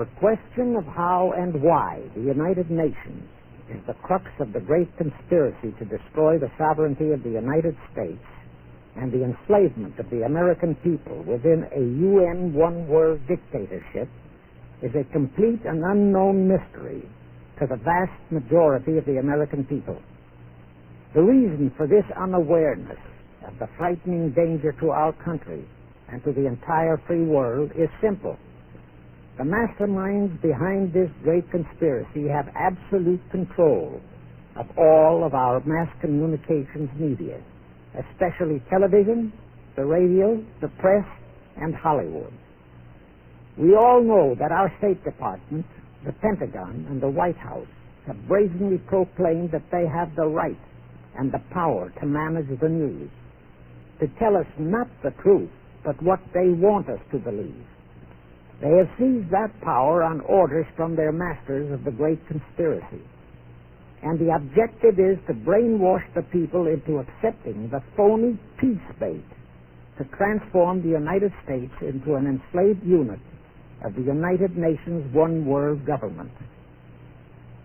The question of how and why the United Nations is the crux of the great conspiracy to destroy the sovereignty of the United States and the enslavement of the American people within a UN one-world dictatorship is a complete and unknown mystery to the vast majority of the American people. The reason for this unawareness of the frightening danger to our country and to the entire free world is simple. The masterminds behind this great conspiracy have absolute control of all of our mass communications media, especially television, the radio, the press, and Hollywood. We all know that our State Department, the Pentagon, and the White House have brazenly proclaimed that they have the right and the power to manage the news, to tell us not the truth, but what they want us to believe. They have seized that power on orders from their masters of the great conspiracy. And the objective is to brainwash the people into accepting the phony peace bait to transform the United States into an enslaved unit of the United Nations one world government.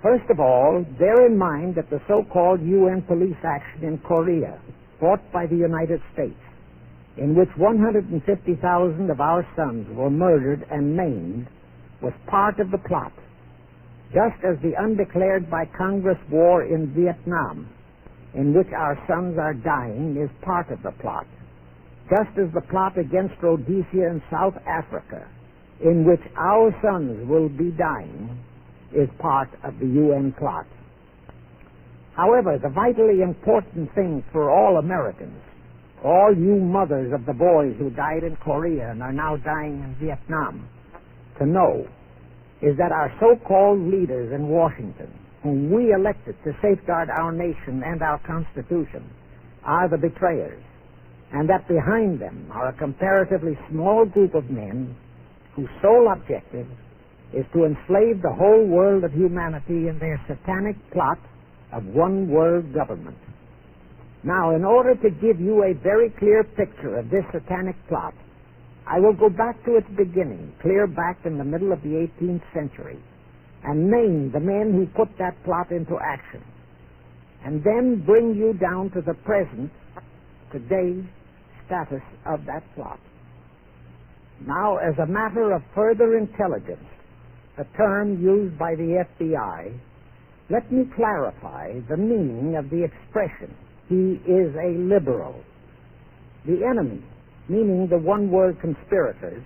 First of all, bear in mind that the so-called UN police action in Korea, fought by the United States, in which 150,000 of our sons were murdered and maimed, was part of the plot, just as the undeclared by Congress war in Vietnam, in which our sons are dying, is part of the plot, just as the plot against Rhodesia and South Africa, in which our sons will be dying, is part of the UN plot. However, the vitally important thing for all Americans, all you mothers of the boys who died in Korea and are now dying in Vietnam, to know is that our so-called leaders in Washington, whom we elected to safeguard our nation and our Constitution, are the betrayers, and that behind them are a comparatively small group of men whose sole objective is to enslave the whole world of humanity in their satanic plot of one world government. Now, in order to give you a very clear picture of this satanic plot, I will go back to its beginning, clear back in the middle of the 18th century, and name the men who put that plot into action, and then bring you down to the present, today's status of that plot. Now, as a matter of further intelligence, a term used by the FBI, let me clarify the meaning of the expression, "He is a liberal." The enemy, meaning the one-word conspirators,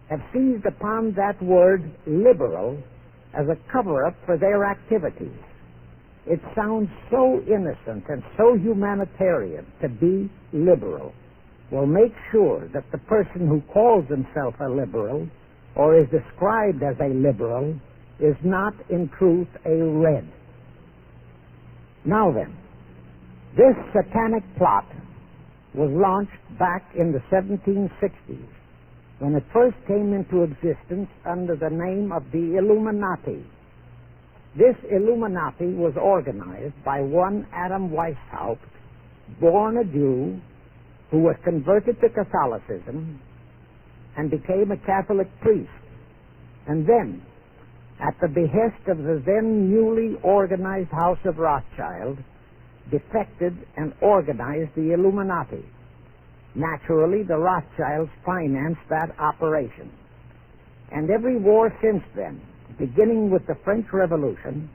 have seized upon that word liberal as a cover-up for their activities. It sounds so innocent and so humanitarian to be liberal. Well, make sure that the person who calls himself a liberal or is described as a liberal is not in truth a red. Now then, this satanic plot was launched back in the 1760s when it first came into existence under the name of the Illuminati. This Illuminati was organized by one Adam Weishaupt, born a Jew, who was converted to Catholicism and became a Catholic priest, and then, at the behest of the then newly organized House of Rothschild, defected and organized the Illuminati. Naturally, the Rothschilds financed that operation. And every war since then, beginning with the French Revolution,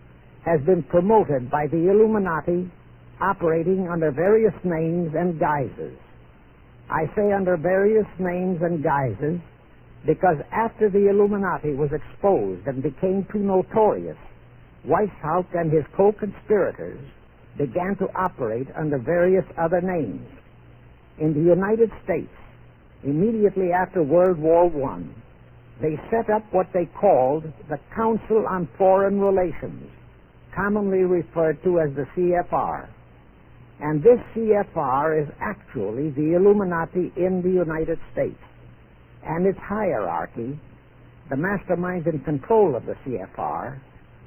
has been promoted by the Illuminati, operating under various names and guises. I say under various names and guises because after the Illuminati was exposed and became too notorious, Weishaupt and his co-conspirators began to operate under various other names. In the United States, immediately after World War I, they set up what they called the Council on Foreign Relations, commonly referred to as the C.F.R. And this C.F.R. is actually the Illuminati in the United States. And its hierarchy, the masterminds in control of the C.F.R.,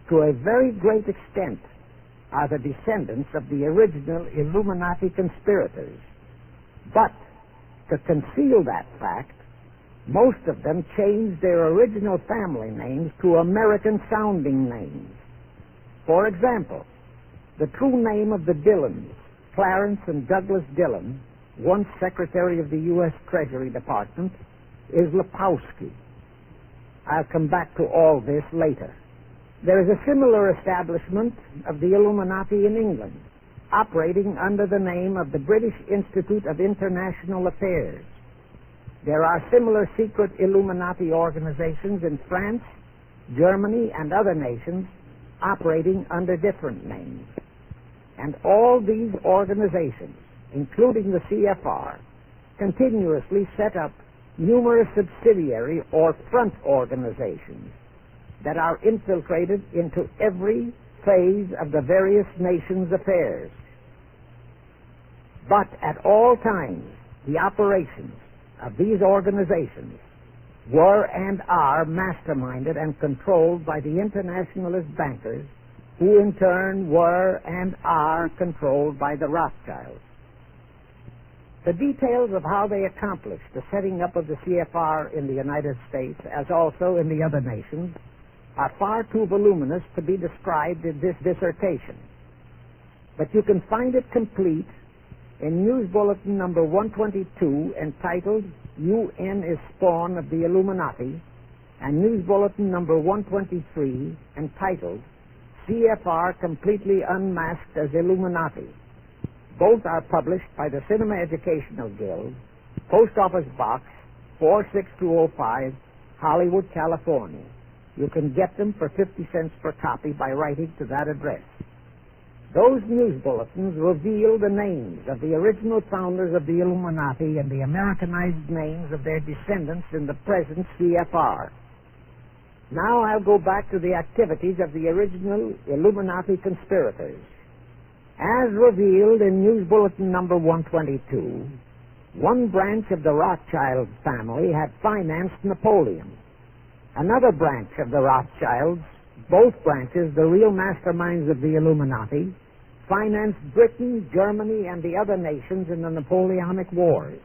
to a very great extent, are the descendants of the original Illuminati conspirators. But to conceal that fact, Most of them changed their original family names to American-sounding names. For example, the true name of the Dillons, Clarence and Douglas Dillon, once Secretary of the U.S. Treasury Department, is Lepowski. I'll come back to all this later. There is a similar establishment of the Illuminati in England, operating under the name of the British Institute of International Affairs. There are similar secret Illuminati organizations in France, Germany, and other nations operating under different names. And all these organizations, including the C.F.R., continuously set up numerous subsidiary or front organizations that are infiltrated into every phase of the various nations' affairs. But at all times, the operations of these organizations were and are masterminded and controlled by the internationalist bankers, who in turn were and are controlled by the Rothschilds. The details of how they accomplished the setting up of the C.F.R. in the United States, as also in the other nations, are far too voluminous to be described in this dissertation. But you can find it complete in News-bulletin number 122, entitled UN is Spawn of the Illuminati, and News-bulletin number 123, entitled C.F.R. Completely Unmasked as Illuminati. Both are published by the Cinema Educational Guild, Post Office Box 46205, Hollywood, California. You can get them for 50 cents per copy by writing to that address. Those news bulletins reveal the names of the original founders of the Illuminati and the Americanized names of their descendants in the present C.F.R. Now I'll go back to the activities of the original Illuminati conspirators. As revealed in News Bulletin number 122, one branch of the Rothschild family had financed Napoleon. Another branch of the Rothschilds, both branches the real masterminds of the Illuminati, financed Britain, Germany, and the other nations in the Napoleonic Wars.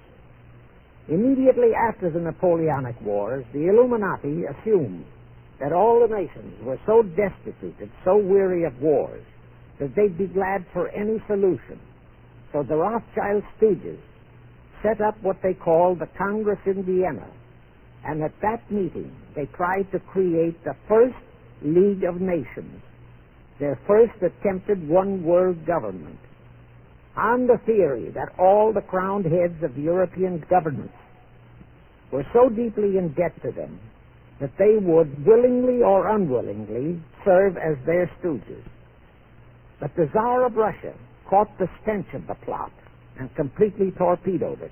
Immediately after the Napoleonic Wars, the Illuminati assumed that all the nations were so destitute and so weary of wars that they'd be glad for any solution. So the Rothschild stooges set up what they called the Congress in Vienna, and at that meeting they tried to create the first League of Nations, their first attempted one-world government, on the theory that all the crowned heads of the European governments were so deeply in debt to them that they would, willingly or unwillingly, serve as their stooges. But the Tsar of Russia caught the stench of the plot and completely torpedoed it.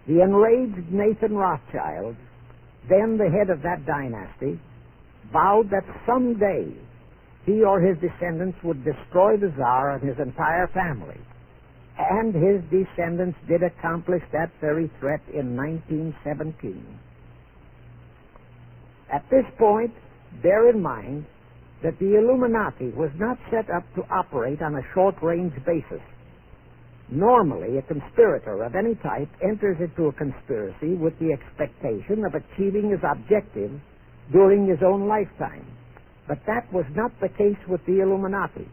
The enraged Nathan Rothschild, then the head of that dynasty, vowed that someday he or his descendants would destroy the Tsar and his entire family. And his descendants did accomplish that very threat in 1917. At this point, bear in mind that the Illuminati was not set up to operate on a short-range basis. Normally, a conspirator of any type enters into a conspiracy with the expectation of achieving his objective during his own lifetime. But that was not the case with the Illuminati.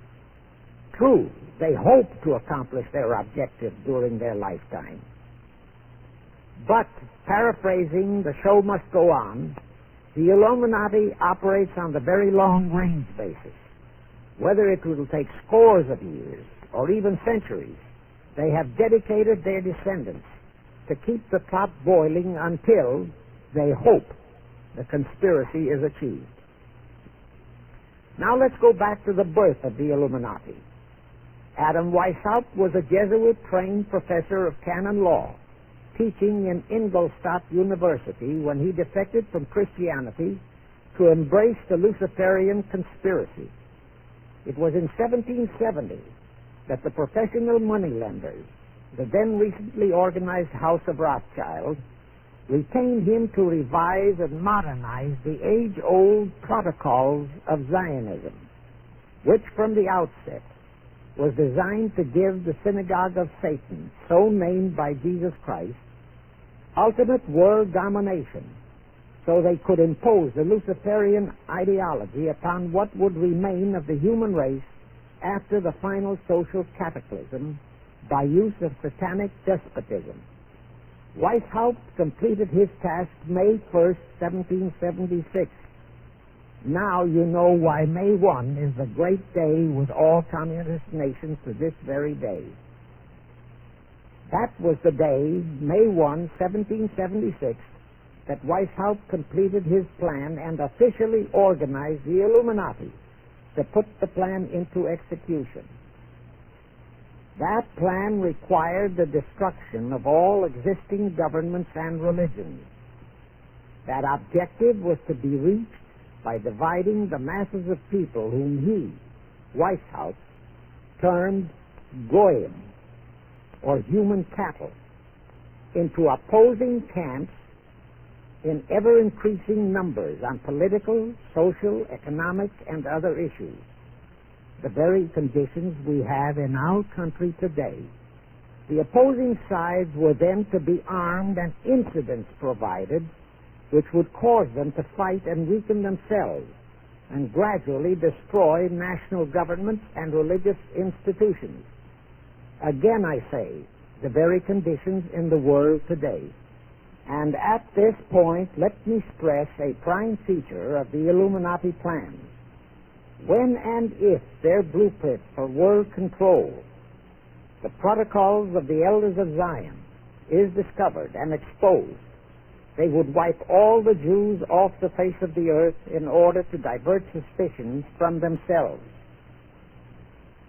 True, they hoped to accomplish their objective during their lifetime. But, paraphrasing The Show Must Go On, the Illuminati operates on the very long-range basis. Whether it will take scores of years or even centuries, they have dedicated their descendants to keep the pot boiling until they hope the conspiracy is achieved. Now let's go back to the birth of the Illuminati. Adam Weishaupt was a Jesuit-trained professor of canon law, teaching in Ingolstadt University when he defected from Christianity to embrace the Luciferian conspiracy. It was in 1770 that the professional moneylenders, the then recently organized House of Rothschild, retained him to revise and modernize the age-old protocols of Zionism, which from the outset was designed to give the synagogue of Satan, so named by Jesus Christ, ultimate world domination, so they could impose the Luciferian ideology upon what would remain of the human race after the final social cataclysm by use of satanic despotism. Weishaupt completed his task May 1st, 1776. Now you know why May 1 is a great day with all communist nations to this very day. That was the day, May 1, 1776, that Weishaupt completed his plan and officially organized the Illuminati to put the plan into execution. That plan required the destruction of all existing governments and religions. That objective was to be reached by dividing the masses of people whom he, Weishaupt, termed Goyim, or human cattle, into opposing camps in ever-increasing numbers on political, social, economic, and other issues, the very conditions we have in our country today. The opposing sides were then to be armed and incidents provided which would cause them to fight and weaken themselves and gradually destroy national governments and religious institutions. Again, I say, the very conditions in the world today. And at this point, let me stress a prime feature of the Illuminati plans. When and if their blueprint for world control, the protocols of the elders of Zion, is discovered and exposed, they would wipe all the Jews off the face of the earth in order to divert suspicions from themselves.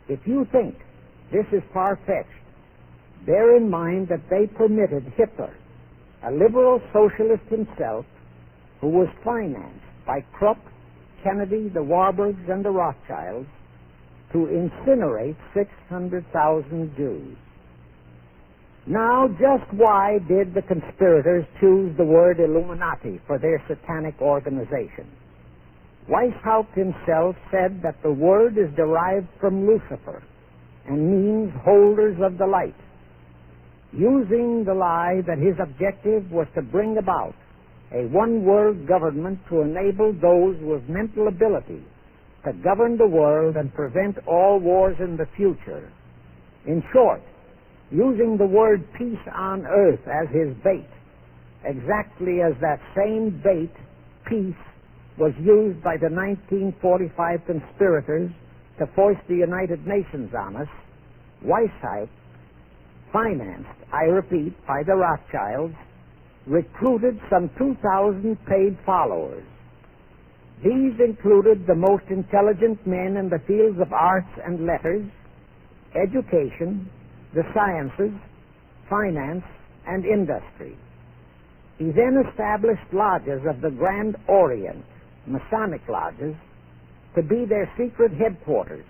If you think this is far-fetched, bear in mind that they permitted Hitler, a liberal socialist himself, who was financed by Krupp, Kennedy, the Warburgs, and the Rothschilds, to incinerate 600,000 Jews. Now, just why did the conspirators choose the word Illuminati for their satanic organization? Weishaupt himself said that the word is derived from Lucifer and means holders of the light, using the lie that his objective was to bring about a one-world government to enable those with mental ability to govern the world and prevent all wars in the future. In short, using the word peace on earth as his bait, exactly as that same bait, peace, was used by the 1945 conspirators to foist the United Nations on us. Weishaupt, financed, I repeat, by the Rothschilds, recruited some 2,000 paid followers. These included the most intelligent men in the fields of arts and letters, education, the sciences, finance, and industry. He then established lodges of the Grand Orient, Masonic lodges, to be their secret headquarters.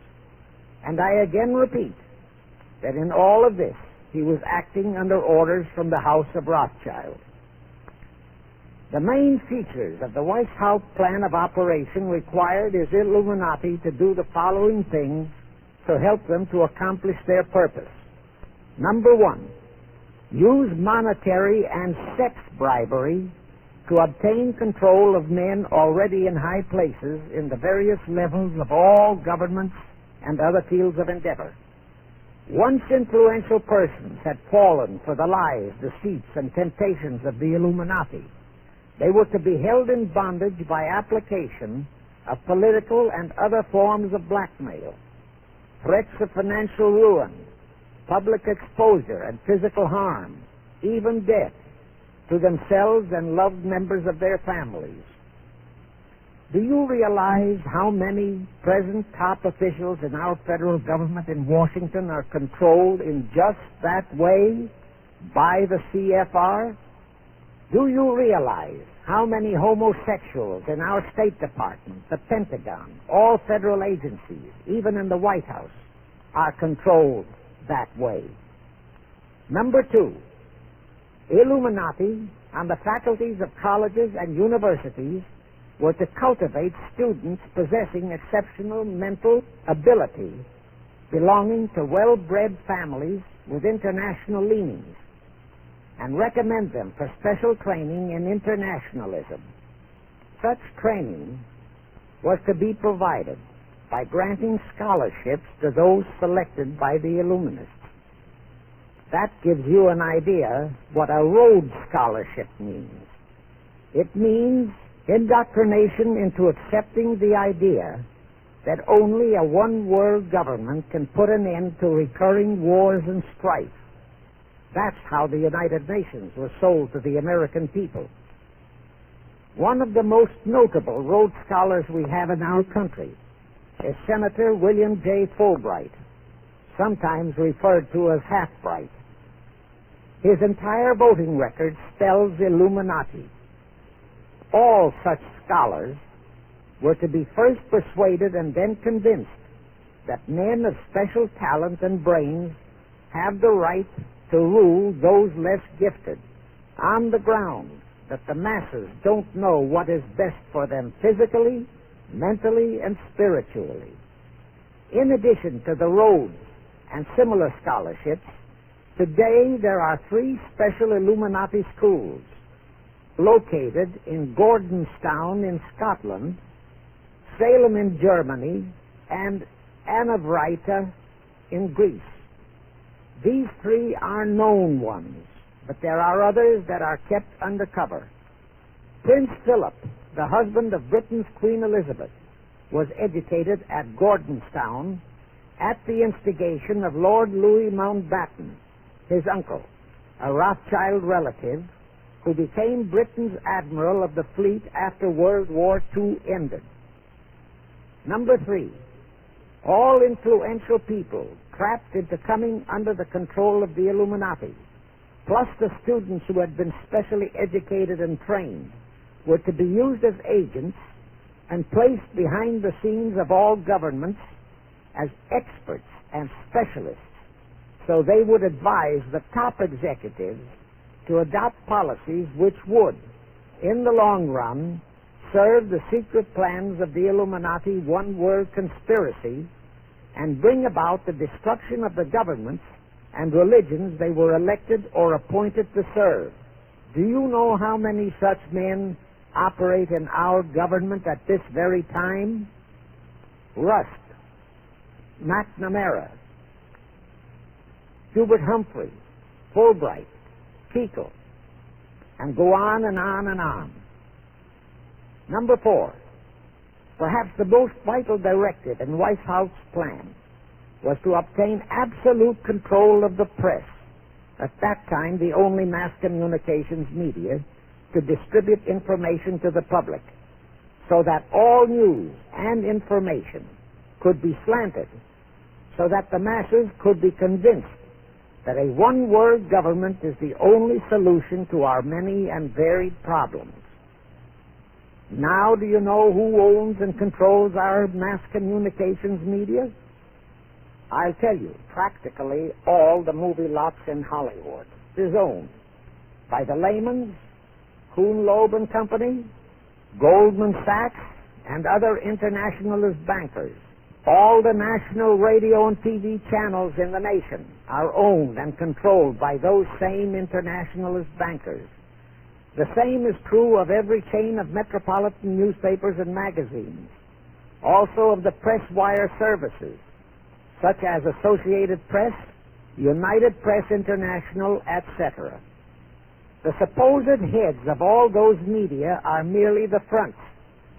And I again repeat that in all of this, he was acting under orders from the House of Rothschild. The main features of the Weishaupt plan of operation required his Illuminati to do the following things to help them to accomplish their purpose. Number one, use monetary and sex bribery to obtain control of men already in high places in the various levels of all governments and other fields of endeavor. Once influential persons had fallen for the lies, deceits, and temptations of the Illuminati, they were to be held in bondage by application of political and other forms of blackmail, threats of financial ruin, public exposure and physical harm, even death, to themselves and loved members of their families. Do you realize how many present top officials in our federal government in Washington are controlled in just that way by the C.F.R.? Do you realize how many homosexuals in our State Department, the Pentagon, all federal agencies, even in the White House, are controlled that way? Number two, Illuminati on the faculties of colleges and universities were to cultivate students possessing exceptional mental ability, belonging to well-bred families with international leanings. and recommend them for special training in internationalism. Such training was to be provided by granting scholarships to those selected by the Illuminists. That gives you an idea what a Rhodes Scholarship means. It means indoctrination into accepting the idea that only a one-world government can put an end to recurring wars and strife. That's how the United Nations was sold to the American people. One of the most notable Rhodes Scholars we have in our country is Senator William J. Fulbright, sometimes referred to as Half-Bright. His entire voting record spells Illuminati. All such scholars were to be first persuaded and then convinced that men of special talent and brains have the right to rule those less gifted, on the ground that the masses don't know what is best for them physically, mentally, and spiritually. In addition to the Rhodes and similar scholarships, today there are 3 special Illuminati schools located in Gordonstown in Scotland, Salem in Germany, and Anavryta in Greece. These 3 are known ones, but there are others that are kept under cover. Prince Philip, the husband of Britain's Queen Elizabeth, was educated at Gordonstown at the instigation of Lord Louis Mountbatten, his uncle, a Rothschild relative, who became Britain's admiral of the fleet after World War II ended. Number 3, all influential people trapped into coming under the control of the Illuminati, plus the students who had been specially educated and trained, were to be used as agents and placed behind the scenes of all governments as experts and specialists, so they would advise the top executives to adopt policies which would, in the long run, serve the secret plans of the Illuminati one-world conspiracy and bring about the destruction of the governments and religions they were elected or appointed to serve. Do you know how many such men operate in our government at this very time? Rust, McNamara, Hubert Humphrey, Fulbright, Kuchel, and go on and on and on. Number 4, perhaps the most vital directive in White House plan was to obtain absolute control of the press, at that time the only mass communications media, to distribute information to the public, so that all news and information could be slanted, so that the masses could be convinced that a one-world government is the only solution to our many and varied problems. Now do you know who owns and controls our mass communications media? I'll tell you, practically all the movie lots in Hollywood is owned by the Lehmans, Kuhn, Loeb and Company, Goldman Sachs, and other internationalist bankers. All the national radio and TV channels in the nation are owned and controlled by those same internationalist bankers. The same is true of every chain of metropolitan newspapers and magazines, also of the press wire services, such as Associated Press, United Press International, etc. The supposed heads of all those media are merely the fronts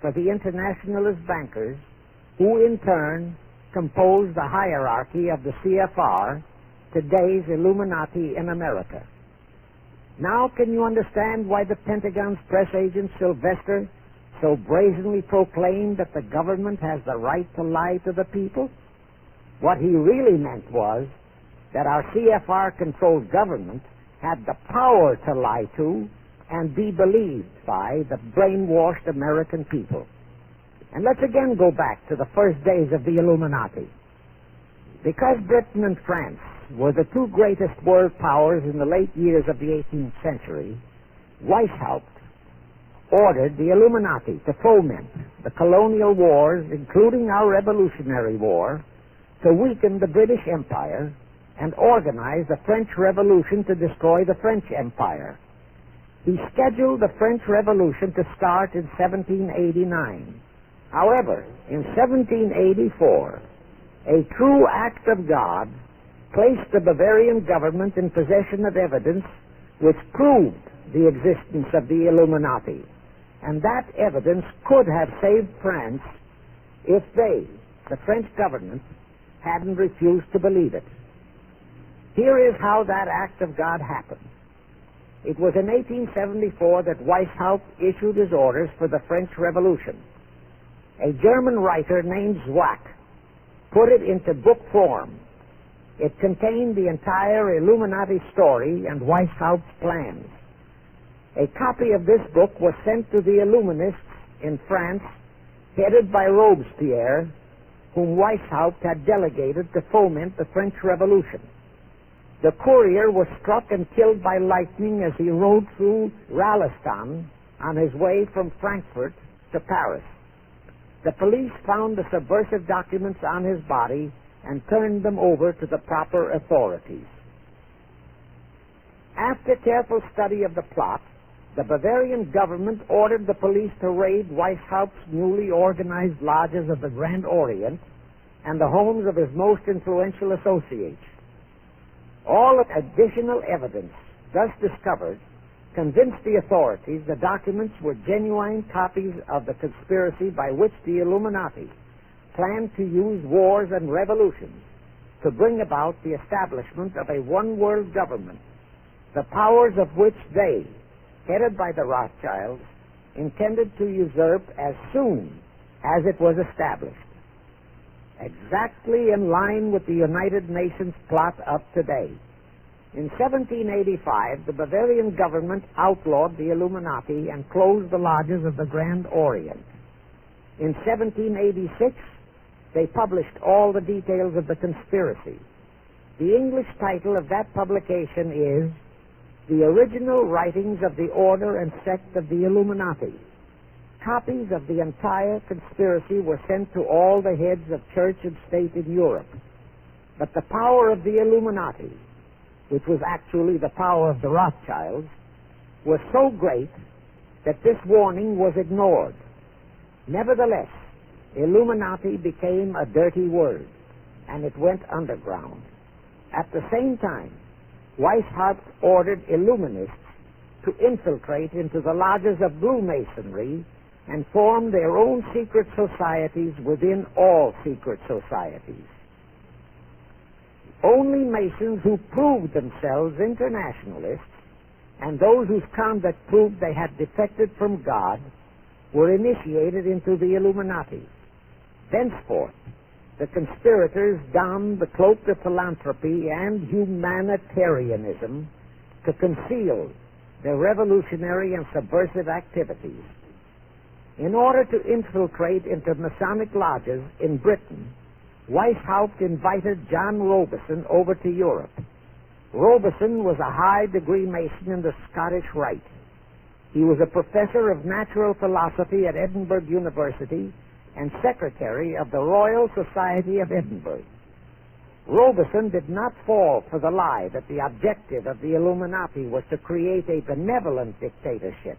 for the internationalist bankers, who in turn compose the hierarchy of the C.F.R., today's Illuminati in America. Now can you understand why the Pentagon's press agent Sylvester so brazenly proclaimed that the government has the right to lie to the people? What he really meant was that our C.F.R.-controlled government had the power to lie to and be believed by the brainwashed American people. And let's again go back to the first days of the Illuminati. Because Britain and France were the 2 greatest world powers in the late years of the 18th century, Weishaupt ordered the Illuminati to foment the colonial wars, including our Revolutionary War, to weaken the British Empire and organize the French Revolution to destroy the French Empire. He scheduled the French Revolution to start in 1789. However, in 1784, a true act of God placed the Bavarian government in possession of evidence which proved the existence of the Illuminati, and that evidence could have saved France if they, the French government, hadn't refused to believe it. Here is how that act of God happened. It was in 1874 that Weishaupt issued his orders for the French Revolution. A German writer named Zwack put it into book form. It contained the entire Illuminati story and Weishaupt's plans. A copy of this book was sent to the Illuminists in France, headed by Robespierre, whom Weishaupt had delegated to foment the French Revolution. The courier was struck and killed by lightning as he rode through Ralestan on his way from Frankfurt to Paris. The police found the subversive documents on his body and turned them over to the proper authorities. After careful study of the plot, the Bavarian government ordered the police to raid Weishaupt's newly organized lodges of the Grand Orient and the homes of his most influential associates. All additional evidence thus discovered convinced the authorities the documents were genuine copies of the conspiracy by which the Illuminati planned to use wars and revolutions to bring about the establishment of a one-world government, the powers of which they, headed by the Rothschilds, intended to usurp as soon as it was established. Exactly in line with the United Nations plot of today. In 1785, the Bavarian government outlawed the Illuminati and closed the lodges of the Grand Orient. In 1786, they published all the details of the conspiracy. The English title of that publication is The Original Writings of the Order and Sect of the Illuminati. Copies of the entire conspiracy were sent to all the heads of church and state in Europe. But the power of the Illuminati, which was actually the power of the Rothschilds, was so great that this warning was ignored. Nevertheless, Illuminati became a dirty word, and it went underground. At the same time, Weishaupt ordered Illuminists to infiltrate into the lodges of Blue Masonry and form their own secret societies within all secret societies. Only Masons who proved themselves internationalists and those whose conduct proved they had defected from God were initiated into the Illuminati. Thenceforth, the conspirators donned the cloak of philanthropy and humanitarianism to conceal their revolutionary and subversive activities. In order to infiltrate into Masonic lodges in Britain, Weishaupt invited John Robison over to Europe. Robison was a high-degree Mason in the Scottish Rite. He was a professor of natural philosophy at Edinburgh University and secretary of the Royal Society of Edinburgh. Robison did not fall for the lie that the objective of the Illuminati was to create a benevolent dictatorship,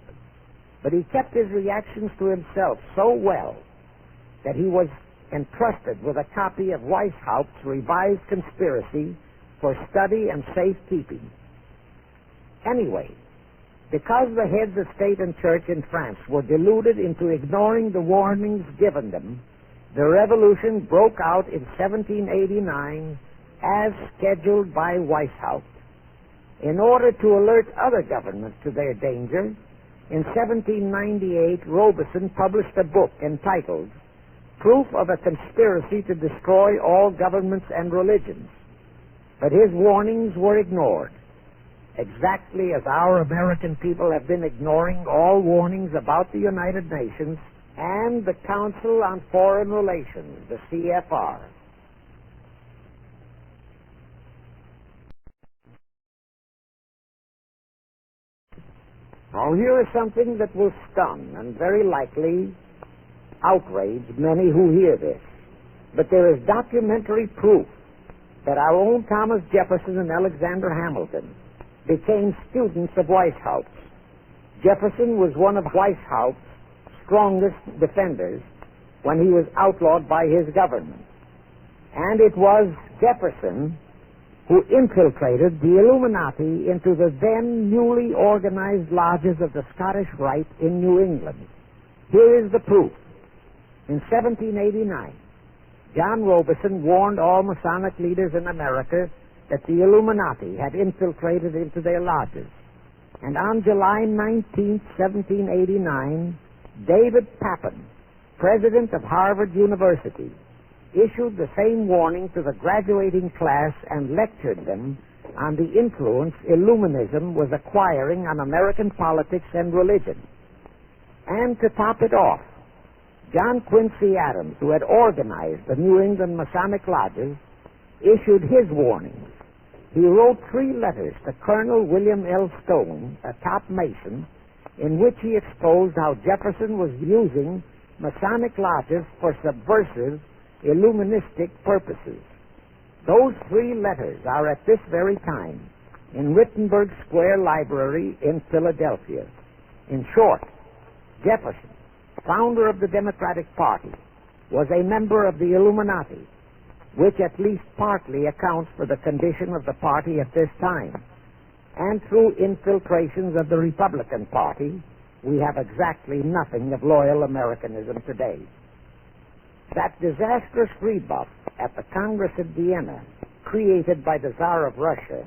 but he kept his reactions to himself so well that he was entrusted with a copy of Weishaupt's revised conspiracy for study and safekeeping. Anyway, because the heads of state and church in France were deluded into ignoring the warnings given them, the revolution broke out in 1789 as scheduled by Weishaupt. In order to alert other governments to their danger, in 1798 Robison published a book entitled Proof of a Conspiracy to Destroy All Governments and Religions. But his warnings were ignored, exactly as our American people have been ignoring all warnings about the United Nations and the Council on Foreign Relations, the C.F.R. Now, here is something that will stun and very likely outrage many who hear this. But there is documentary proof that our own Thomas Jefferson and Alexander Hamilton became students of Weishaupt's. Jefferson was one of Weishaupt's strongest defenders when he was outlawed by his government. And it was Jefferson who infiltrated the Illuminati into the then newly organized lodges of the Scottish Rite in New England. Here is the proof. In 1789, John Robeson warned all Masonic leaders in America that the Illuminati had infiltrated into their lodges. And on July 19, 1789, David Papin, president of Harvard University, issued the same warning to the graduating class and lectured them on the influence Illuminism was acquiring on American politics and religion. And to top it off, John Quincy Adams, who had organized the New England Masonic lodges, issued his warnings. He wrote 3 letters to Colonel William L. Stone, a top Mason, in which he exposed how Jefferson was using Masonic lodges for subversive, Illuministic purposes. Those 3 letters are at this very time in Wittenberg Square Library in Philadelphia. In short, Jefferson, founder of the Democratic Party, was a member of the Illuminati, which at least partly accounts for the condition of the party at this time. And through infiltrations of the Republican Party, we have exactly nothing of loyal Americanism today. That disastrous rebuff at the Congress of Vienna, created by the Tsar of Russia,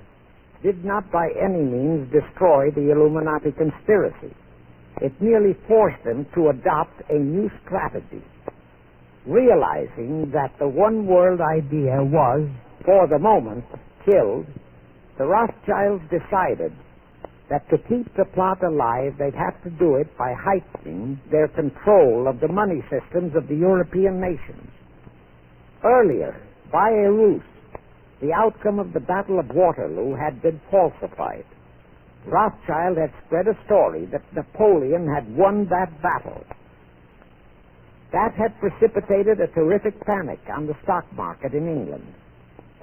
did not by any means destroy the Illuminati conspiracy. It merely forced them to adopt a new strategy. Realizing that the one world idea was, for the moment, killed, the Rothschilds decided that to keep the plot alive, they'd have to do it by heightening their control of the money systems of the European nations. Earlier, by a ruse, the outcome of the Battle of Waterloo had been falsified. Rothschild had spread a story that Napoleon had won that battle. That had precipitated a terrific panic on the stock market in England.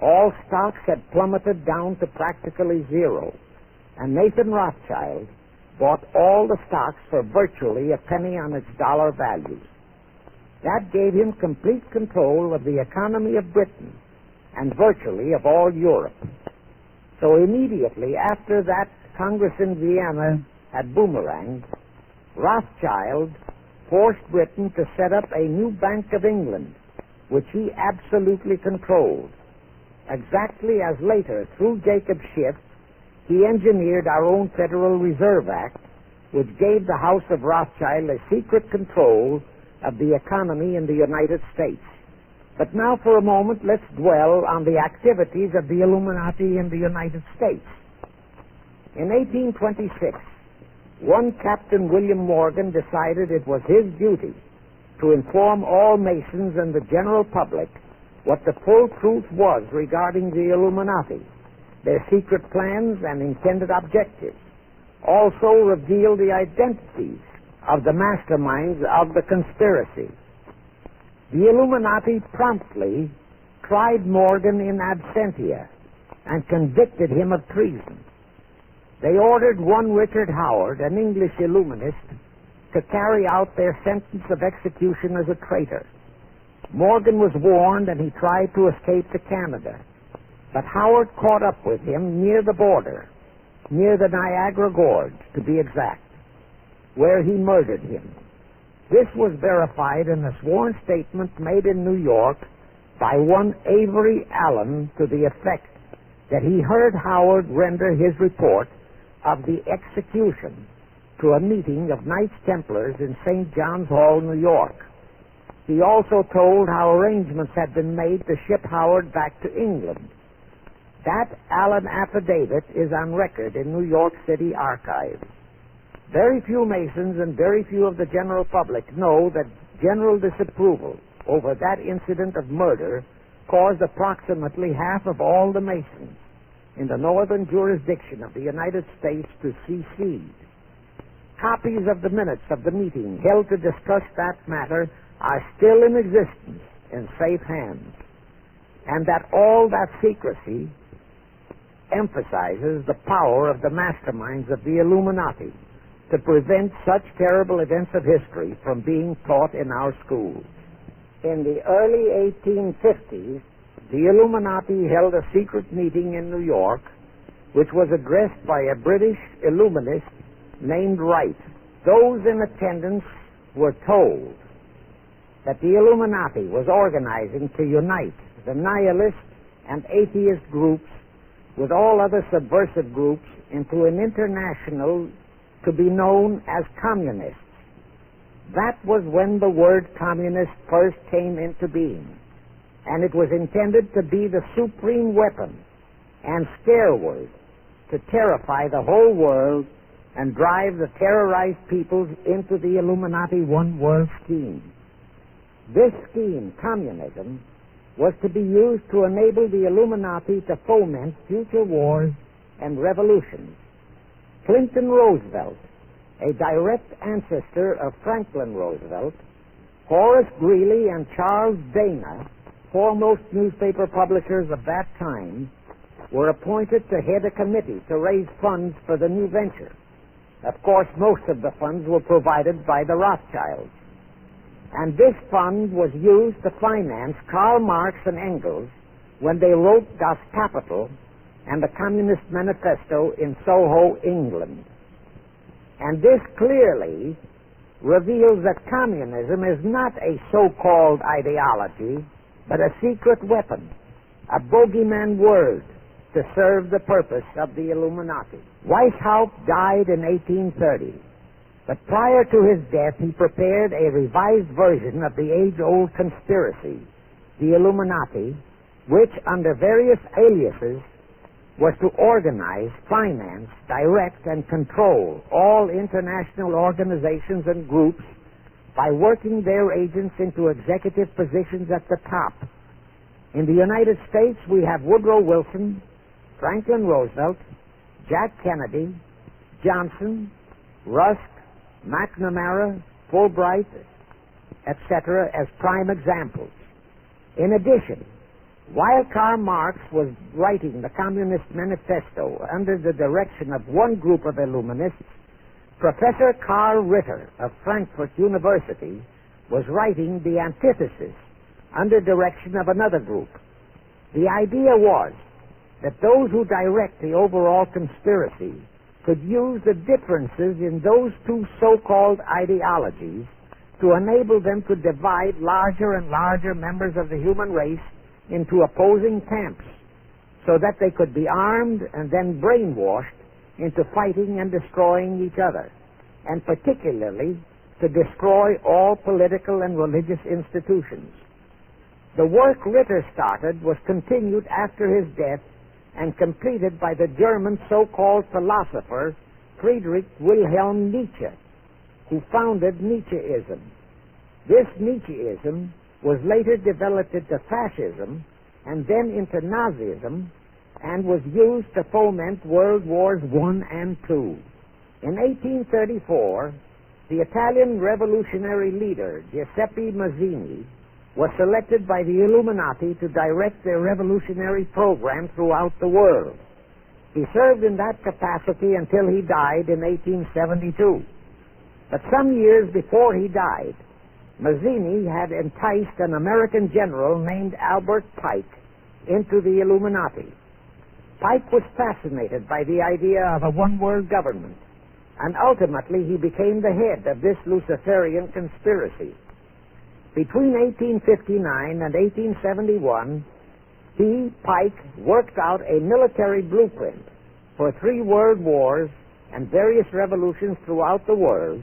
All stocks had plummeted down to practically zero, and Nathan Rothschild bought all the stocks for virtually a penny on its dollar values. That gave him complete control of the economy of Britain and virtually of all Europe. So immediately after that Congress in Vienna had boomeranged, Rothschild forced Britain to set up a new Bank of England, which he absolutely controlled. Exactly as later, through Jacob Schiff, he engineered our own Federal Reserve Act, which gave the House of Rothschild a secret control of the economy in the United States. But now for a moment, let's dwell on the activities of the Illuminati in the United States. In 1826, one Captain William Morgan decided it was his duty to inform all Masons and the general public what the full truth was regarding the Illuminati, their secret plans and intended objectives. Also reveal the identities of the masterminds of the conspiracy. The Illuminati promptly tried Morgan in absentia and convicted him of treason. They ordered one Richard Howard, an English Illuminist, to carry out their sentence of execution as a traitor. Morgan was warned and he tried to escape to Canada. But Howard caught up with him near the border, near the Niagara Gorge, to be exact, where he murdered him. This was verified in a sworn statement made in New York by one Avery Allen to the effect that he heard Howard render his report of the execution to a meeting of Knights Templars in St. John's Hall, New York. He also told how arrangements had been made to ship Howard back to England. That Allen affidavit is on record in New York City archives. Very few Masons and very few of the general public know that general disapproval over that incident of murder caused approximately half of all the Masons in the northern jurisdiction of the United States to secede. Copies of the minutes of the meeting held to discuss that matter are still in existence in safe hands. and that all that secrecy emphasizes the power of the masterminds of the Illuminati to prevent such terrible events of history from being taught in our schools. In the early 1850s, the Illuminati held a secret meeting in New York, which was addressed by a British Illuminist named Wright. Those in attendance were told that the Illuminati was organizing to unite the nihilist and atheist groups with all other subversive groups into an international to be known as communists. That was when the word communist first came into being, and it was intended to be the supreme weapon and scare word to terrify the whole world and drive the terrorized peoples into the Illuminati one world scheme. This scheme, communism, was to be used to enable the Illuminati to foment future wars and revolutions. Clinton Roosevelt, a direct ancestor of Franklin Roosevelt, Horace Greeley and Charles Dana, foremost newspaper publishers of that time, were appointed to head a committee to raise funds for the new venture. Of course, most of the funds were provided by the Rothschilds. And this fund was used to finance Karl Marx and Engels when they wrote Das Kapital and the Communist Manifesto in Soho, England. And this clearly reveals that communism is not a so-called ideology, but a secret weapon, a bogeyman word to serve the purpose of the Illuminati. Weishaupt died in 1830. But prior to his death, he prepared a revised version of the age-old conspiracy, the Illuminati, which, under various aliases, was to organize, finance, direct, and control all international organizations and groups by working their agents into executive positions at the top. In the United States, we have Woodrow Wilson, Franklin Roosevelt, Jack Kennedy, Johnson, Rusk, McNamara, Fulbright, etc. as prime examples. In addition, while Karl Marx was writing the Communist Manifesto under the direction of one group of Illuminists, Professor Karl Ritter of Frankfurt University was writing the antithesis under direction of another group. The idea was that those who direct the overall conspiracy could use the differences in those two so-called ideologies to enable them to divide larger and larger members of the human race into opposing camps so that they could be armed and then brainwashed into fighting and destroying each other, and particularly to destroy all political and religious institutions. The work Ritter started was continued after his death and completed by the German so-called philosopher Friedrich Wilhelm Nietzsche, who founded Nietzscheism. This Nietzscheism was later developed into fascism and then into Nazism and was used to foment World Wars I and II. In 1834, the Italian revolutionary leader Giuseppe Mazzini was selected by the Illuminati to direct their revolutionary program throughout the world. He served in that capacity until he died in 1872. But some years before he died, Mazzini had enticed an American general named Albert Pike into the Illuminati. Pike was fascinated by the idea of a one-world government, and ultimately he became the head of this Luciferian conspiracy. Between 1859 and 1871, he, Pike, worked out a military blueprint for 3 world wars and various revolutions throughout the world,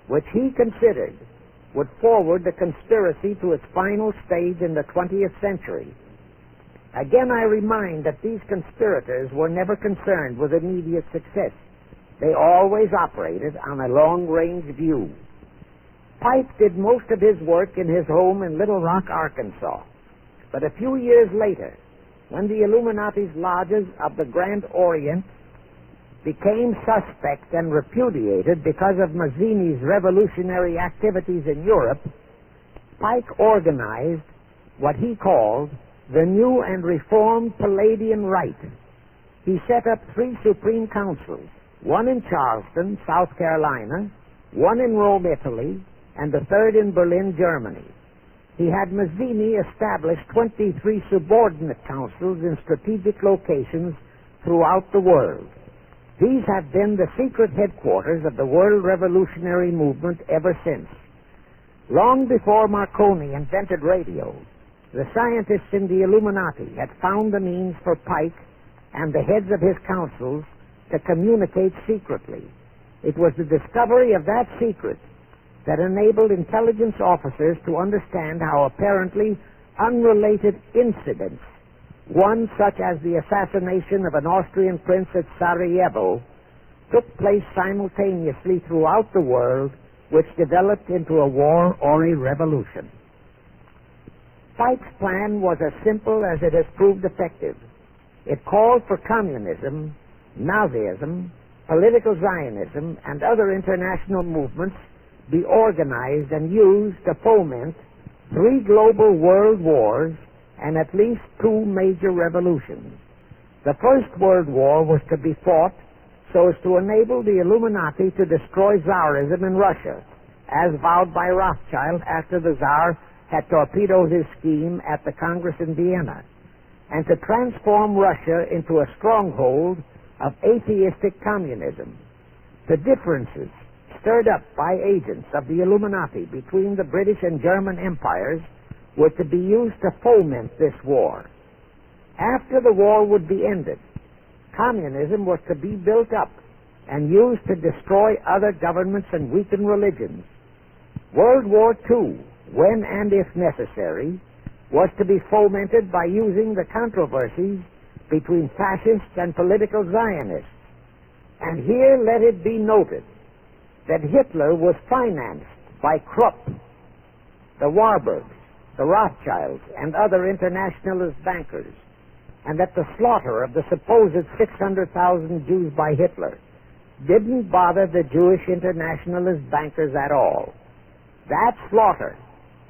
which he considered would forward the conspiracy to its final stage in the 20th century. Again, I remind that these conspirators were never concerned with immediate success. They always operated on a long-range view. Pike did most of his work in his home in Little Rock, Arkansas. But a few years later, when the Illuminati's lodges of the Grand Orient became suspect and repudiated because of Mazzini's revolutionary activities in Europe, Pike organized what he called the new and reformed Palladian Rite. He set up 3 supreme councils, one in Charleston, South Carolina, one in Rome, Italy, and the third in Berlin, Germany. He had Mazzini establish 23 subordinate councils in strategic locations throughout the world. These have been the secret headquarters of the world revolutionary movement ever since. Long before Marconi invented radio, the scientists in the Illuminati had found the means for Pike and the heads of his councils to communicate secretly. It was the discovery of that secret that enabled intelligence officers to understand how apparently unrelated incidents, one such as the assassination of an Austrian prince at Sarajevo, took place simultaneously throughout the world, which developed into a war or a revolution. Pike's plan was as simple as it has proved effective. It called for communism, Nazism, political Zionism, and other international movements be organized and used to foment 3 global world wars and at least 2 major revolutions. The First World War was to be fought so as to enable the Illuminati to destroy Tsarism in Russia, as vowed by Rothschild after the Tsar had torpedoed his scheme at the Congress in Vienna, and to transform Russia into a stronghold of atheistic communism. The differences stirred up by agents of the Illuminati between the British and German empires were to be used to foment this war. After the war would be ended, communism was to be built up and used to destroy other governments and weaken religions. World War II, when and if necessary, was to be fomented by using the controversies between fascists and political Zionists. And here let it be noted that Hitler was financed by Krupp, the Warburgs, the Rothschilds, and other internationalist bankers, and that the slaughter of the supposed 600,000 Jews by Hitler didn't bother the Jewish internationalist bankers at all. That slaughter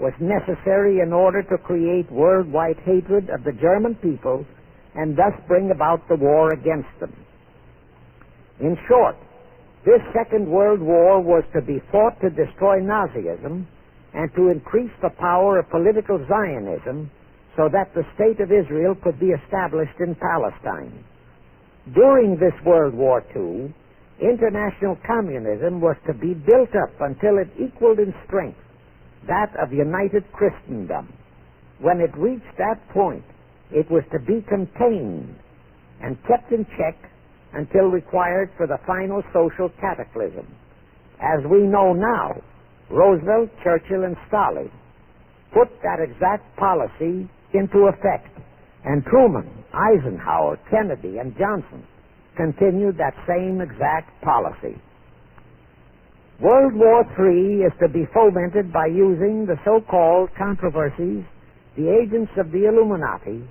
was necessary in order to create worldwide hatred of the German people and thus bring about the war against them. In short, this Second World War was to be fought to destroy Nazism and to increase the power of political Zionism so that the State of Israel could be established in Palestine. During this World War II, international communism was to be built up until it equaled in strength that of united Christendom. When it reached that point, it was to be contained and kept in check until required for the final social cataclysm. As we know now, Roosevelt, Churchill, and Stalin put that exact policy into effect, and Truman, Eisenhower, Kennedy, and Johnson continued that same exact policy. World War III is to be fomented by using the so-called controversies the agents of the Illuminati,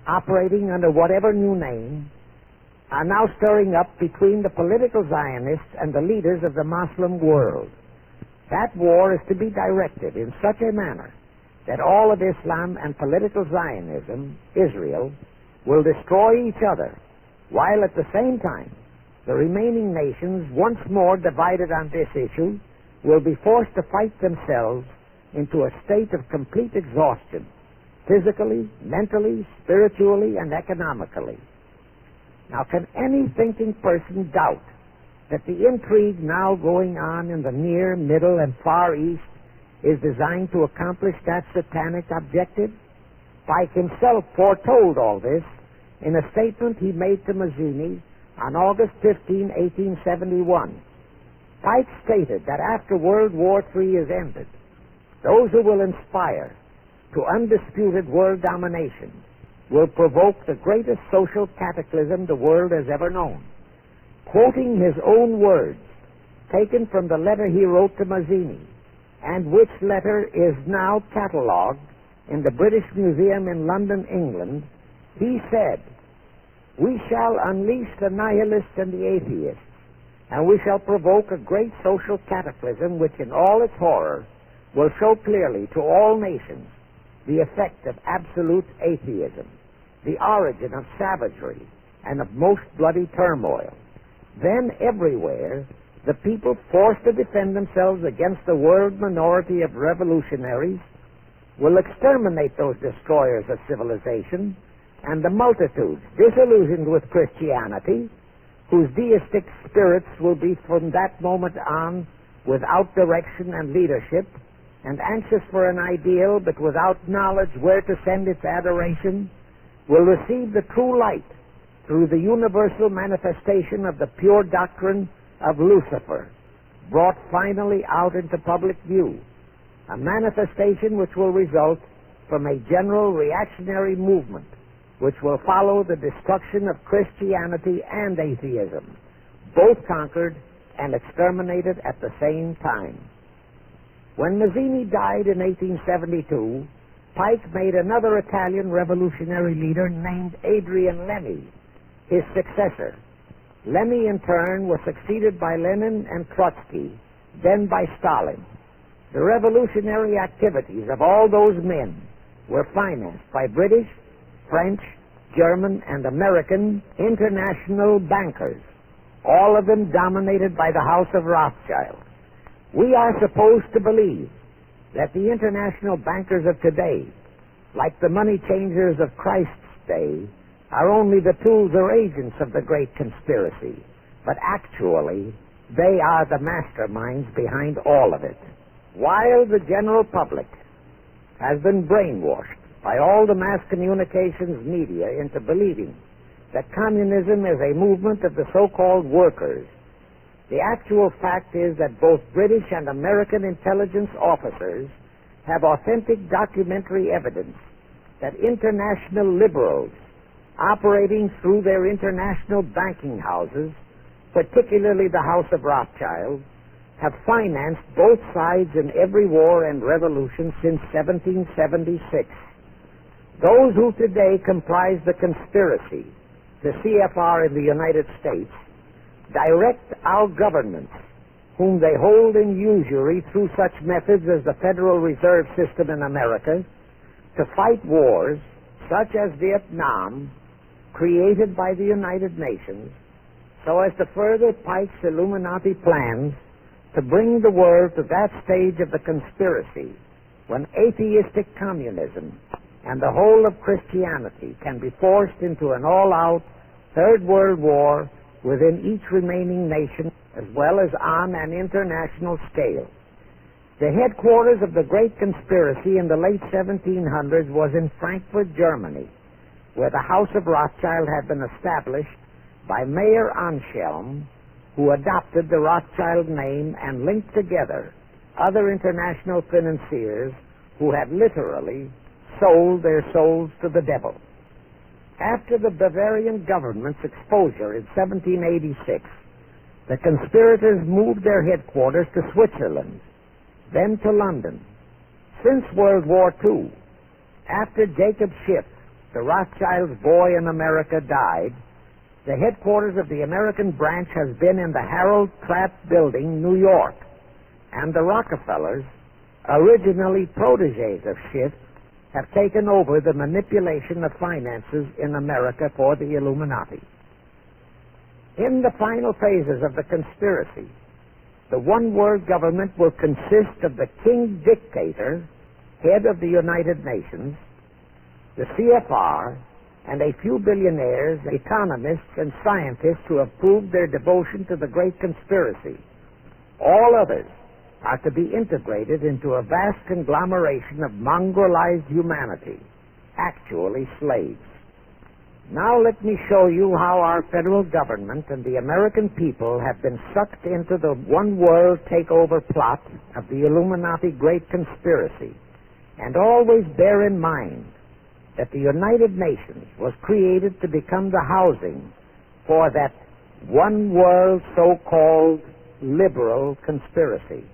operating under whatever new name, are now stirring up between the political Zionists and the leaders of the Muslim world. That war is to be directed in such a manner that all of Islam and political Zionism, Israel, will destroy each other, while at the same time the remaining nations, once more divided on this issue, will be forced to fight themselves into a state of complete exhaustion, physically, mentally, spiritually, and economically. Now, can any thinking person doubt that the intrigue now going on in the Near, Middle, and Far East is designed to accomplish that satanic objective? Pike himself foretold all this in a statement he made to Mazzini on August 15, 1871. Pike stated that after World War III is ended, those who will inspire to undisputed world domination will provoke the greatest social cataclysm the world has ever known. Quoting his own words, taken from the letter he wrote to Mazzini, and which letter is now catalogued in the British Museum in London, England, he said, "We shall unleash the nihilists and the atheists, and we shall provoke a great social cataclysm which in all its horror will show clearly to all nations the effect of absolute atheism, the origin of savagery and of most bloody turmoil. Then everywhere, the people forced to defend themselves against the world minority of revolutionaries will exterminate those destroyers of civilization, and the multitudes disillusioned with Christianity, whose deistic spirits will be from that moment on without direction and leadership, and anxious for an ideal but without knowledge where to send its adoration, will receive the true light through the universal manifestation of the pure doctrine of Lucifer, brought finally out into public view, a manifestation which will result from a general reactionary movement which will follow the destruction of Christianity and atheism, both conquered and exterminated at the same time. When Mazzini died in 1872, Pike made another Italian revolutionary leader named Adrian Lemmy his successor. Lemmy, in turn, was succeeded by Lenin and Trotsky, then by Stalin. The revolutionary activities of all those men were financed by British, French, German, and American international bankers, all of them dominated by the House of Rothschild. We are supposed to believe that the international bankers of today, like the money changers of Christ's day, are only the tools or agents of the great conspiracy, but actually they are the masterminds behind all of it. While the general public has been brainwashed by all the mass communications media into believing that communism is a movement of the so-called workers, the actual fact is that both British and American intelligence officers have authentic documentary evidence that international liberals operating through their international banking houses, particularly the House of Rothschild, have financed both sides in every war and revolution since 1776. Those who today comprise the conspiracy, the C.F.R. in the United States, direct our governments, whom they hold in usury through such methods as the Federal Reserve System in America, to fight wars such as Vietnam, created by the United Nations, so as to further Pike's Illuminati plans to bring the world to that stage of the conspiracy when atheistic communism and the whole of Christianity can be forced into an all-out Third World War within each remaining nation as well as on an international scale. The headquarters of the great conspiracy in the late 1700s was in Frankfurt, Germany, where the House of Rothschild had been established by Mayer Anschelm, who adopted the Rothschild name and linked together other international financiers who had literally sold their souls to the devil. After the Bavarian government's exposure in 1786, the conspirators moved their headquarters to Switzerland, then to London. Since World War II, after Jacob Schiff, the Rothschild's boy in America, died, the headquarters of the American branch has been in the Harold Pratt Building, New York, and the Rockefellers, originally protégés of Schiff, have taken over the manipulation of finances in America for the Illuminati. In the final phases of the conspiracy, the one-world government will consist of the King Dictator, head of the United Nations, the C.F.R., and a few billionaires, economists, and scientists who have proved their devotion to the great conspiracy. All others are to be integrated into a vast conglomeration of mongrelized humanity, actually slaves. Now let me show you how our federal government and the American people have been sucked into the one-world takeover plot of the Illuminati great conspiracy. And always bear in mind that the United Nations was created to become the housing for that one-world so-called liberal conspiracy.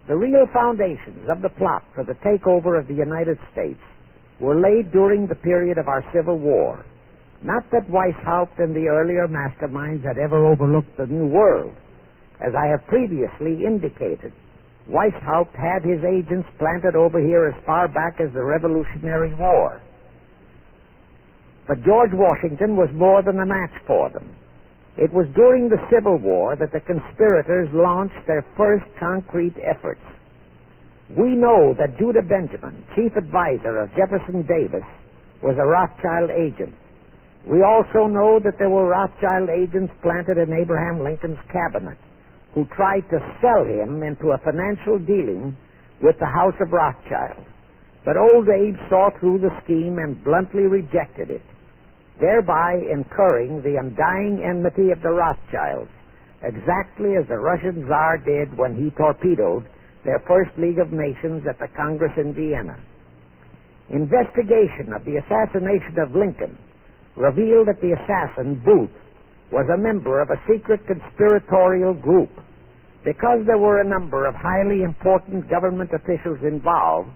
The real foundations of the plot for the takeover of the United States were laid during the period of our Civil War. Not that Weishaupt and the earlier masterminds had ever overlooked the New World. As I have previously indicated, Weishaupt had his agents planted over here as far back as the Revolutionary War. But George Washington was more than a match for them. It was during the Civil War that the conspirators launched their first concrete efforts. We know that Judah Benjamin, chief advisor of Jefferson Davis, was a Rothschild agent. We also know that there were Rothschild agents planted in Abraham Lincoln's cabinet who tried to sell him into a financial dealing with the House of Rothschild. But old Abe saw through the scheme and bluntly rejected it, thereby incurring the undying enmity of the Rothschilds, exactly as the Russian Tsar did when he torpedoed their first League of Nations at the Congress in Vienna. Investigation of the assassination of Lincoln revealed that the assassin, Booth, was a member of a secret conspiratorial group. Because there were a number of highly important government officials involved,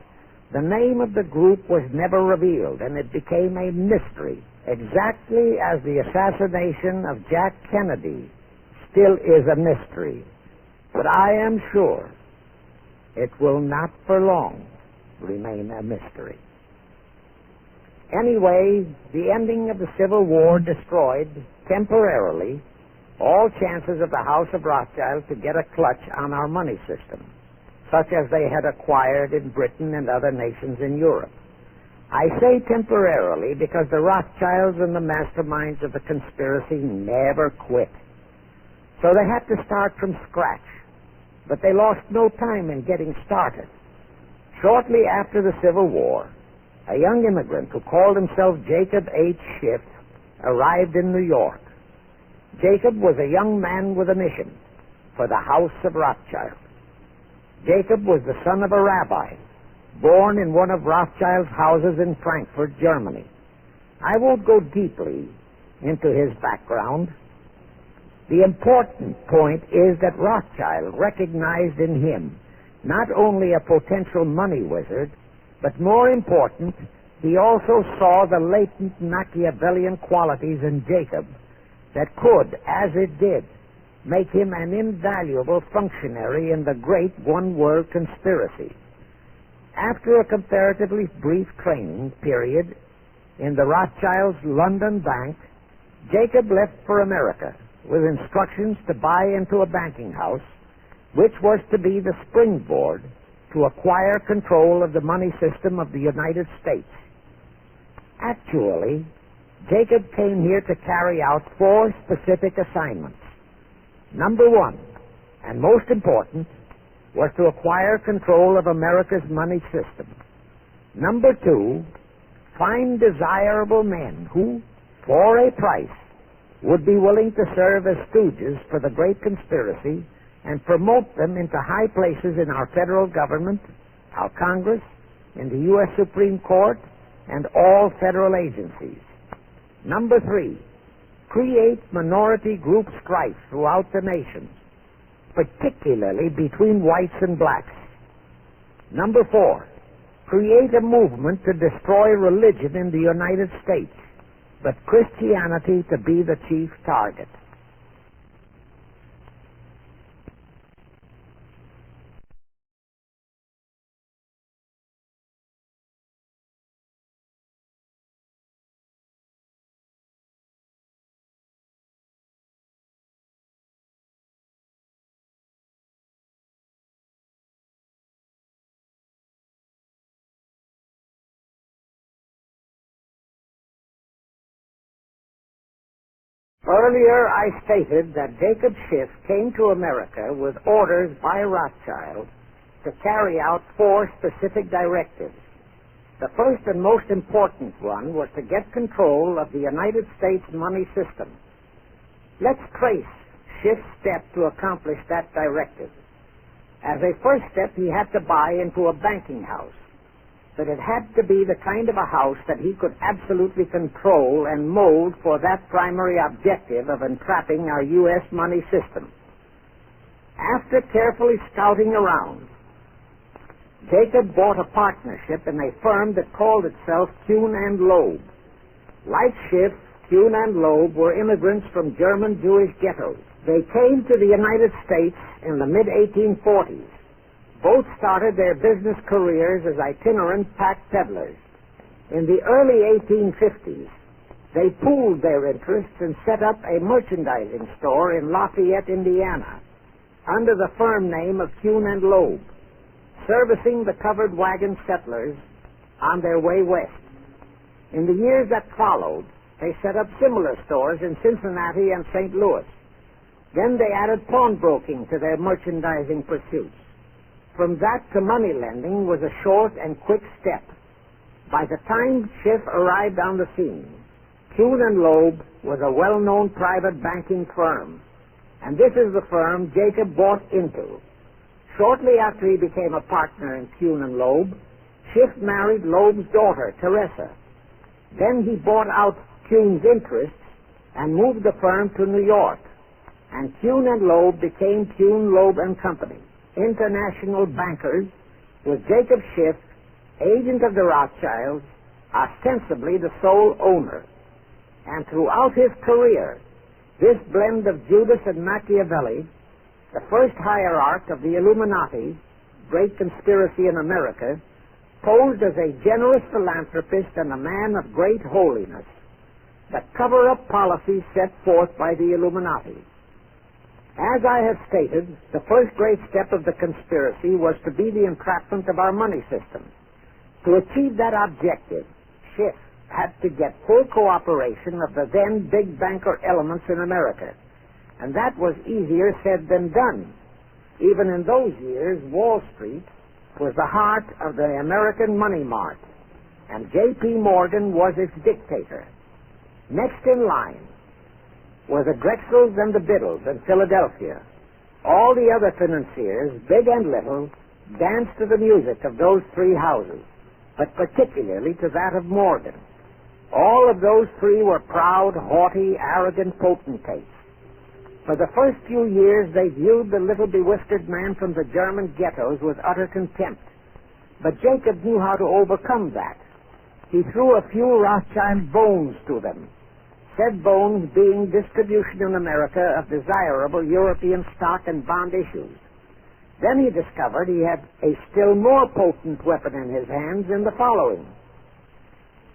the name of the group was never revealed, and it became a mystery, exactly as the assassination of Jack Kennedy still is a mystery. But I am sure it will not for long remain a mystery. Anyway, the ending of the Civil War destroyed, temporarily, all chances of the House of Rothschild to get a clutch on our money system, such as they had acquired in Britain and other nations in Europe. I say temporarily because the Rothschilds and the masterminds of the conspiracy never quit. So they had to start from scratch, but they lost no time in getting started. Shortly after the Civil War, a young immigrant who called himself Jacob H. Schiff arrived in New York. Jacob was a young man with a mission for the House of Rothschild. Jacob was the son of a rabbi, born in one of Rothschild's houses in Frankfurt, Germany. I won't go deeply into his background. The important point is that Rothschild recognized in him not only a potential money wizard, but more important, he also saw the latent Machiavellian qualities in Jacob that could, as it did, make him an invaluable functionary in the great one-world conspiracy. After a comparatively brief training period in the Rothschilds' London bank, Jacob left for America with instructions to buy into a banking house, which was to be the springboard to acquire control of the money system of the United States. Actually, Jacob came here to carry out 4 specific assignments. Number 1, and most important, was to acquire control of America's money system. Number 2, find desirable men who, for a price, would be willing to serve as stooges for the great conspiracy and promote them into high places in our federal government, our Congress, in the U.S. Supreme Court, and all federal agencies. Number 3, create minority group strife throughout the nation, particularly between whites and blacks. Number 4, create a movement to destroy religion in the United States, but Christianity to be the chief target. Earlier, I stated that Jacob Schiff came to America with orders by Rothschild to carry out 4 specific directives. The first and most important one was to get control of the United States money system. Let's trace Schiff's step to accomplish that directive. As a first step, he had to buy into a banking house, but it had to be the kind of a house that he could absolutely control and mold for that primary objective of entrapping our U.S. money system. After carefully scouting around, Jacob bought a partnership in a firm that called itself Kuhn and Loeb. Like Schiff, Kuhn and Loeb were immigrants from German Jewish ghettos. They came to the United States in the mid-1840s, Both started their business careers as itinerant pack peddlers. In the early 1850s, they pooled their interests and set up a merchandising store in Lafayette, Indiana, under the firm name of Kuhn and Loeb, servicing the covered wagon settlers on their way west. In the years that followed, they set up similar stores in Cincinnati and St. Louis. Then they added pawnbroking to their merchandising pursuits. From that to money lending was a short and quick step. By the time Schiff arrived on the scene, Kuhn and Loeb was a well-known private banking firm, and this is the firm Jacob bought into. Shortly after he became a partner in Kuhn and Loeb, Schiff married Loeb's daughter, Teresa. Then he bought out Kuhn's interests and moved the firm to New York, and Kuhn and Loeb became Kuhn, Loeb and Company, international bankers, with Jacob Schiff, agent of the Rothschilds, ostensibly the sole owner. And throughout his career, this blend of Judas and Machiavelli, the first hierarch of the Illuminati, great conspiracy in America, posed as a generous philanthropist and a man of great holiness, the cover-up policy set forth by the Illuminati. As I have stated, the first great step of the conspiracy was to be the entrapment of our money system. To achieve that objective, Schiff had to get full cooperation of the then big banker elements in America, and that was easier said than done. Even in those years, Wall Street was the heart of the American money mart, and J.P. Morgan was its dictator. Next in line were the Drexels and the Biddles in Philadelphia. All the other financiers, big and little, danced to the music of those three houses, but particularly to that of Morgan. All of those three were proud, haughty, arrogant potentates. For the first few years, they viewed the little bewhiskered man from the German ghettos with utter contempt. But Jacob knew how to overcome that. He threw a few Rothschild bones to them, said bones being distribution in America of desirable European stock and bond issues. Then he discovered he had a still more potent weapon in his hands in the following.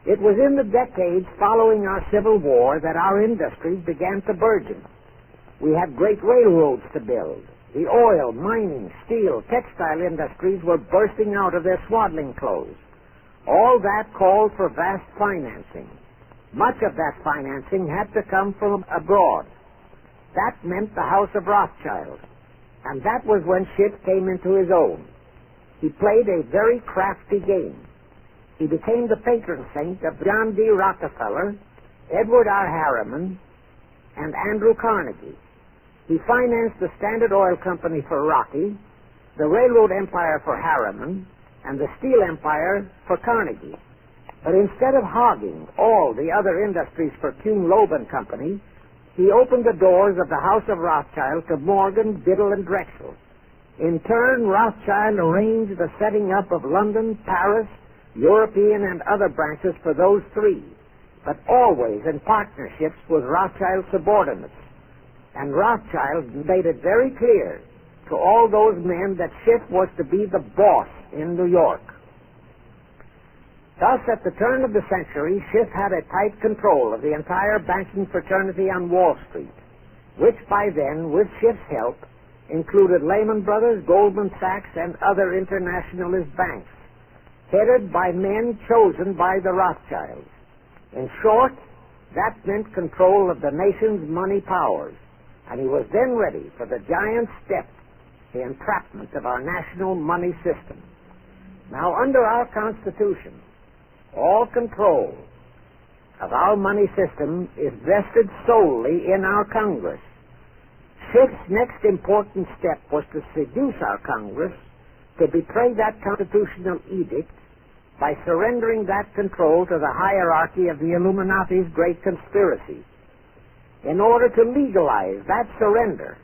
It was in the decades following our Civil War that our industries began to burgeon. We had great railroads to build. The oil, mining, steel, textile industries were bursting out of their swaddling clothes. All that called for vast financing. Much of that financing had to come from abroad. That meant the House of Rothschild, and that was when Schiff came into his own. He played a very crafty game. He became the patron saint of John D. Rockefeller, Edward R. Harriman, and Andrew Carnegie. He financed the Standard Oil Company for Rocky, the railroad empire for Harriman, and the steel empire for Carnegie. But instead of hogging all the other industries for Kuhn, Loeb and Company, he opened the doors of the House of Rothschild to Morgan, Biddle, and Drexel. In turn, Rothschild arranged the setting up of London, Paris, European, and other branches for those three, but always in partnerships with Rothschild subordinates. And Rothschild made it very clear to all those men that Schiff was to be the boss in New York. Thus, at the turn of the century, Schiff had a tight control of the entire banking fraternity on Wall Street, which by then, with Schiff's help, included Lehman Brothers, Goldman Sachs, and other internationalist banks, headed by men chosen by the Rothschilds. In short, that meant control of the nation's money powers, and he was then ready for the giant step, the entrapment of our national money system. Now, under our Constitution, all control of our money system is vested solely in our Congress. Schiff's next important step was to seduce our Congress to betray that constitutional edict by surrendering that control to the hierarchy of the Illuminati's great conspiracy. In order to legalize that surrender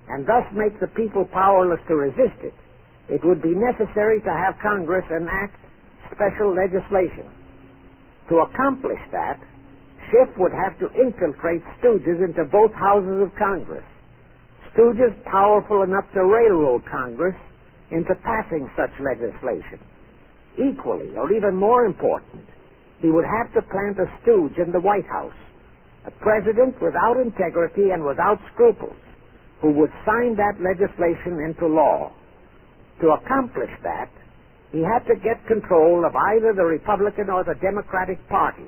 and thus make the people powerless to resist it, it would be necessary to have Congress enact special legislation. To accomplish that, Schiff would have to infiltrate stooges into both houses of Congress, stooges powerful enough to railroad Congress into passing such legislation. Equally, or even more important, he would have to plant a stooge in the White House, a president without integrity and without scruples, who would sign that legislation into law. To accomplish that, he had to get control of either the Republican or the Democratic Party.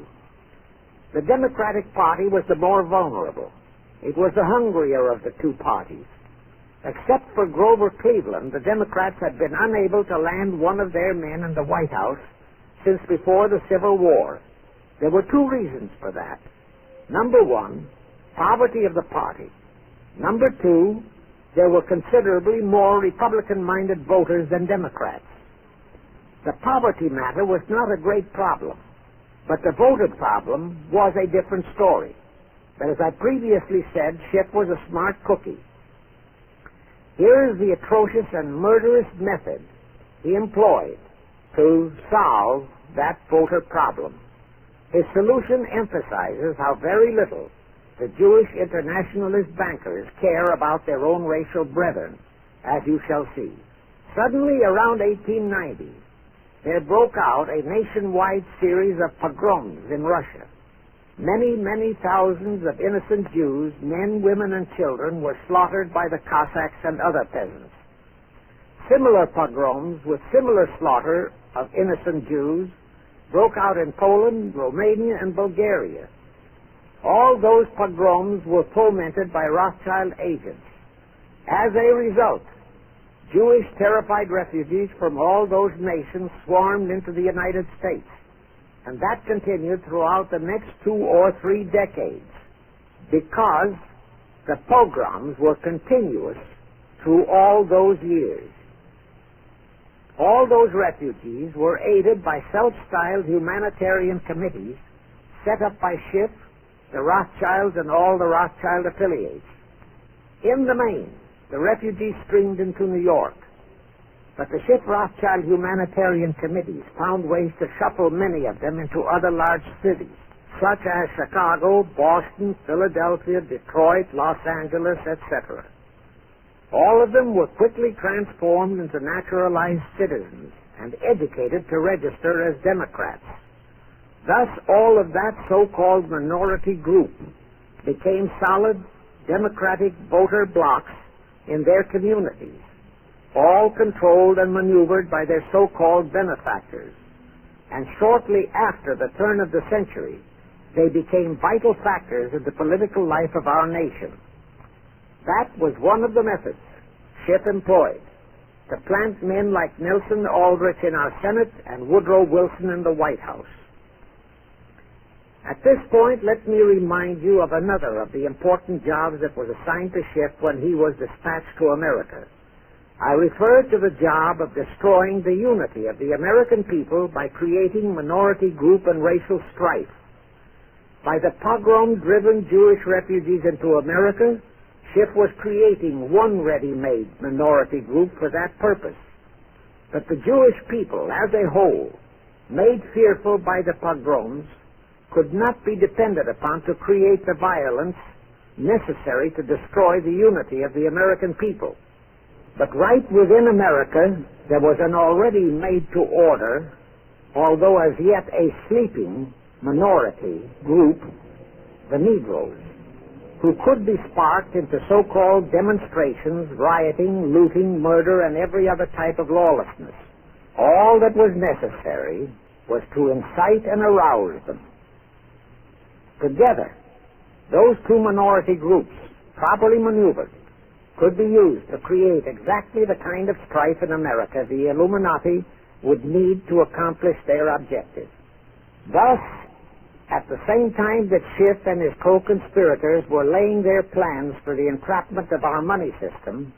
The Democratic Party was the more vulnerable. It was the hungrier of the two parties. Except for Grover Cleveland, the Democrats had been unable to land one of their men in the White House since before the Civil War. There were two reasons for that. Number one, poverty of the party. Number two, there were considerably more Republican-minded voters than Democrats. The poverty matter was not a great problem, but the voter problem was a different story. But as I previously said, Schiff was a smart cookie. Here is the atrocious and murderous method he employed to solve that voter problem. His solution emphasizes how very little the Jewish internationalist bankers care about their own racial brethren, as you shall see. Suddenly, around 1890, there broke out a nationwide series of pogroms in Russia. Many, many thousands of innocent Jews, men, women, and children, were slaughtered by the Cossacks and other peasants. Similar pogroms with similar slaughter of innocent Jews broke out in Poland, Romania, and Bulgaria. All those pogroms were fomented by Rothschild agents. As a result, Jewish terrified refugees from all those nations swarmed into the United States. And that continued throughout the next 2 or 3 decades because the pogroms were continuous through all those years. All those refugees were aided by self-styled humanitarian committees set up by Schiff, the Rothschilds, and all the Rothschild affiliates. In the main, the refugees streamed into New York. But the Schiff-Rothschild humanitarian committees found ways to shuffle many of them into other large cities, such as Chicago, Boston, Philadelphia, Detroit, Los Angeles, etc. All of them were quickly transformed into naturalized citizens and educated to register as Democrats. Thus, all of that so-called minority group became solid Democratic voter blocs in their communities, all controlled and maneuvered by their so-called benefactors. And shortly after the turn of the century, they became vital factors in the political life of our nation. That was one of the methods Schiff employed, to plant men like Nelson Aldrich in our Senate and Woodrow Wilson in the White House. At this point, let me remind you of another of the important jobs that was assigned to Schiff when he was dispatched to America. I refer to the job of destroying the unity of the American people by creating minority group and racial strife. By the pogrom-driven Jewish refugees into America, Schiff was creating one ready-made minority group for that purpose. But the Jewish people, as a whole, made fearful by the pogroms, could not be depended upon to create the violence necessary to destroy the unity of the American people. But right within America, there was an already made-to-order, although as yet a sleeping minority group, the Negroes, who could be sparked into so-called demonstrations, rioting, looting, murder, and every other type of lawlessness. All that was necessary was to incite and arouse them. Together, those two minority groups, properly maneuvered, could be used to create exactly the kind of strife in America the Illuminati would need to accomplish their objective. Thus, at the same time that Schiff and his co-conspirators were laying their plans for the entrapment of our money system,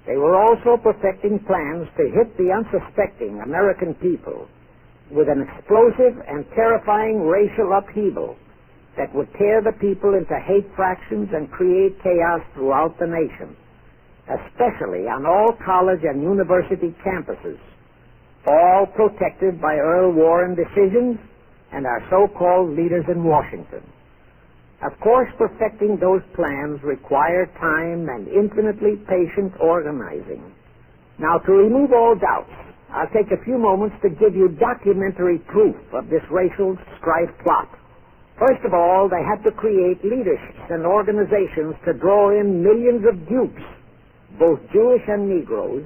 they were also perfecting plans to hit the unsuspecting American people with an explosive and terrifying racial upheaval that would tear the people into hate fractions and create chaos throughout the nation, especially on all college and university campuses, all protected by Earl Warren decisions and our so-called leaders in Washington. Of course, perfecting those plans required time and infinitely patient organizing. Now, to remove all doubts, I'll take a few moments to give you documentary proof of this racial strife plot. First of all, they had to create leaderships and organizations to draw in millions of dupes, both Jewish and Negroes,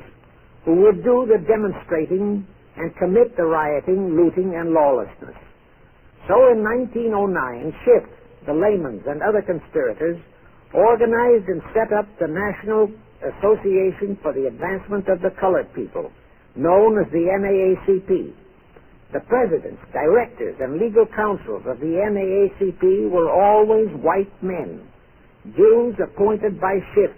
who would do the demonstrating and commit the rioting, looting, and lawlessness. So in 1909, Schiff, the Layman's, and other conspirators organized and set up the National Association for the Advancement of the Colored People, known as the NAACP. The presidents, directors, and legal counsels of the NAACP were always white men, Jews appointed by Schiff.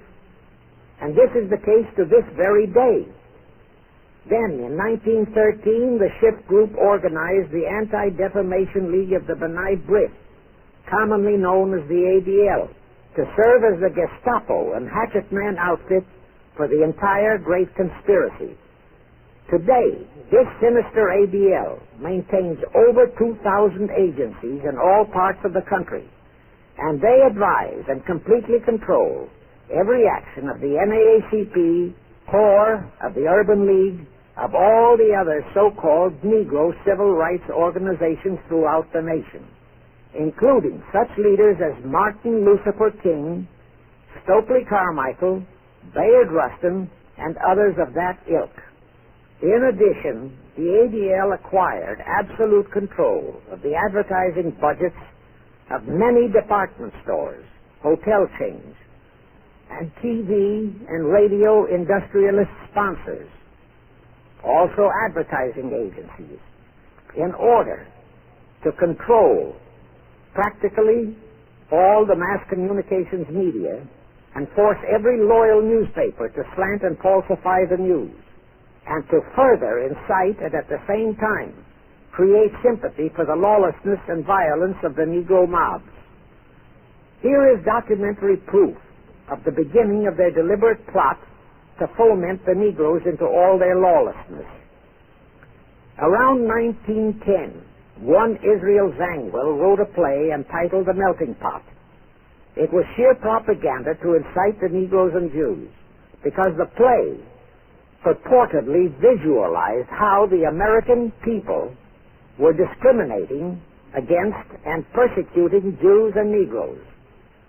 And this is the case to this very day. Then, in 1913, the Schiff Group organized the Anti-Defamation League of the B'nai B'rith, commonly known as the ADL, to serve as the Gestapo and hatchet man outfit for the entire great conspiracy. Today, this sinister ADL maintains over 2,000 agencies in all parts of the country, and they advise and completely control every action of the NAACP, CORE, of the Urban League, of all the other so-called Negro civil rights organizations throughout the nation, including such leaders as Martin Lucifer King, Stokely Carmichael, Bayard Rustin, and others of that ilk. In addition, the ADL acquired absolute control of the advertising budgets of many department stores, hotel chains, and TV and radio industrialist sponsors, also advertising agencies, in order to control practically all the mass communications media and force every loyal newspaper to slant and falsify the news, and to further incite and at the same time create sympathy for the lawlessness and violence of the Negro mobs. Here is documentary proof of the beginning of their deliberate plot to foment the Negroes into all their lawlessness. Around 1910, one Israel Zangwill wrote a play entitled The Melting Pot. It was sheer propaganda to incite the Negroes and Jews, because the play purportedly visualized how the American people were discriminating against and persecuting Jews and Negroes.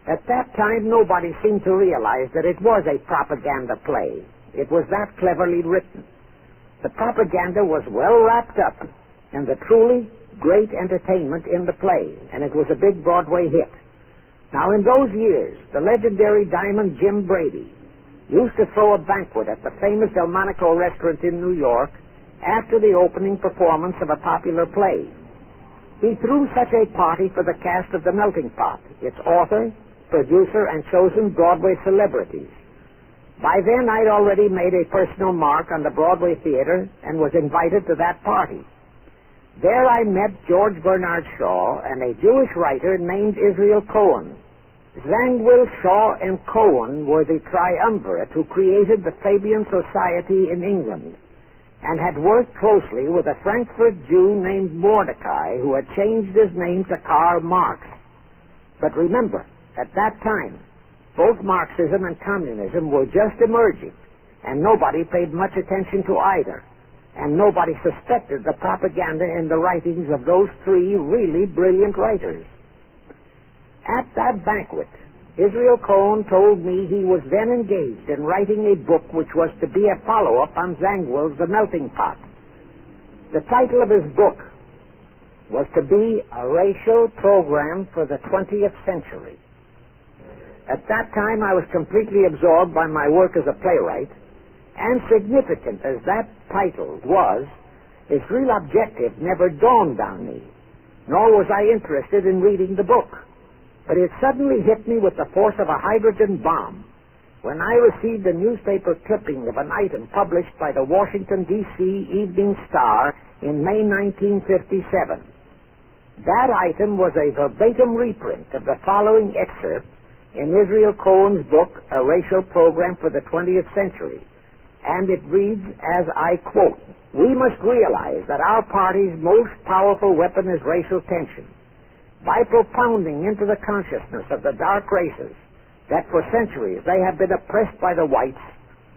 At that time, nobody seemed to realize that it was a propaganda play. It was that cleverly written. The propaganda was well wrapped up in the truly great entertainment in the play, and it was a big Broadway hit. Now, in those years, the legendary Diamond Jim Brady used to throw a banquet at the famous Delmonico restaurant in New York after the opening performance of a popular play. He threw such a party for the cast of The Melting Pot, its author, producer, and chosen Broadway celebrities. By then, I'd already made a personal mark on the Broadway theater and was invited to that party. There I met George Bernard Shaw and a Jewish writer named Israel Cohen. Zangwill, Shaw, and Cohen were the triumvirate who created the Fabian Society in England and had worked closely with a Frankfurt Jew named Mordecai, who had changed his name to Karl Marx. But remember, at that time, both Marxism and communism were just emerging, and nobody paid much attention to either, and nobody suspected the propaganda in the writings of those three really brilliant writers. At that banquet, Israel Cohen told me he was then engaged in writing a book which was to be a follow-up on Zangwill's The Melting Pot. The title of his book was to be A Racial Program for the 20th Century. At that time, I was completely absorbed by my work as a playwright, and significant as that title was, its real objective never dawned on me, nor was I interested in reading the book. But it suddenly hit me with the force of a hydrogen bomb when I received a newspaper clipping of an item published by the Washington, D.C. Evening Star in May 1957. That item was a verbatim reprint of the following excerpt in Israel Cohen's book, A Racial Program for the 20th Century, and it reads as I quote, "We must realize that our party's most powerful weapon is racial tension. By propounding into the consciousness of the dark races that for centuries they have been oppressed by the whites,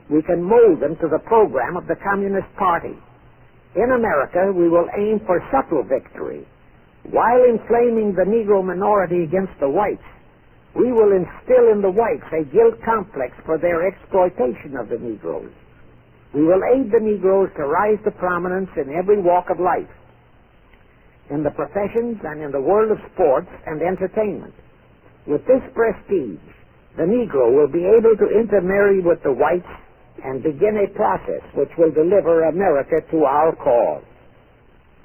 we can mold them to the program of the Communist Party. In America, we will aim for subtle victory. While inflaming the Negro minority against the whites, we will instill in the whites a guilt complex for their exploitation of the Negroes. We will aid the Negroes to rise to prominence in every walk of life, in the professions and in the world of sports and entertainment. With this prestige, the Negro will be able to intermarry with the whites and begin a process which will deliver America to our cause.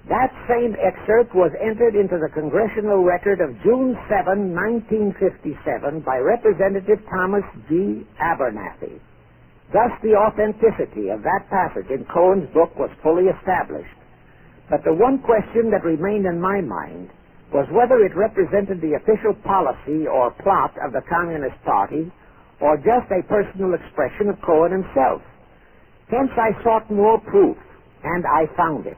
That same excerpt was entered into the congressional record of June 7, 1957 by Representative Thomas G. Abernathy. Thus the authenticity of that passage in Cohen's book was fully established. But the one question that remained in my mind was whether it represented the official policy or plot of the Communist Party or just a personal expression of Cohen himself. Hence I sought more proof, and I found it.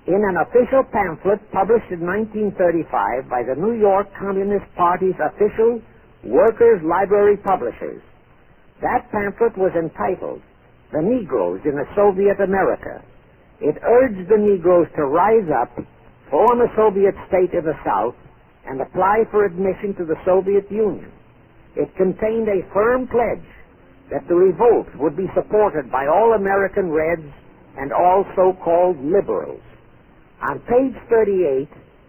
In an official pamphlet published in 1935 by the New York Communist Party's official Workers' Library Publishers. That pamphlet was entitled, "The Negroes in a Soviet America." It urged the Negroes to rise up, form a Soviet state in the South, and apply for admission to the Soviet Union. It contained a firm pledge that the revolt would be supported by all American Reds and all so-called liberals. On page 38,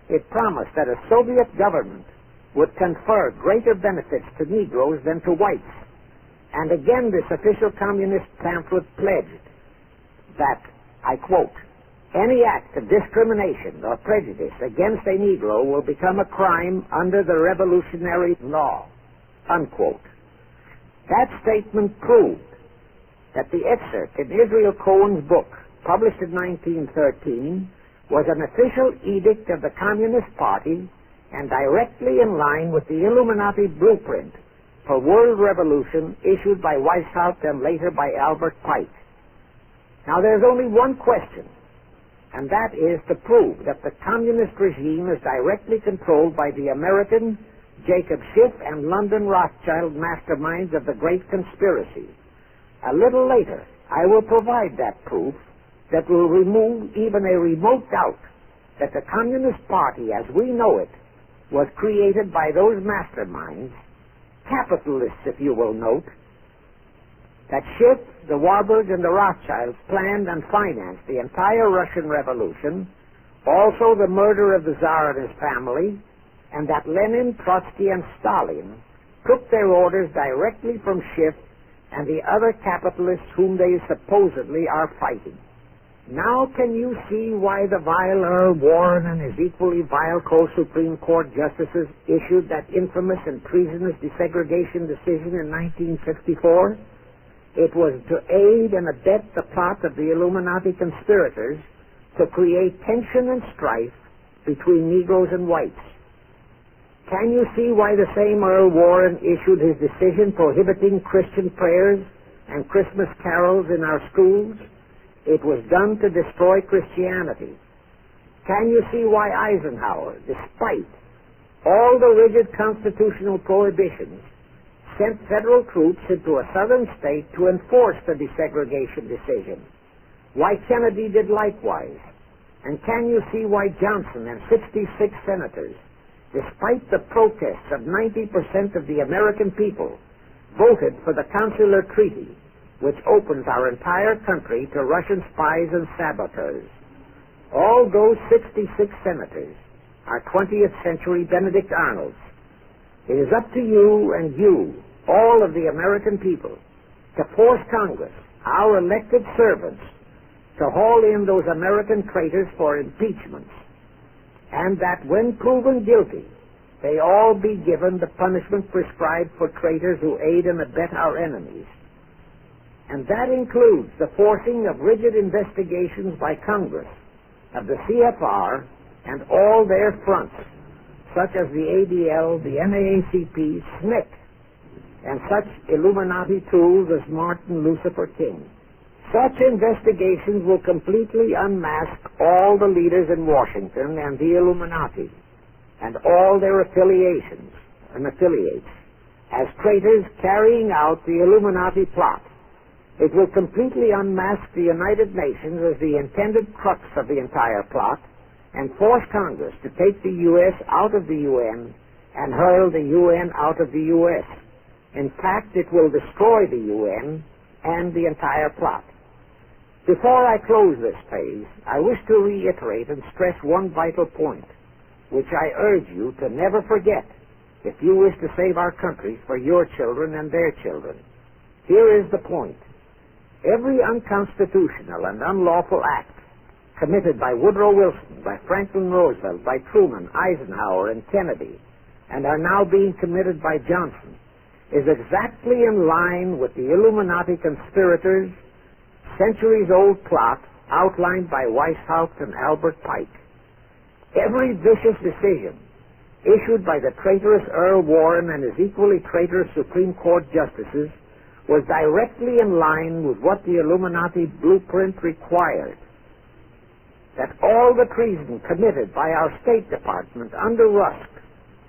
it promised that a Soviet government would confer greater benefits to Negroes than to whites. And again, this official communist pamphlet pledged that, I quote, "Any act of discrimination or prejudice against a Negro will become a crime under the revolutionary law," unquote. That statement proved that the excerpt in Israel Cohen's book, published in 1913, was an official edict of the Communist Party and directly in line with the Illuminati blueprint for world revolution issued by Weishaupt and later by Albert Pike. Now there's only one question, and that is to prove that the communist regime is directly controlled by the American Jacob Schiff and London Rothschild masterminds of the Great Conspiracy. A little later, I will provide that proof that will remove even a remote doubt that the Communist Party, as we know it, was created by those masterminds, capitalists, if you will note, that Schiff, the Warburg, and the Rothschilds planned and financed the entire Russian Revolution, also the murder of the Tsar and his family, and that Lenin, Trotsky, and Stalin took their orders directly from Schiff and the other capitalists whom they supposedly are fighting. Now can you see why the vile Earl Warren and his equally vile co-Supreme Court justices issued that infamous and treasonous desegregation decision in 1954? It was to aid and abet the plot of the Illuminati conspirators to create tension and strife between Negroes and whites. Can you see why the same Earl Warren issued his decision prohibiting Christian prayers and Christmas carols in our schools? It was done to destroy Christianity. Can you see why Eisenhower, despite all the rigid constitutional prohibitions, sent federal troops into a southern state to enforce the desegregation decision? Why Kennedy did likewise? And can you see why Johnson and 66 senators, despite the protests of 90% of the American people, voted for the Consular Treaty, which opens our entire country to Russian spies and saboteurs? All those 66 senators are 20th century Benedict Arnolds. It is up to you and you, all of the American people, to force Congress, our elected servants, to haul in those American traitors for impeachments, and that when proven guilty, they all be given the punishment prescribed for traitors who aid and abet our enemies. And that includes the forcing of rigid investigations by Congress of the C.F.R. and all their fronts, such as the ADL, the NAACP, SNCC, and such Illuminati tools as Martin Lucifer King. Such investigations will completely unmask all the leaders in Washington and the Illuminati and all their affiliations and affiliates as traitors carrying out the Illuminati plot. It will completely unmask the United Nations as the intended crux of the entire plot and force Congress to take the U.S. out of the UN and hurl the UN out of the U.S. In fact, it will destroy the UN and the entire plot. Before I close this phase, I wish to reiterate and stress one vital point, which I urge you to never forget if you wish to save our country for your children and their children. Here is the point. Every unconstitutional and unlawful act committed by Woodrow Wilson, by Franklin Roosevelt, by Truman, Eisenhower, and Kennedy, and are now being committed by Johnson, is exactly in line with the Illuminati conspirators' centuries-old plot outlined by Weishaupt and Albert Pike. Every vicious decision issued by the traitorous Earl Warren and his equally traitorous Supreme Court justices was directly in line with what the Illuminati blueprint required. That all the treason committed by our State Department under Rusk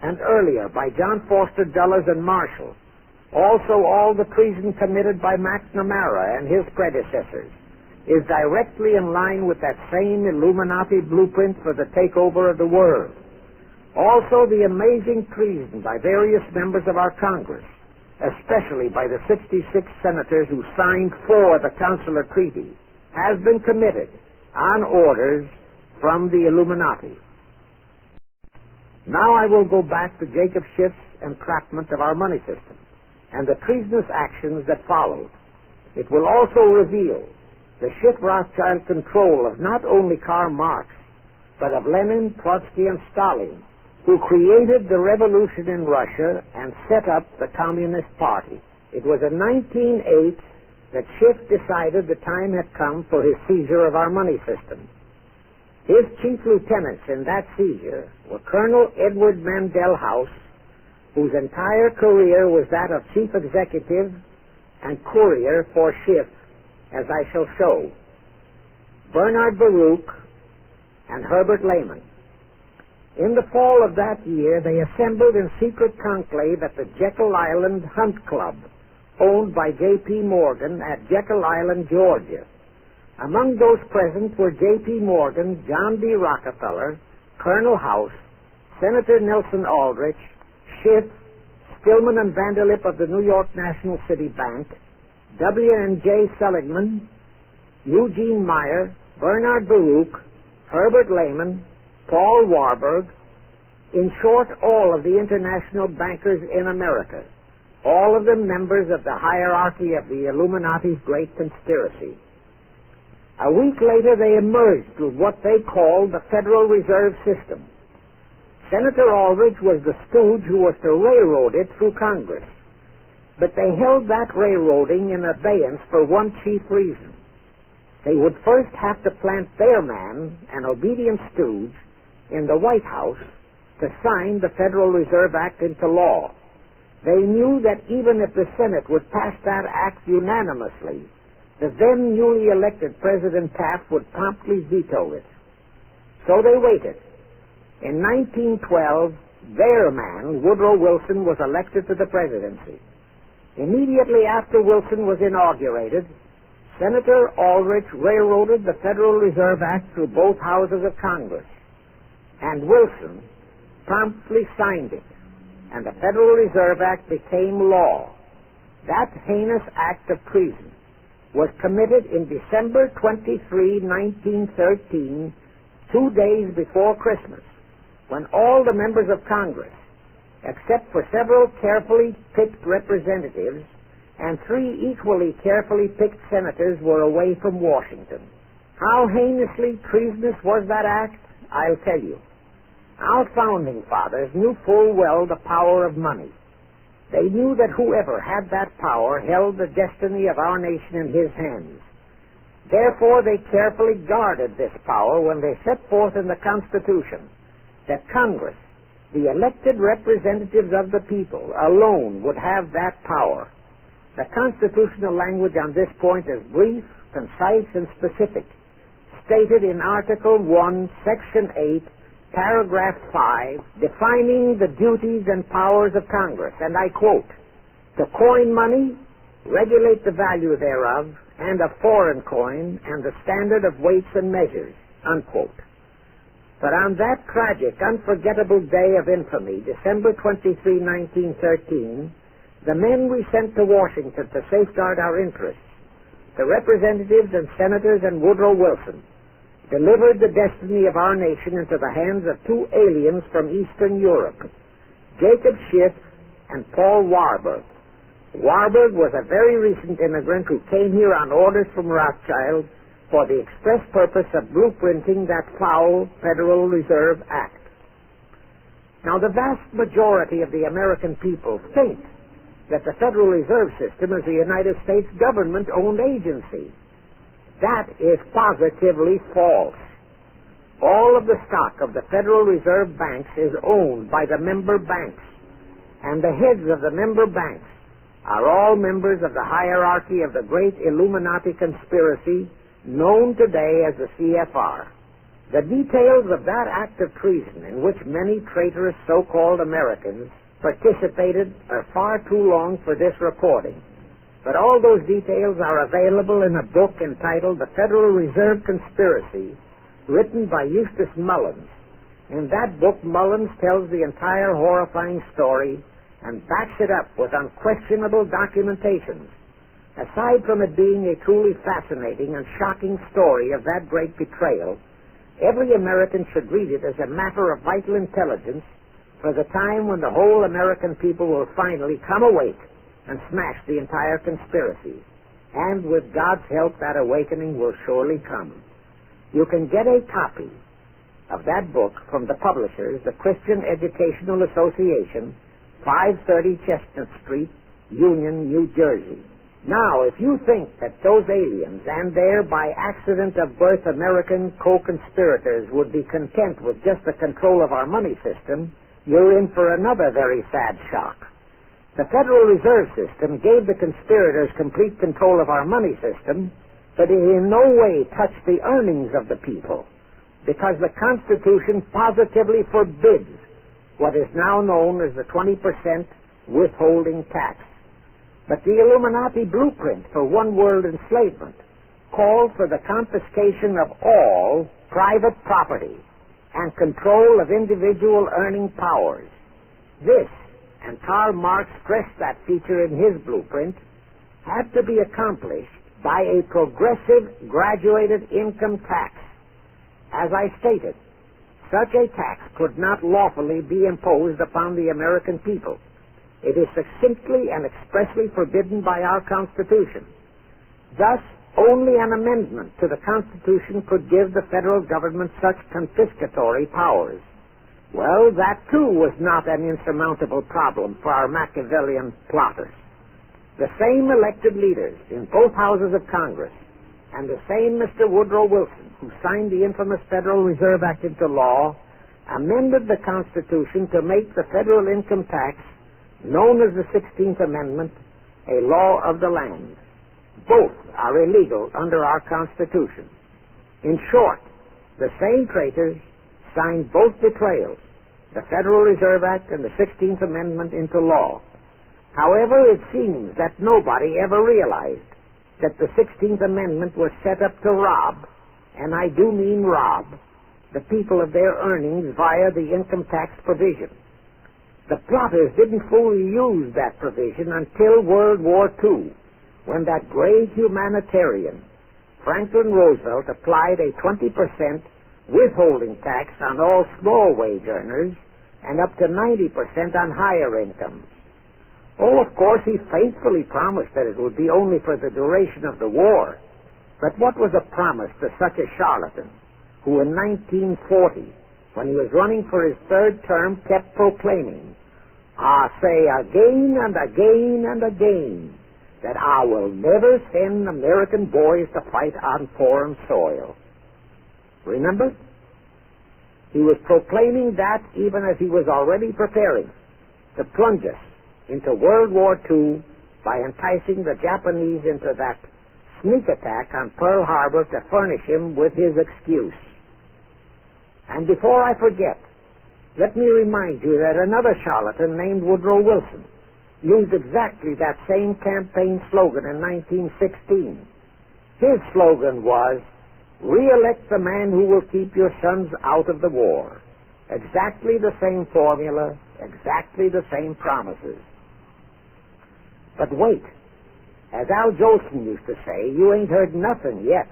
and earlier by John Foster Dulles and Marshall, also all the treason committed by McNamara and his predecessors, is directly in line with that same Illuminati blueprint for the takeover of the world. Also the amazing treason by various members of our Congress, especially by the 66 senators who signed for the Consular Treaty, has been committed on orders from the Illuminati. Now I will go back to Jacob Schiff's entrapment of our money system and the treasonous actions that followed. It will also reveal the Schiff-Rothschild control of not only Karl Marx, but of Lenin, Trotsky, and Stalin, who created the revolution in Russia and set up the Communist Party. It was in 1908 that Schiff decided the time had come for his seizure of our money system. His chief lieutenants in that seizure were Colonel Edward Mandel House, whose entire career was that of chief executive and courier for Schiff, as I shall show, Bernard Baruch, and Herbert Lehman. In the fall of that year, they assembled in secret conclave at the Jekyll Island Hunt Club, owned by J.P. Morgan at Jekyll Island, Georgia. Among those present were J.P. Morgan, John D. Rockefeller, Colonel House, Senator Nelson Aldrich, Schiff, Stillman and Vanderlip of the New York National City Bank, W.N.J. Seligman, Eugene Meyer, Bernard Baruch, Herbert Lehman, Paul Warburg, in short, all of the international bankers in America, all of them members of the hierarchy of the Illuminati's great conspiracy. A week later, they emerged with what they called the Federal Reserve System. Senator Aldrich was the stooge who was to railroad it through Congress. But they held that railroading in abeyance for one chief reason. They would first have to plant their man, an obedient stooge, in the White House to sign the Federal Reserve Act into law. They knew that even if the Senate would pass that act unanimously, the then newly elected President Taft would promptly veto it. So they waited. In 1912, their man, Woodrow Wilson, was elected to the presidency. Immediately after Wilson was inaugurated, Senator Aldrich railroaded the Federal Reserve Act through both houses of Congress, and Wilson promptly signed it, and the Federal Reserve Act became law. That heinous act of treason was committed in December 23, 1913, 2 days before Christmas, when all the members of Congress, except for several carefully picked representatives and 3 equally carefully picked senators, were away from Washington. How heinously treasonous was that act? I'll tell you. Our founding fathers knew full well the power of money. They knew that whoever had that power held the destiny of our nation in his hands. Therefore, they carefully guarded this power when they set forth in the Constitution that Congress, the elected representatives of the people, alone would have that power. The constitutional language on this point is brief, concise, and specific, stated in Article 1, Section 8, Paragraph 5, defining the duties and powers of Congress, and I quote, to coin money, regulate the value thereof, and of foreign coin, and the standard of weights and measures, unquote. But on that tragic, unforgettable day of infamy, December 23, 1913, the men we sent to Washington to safeguard our interests, the representatives and senators and Woodrow Wilson, delivered the destiny of our nation into the hands of two aliens from Eastern Europe, Jacob Schiff and Paul Warburg. Warburg was a very recent immigrant who came here on orders from Rothschild for the express purpose of blueprinting that foul Federal Reserve Act. Now, the vast majority of the American people think that the Federal Reserve System is a United States government-owned agency. That is positively false. All of the stock of the Federal Reserve banks is owned by the member banks, and the heads of the member banks are all members of the hierarchy of the great Illuminati conspiracy known today as the C.F.R. The details of that act of treason in which many traitorous so-called Americans participated are far too long for this recording, but all those details are available in a book entitled The Federal Reserve Conspiracy, written by Eustace Mullins. In that book, Mullins tells the entire horrifying story and backs it up with unquestionable documentations. Aside from it being a truly fascinating and shocking story of that great betrayal, every American should read it as a matter of vital intelligence for the time when the whole American people will finally come awake and smash the entire conspiracy. And with God's help, that awakening will surely come. You can get a copy of that book from the publishers, the Christian Educational Association, 530 Chestnut Street, Union, New Jersey. Now, if you think that those aliens and their by accident of birth American co-conspirators would be content with just the control of our money system, you're in for another very sad shock. The Federal Reserve System gave the conspirators complete control of our money system, but it in no way touched the earnings of the people, because the Constitution positively forbids what is now known as the 20% withholding tax. But the Illuminati blueprint for one-world enslavement called for the confiscation of all private property and control of individual earning powers. This, and Karl Marx stressed that feature in his blueprint, had to be accomplished by a progressive graduated income tax. As I stated, such a tax could not lawfully be imposed upon the American people. It is succinctly and expressly forbidden by our Constitution. Thus, only an amendment to the Constitution could give the federal government such confiscatory powers. Well, that too was not an insurmountable problem for our Machiavellian plotters. The same elected leaders in both houses of Congress and the same Mr. Woodrow Wilson, who signed the infamous Federal Reserve Act into law, amended the Constitution to make the federal income tax, known as the 16th Amendment, a law of the land. Both are illegal under our Constitution. In short, the same traitors signed both betrayals, the Federal Reserve Act and the 16th Amendment, into law. However, it seems that nobody ever realized that the 16th Amendment was set up to rob, and I do mean rob, the people of their earnings via the income tax provision. The plotters didn't fully use that provision until World War II, when that great humanitarian, Franklin Roosevelt, applied a 20% withholding tax on all small wage earners and up to 90% on higher incomes. Oh, of course, he faithfully promised that it would be only for the duration of the war. But what was a promise to such a charlatan who in 1940, when he was running for his third term, kept proclaiming, "I say again and again and again that I will never send American boys to fight on foreign soil"? Remember? He was proclaiming that even as he was already preparing to plunge us into World War II by enticing the Japanese into that sneak attack on Pearl Harbor to furnish him with his excuse. And before I forget, let me remind you that another charlatan named Woodrow Wilson used exactly that same campaign slogan in 1916. His slogan was, "Re-elect the man who will keep your sons out of the war." Exactly the same formula, exactly the same promises. But wait, as Al Jolson used to say, you ain't heard nothing yet.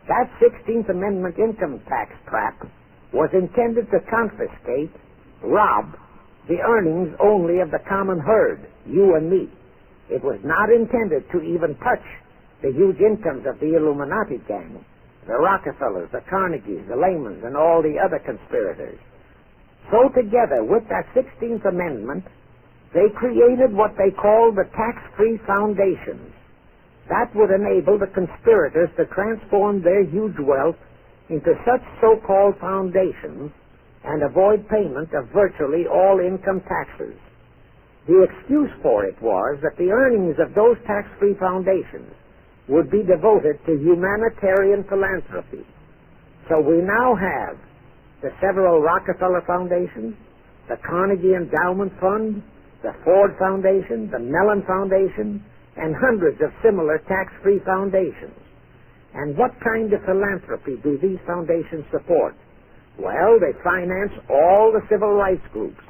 That 16th Amendment income tax trap was intended to confiscate, rob, the earnings only of the common herd, you and me. It was not intended to even touch the huge incomes of the Illuminati gang, the Rockefellers, the Carnegies, the Lehmans, and all the other conspirators. So together with that 16th Amendment, they created what they called the tax-free foundations. That would enable the conspirators to transform their huge wealth into such so-called foundations and avoid payment of virtually all income taxes. The excuse for it was that the earnings of those tax-free foundations would be devoted to humanitarian philanthropy. So we now have the several Rockefeller Foundations, the Carnegie Endowment Fund, the Ford Foundation, the Mellon Foundation, and hundreds of similar tax-free foundations. And what kind of philanthropy do these foundations support? Well, they finance all the civil rights groups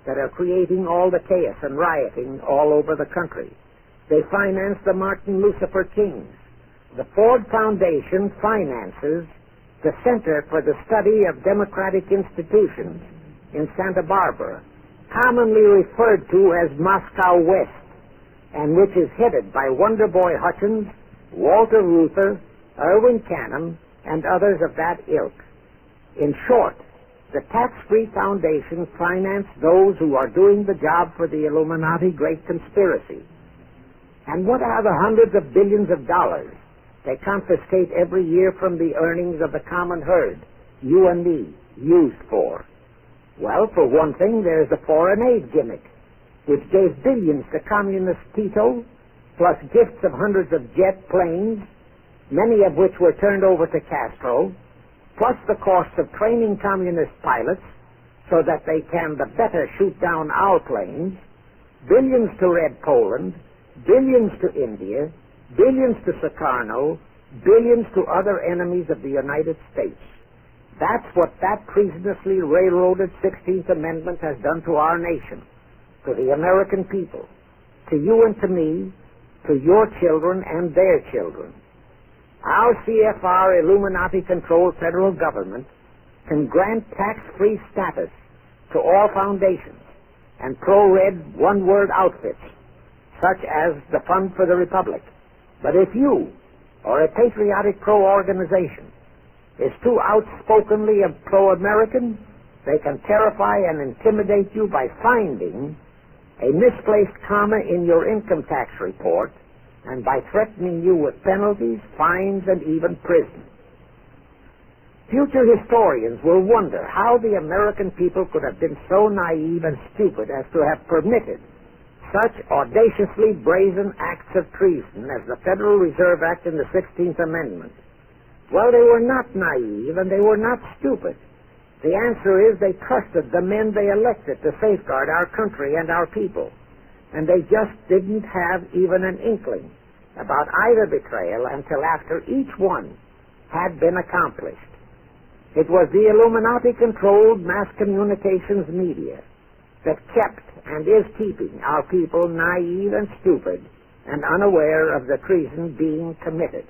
that are creating all the chaos and rioting all over the country. They finance the Martin Luther Kings. The Ford Foundation finances the Center for the Study of Democratic Institutions in Santa Barbara, commonly referred to as Moscow West, and which is headed by Wonderboy Hutchins, Walter Reuther, Irwin Canham, and others of that ilk. In short, the tax-free foundations finance those who are doing the job for the Illuminati Great Conspiracy. And what are the hundreds of billions of dollars they confiscate every year from the earnings of the common herd, you and me, used for? Well, for one thing, there's the foreign aid gimmick, which gave billions to Communist Tito, plus gifts of hundreds of jet planes, many of which were turned over to Castro, plus the cost of training communist pilots so that they can the better shoot down our planes, billions to Red Poland, billions to India, billions to Sukarno, billions to other enemies of the United States. That's what that treasonously railroaded 16th Amendment has done to our nation, to the American people, to you and to me, to your children and their children. Our C.F.R. Illuminati-controlled federal government can grant tax-free status to all foundations and pro-red one-word outfits, such as the Fund for the Republic. But if you, or a patriotic pro-organization, is too outspokenly pro-American, they can terrify and intimidate you by finding a misplaced comma in your income tax report and by threatening you with penalties, fines, and even prison. Future historians will wonder how the American people could have been so naive and stupid as to have permitted such audaciously brazen acts of treason as the Federal Reserve Act and the 16th Amendment. Well, they were not naive and they were not stupid. The answer is they trusted the men they elected to safeguard our country and our people. And they just didn't have even an inkling about either betrayal until after each one had been accomplished. It was the Illuminati-controlled mass communications media that kept and is keeping our people naive and stupid and unaware of the treason being committed.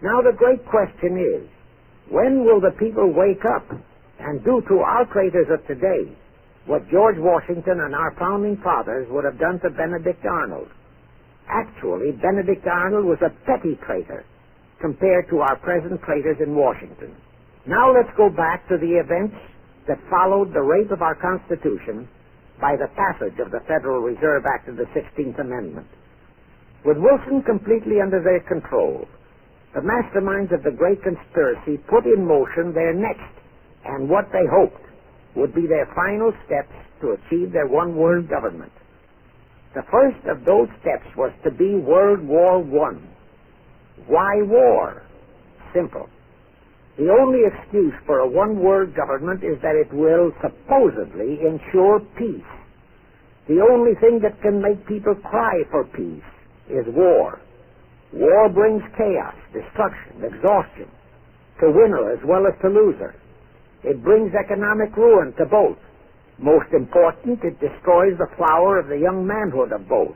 Now the great question is, when will the people wake up and do to our traitors of today what George Washington and our founding fathers would have done to Benedict Arnold? Actually, Benedict Arnold was a petty traitor compared to our present traitors in Washington. Now let's go back to the events that followed the rape of our Constitution by the passage of the Federal Reserve Act of the 16th Amendment. With Wilson completely under their control, the masterminds of the Great Conspiracy put in motion their next and what they hoped would be their final steps to achieve their one-world government. The first of those steps was to be World War I. Why war? Simple. The only excuse for a one-world government is that it will supposedly ensure peace. The only thing that can make people cry for peace is war. War brings chaos, destruction, exhaustion, to winner as well as to loser. It brings economic ruin to both. Most important, it destroys the flower of the young manhood of both.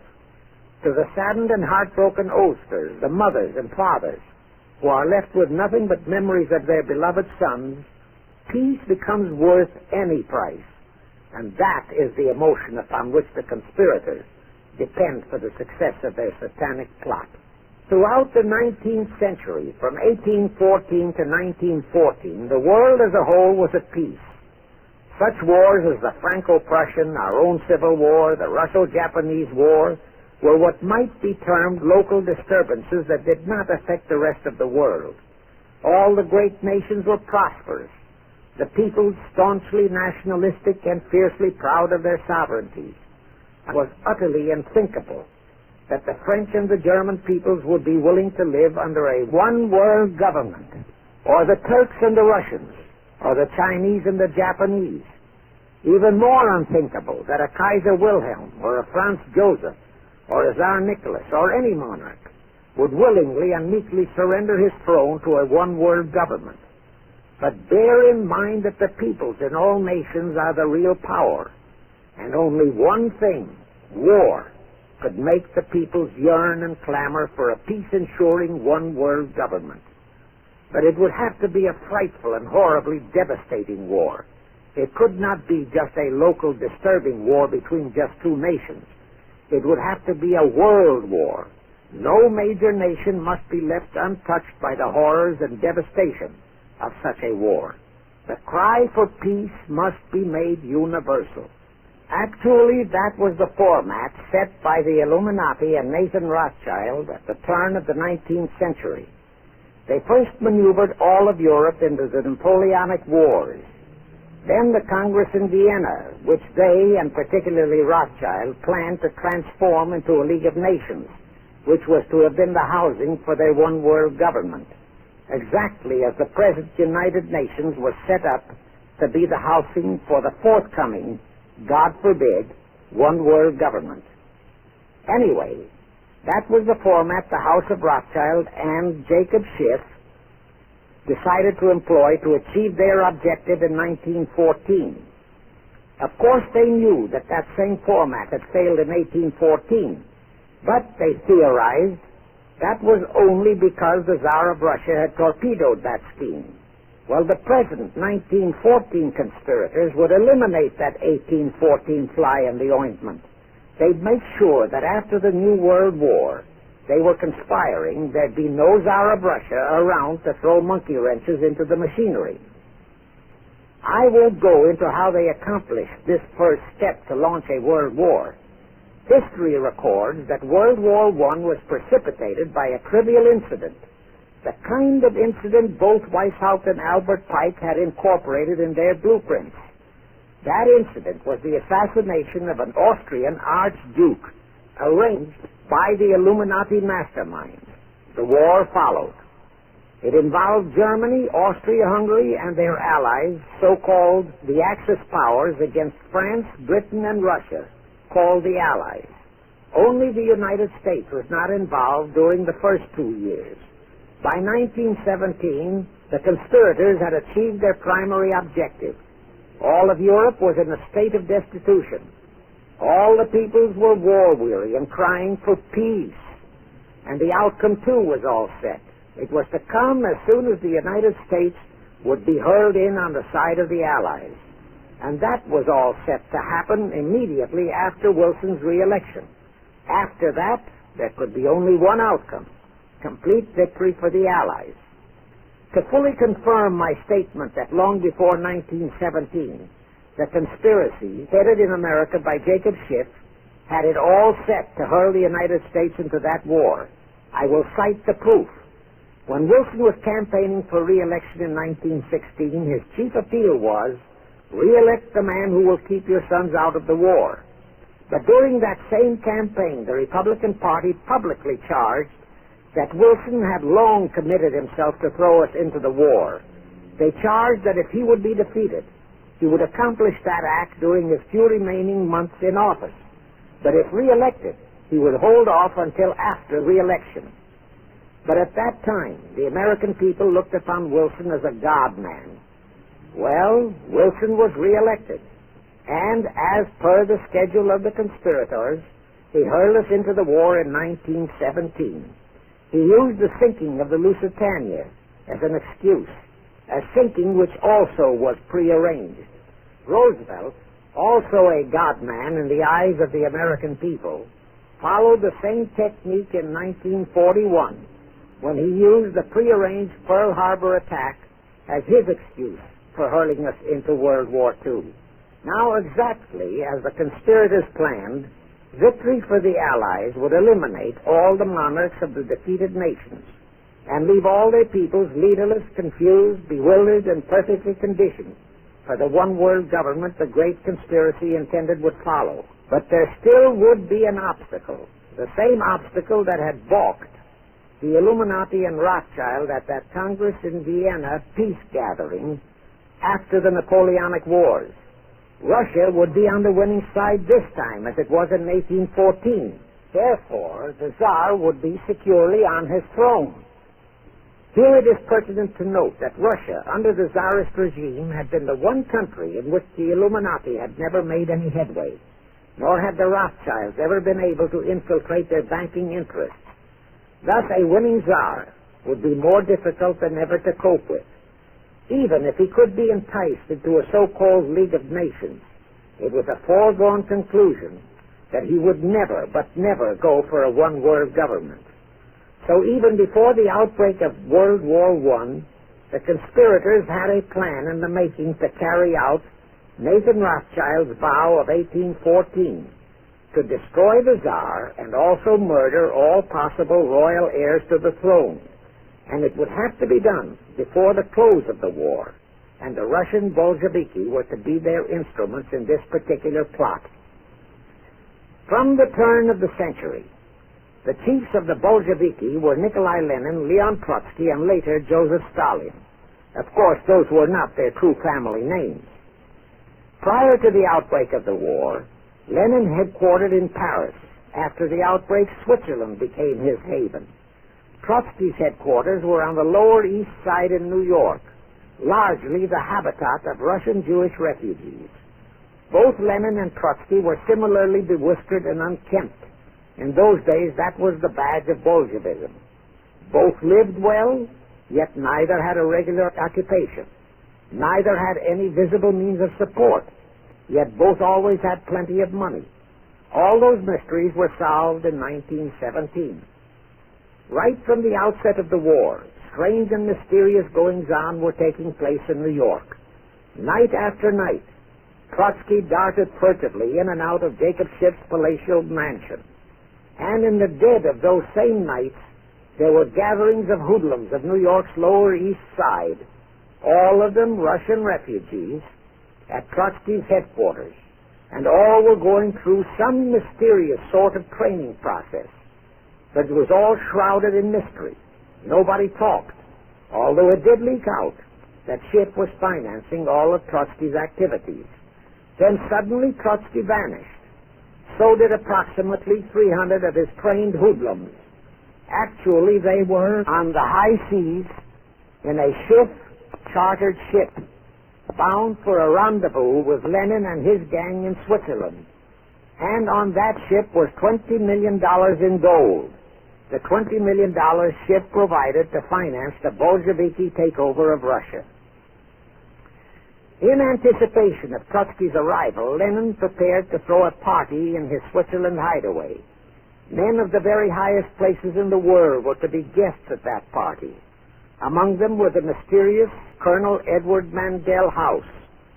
To the saddened and heartbroken oldsters, the mothers and fathers, who are left with nothing but memories of their beloved sons, peace becomes worth any price. And that is the emotion upon which the conspirators depend for the success of their satanic plot. Throughout the 19th century, from 1814 to 1914, the world as a whole was at peace. Such wars as the Franco-Prussian, our own Civil War, the Russo-Japanese War, were what might be termed local disturbances that did not affect the rest of the world. All the great nations were prosperous, the peoples staunchly nationalistic and fiercely proud of their sovereignty. It was utterly unthinkable that the French and the German peoples would be willing to live under a one-world government, or the Turks and the Russians, or the Chinese and the Japanese. Even more unthinkable that a Kaiser Wilhelm, or a Franz Joseph, or a Tsar Nicholas, or any monarch, would willingly and meekly surrender his throne to a one-world government. But bear in mind that the peoples in all nations are the real power, and only one thing, war, could make the peoples yearn and clamor for a peace-ensuring one-world government. But it would have to be a frightful and horribly devastating war. It could not be just a local disturbing war between just two nations. It would have to be a world war. No major nation must be left untouched by the horrors and devastation of such a war. The cry for peace must be made universal. Actually, that was the format set by the Illuminati and Nathan Rothschild at the turn of the 19th century. They first maneuvered all of Europe into the Napoleonic Wars. Then the Congress in Vienna, which they, and particularly Rothschild, planned to transform into a League of Nations, which was to have been the housing for their one-world government, exactly as the present United Nations was set up to be the housing for the forthcoming, God forbid, one-world government. Anyway, that was the format the House of Rothschild and Jacob Schiff decided to employ to achieve their objective in 1914. Of course, they knew that that same format had failed in 1814, but they theorized that was only because the Tsar of Russia had torpedoed that scheme. Well, the present 1914 conspirators would eliminate that 1814 fly in the ointment. They'd make sure that after the New World War, they were conspiring, there'd be no Tsar of Russia around to throw monkey wrenches into the machinery. I won't go into how they accomplished this first step to launch a world war. History records that World War I was precipitated by a trivial incident, the kind of incident both Weishaupt and Albert Pike had incorporated in their blueprints. That incident was the assassination of an Austrian archduke, arranged by the Illuminati masterminds. The war followed. It involved Germany, Austria-Hungary, and their allies, so-called the Axis powers, against France, Britain, and Russia, called the Allies. Only the United States was not involved during the first 2 years. By 1917, the conspirators had achieved their primary objective. All of Europe was in a state of destitution. All the peoples were war-weary and crying for peace. And the outcome, too, was all set. It was to come as soon as the United States would be hurled in on the side of the Allies. And that was all set to happen immediately after Wilson's re-election. After that, there could be only one outcome: complete victory for the Allies. To fully confirm my statement that long before 1917, the conspiracy, headed in America by Jacob Schiff, had it all set to hurl the United States into that war, I will cite the proof. When Wilson was campaigning for re-election in 1916, his chief appeal was, "Re-elect the man who will keep your sons out of the war." But during that same campaign, the Republican Party publicly charged that Wilson had long committed himself to throw us into the war. They charged that if he would be defeated, he would accomplish that act during his few remaining months in office. But if re-elected, he would hold off until after re-election. But at that time, the American people looked upon Wilson as a God-man. Well, Wilson was re-elected, and as per the schedule of the conspirators, he hurled us into the war in 1917. He used the sinking of the Lusitania as an excuse, a sinking which also was prearranged. Roosevelt, also a God-man in the eyes of the American people, followed the same technique in 1941 when he used the prearranged Pearl Harbor attack as his excuse for hurling us into World War II. Now, exactly as the conspirators planned, victory for the Allies would eliminate all the monarchs of the defeated nations and leave all their peoples leaderless, confused, bewildered, and perfectly conditioned for the one-world government the great conspiracy intended would follow. But there still would be an obstacle, the same obstacle that had balked the Illuminati and Rothschild at that Congress in Vienna peace gathering after the Napoleonic Wars. Russia would be on the winning side this time, as it was in 1814. Therefore, the Tsar would be securely on his throne. Here it is pertinent to note that Russia, under the Tsarist regime, had been the one country in which the Illuminati had never made any headway, nor had the Rothschilds ever been able to infiltrate their banking interests. Thus, a winning Tsar would be more difficult than ever to cope with. Even if he could be enticed into a so-called League of Nations, it was a foregone conclusion that he would never, but never go for a one-world government. So even before the outbreak of World War I, the conspirators had a plan in the making to carry out Nathan Rothschild's vow of 1814, to destroy the Tsar and also murder all possible royal heirs to the throne. And it would have to be done before the close of the war, and the Russian Bolsheviki were to be their instruments in this particular plot. From the turn of the century, the chiefs of the Bolsheviki were Nikolai Lenin, Leon Trotsky, and later Joseph Stalin. Of course, those were not their true family names. Prior to the outbreak of the war, Lenin headquartered in Paris. After the outbreak, Switzerland became his haven. Trotsky's headquarters were on the Lower East Side in New York, largely the habitat of Russian Jewish refugees. Both Lenin and Trotsky were similarly bewhiskered and unkempt. In those days, that was the badge of Bolshevism. Both lived well, yet neither had a regular occupation. Neither had any visible means of support, yet both always had plenty of money. All those mysteries were solved in 1917. Right from the outset of the war, strange and mysterious goings-on were taking place in New York. Night after night, Trotsky darted furtively in and out of Jacob Schiff's palatial mansion. And in the dead of those same nights, there were gatherings of hoodlums of New York's Lower East Side, all of them Russian refugees, at Trotsky's headquarters, and all were going through some mysterious sort of training process. But it was all shrouded in mystery. Nobody talked, although it did leak out that Schiff was financing all of Trotsky's activities. Then suddenly Trotsky vanished. So did approximately 300 of his trained hoodlums. Actually, they were on the high seas in a Schiff-chartered ship, bound for a rendezvous with Lenin and his gang in Switzerland. And on that ship was $20 million in gold. The $20 million Schiff provided to finance the Bolsheviki takeover of Russia. In anticipation of Trotsky's arrival, Lenin prepared to throw a party in his Switzerland hideaway. Men of the very highest places in the world were to be guests at that party. Among them were the mysterious Colonel Edward Mandel House,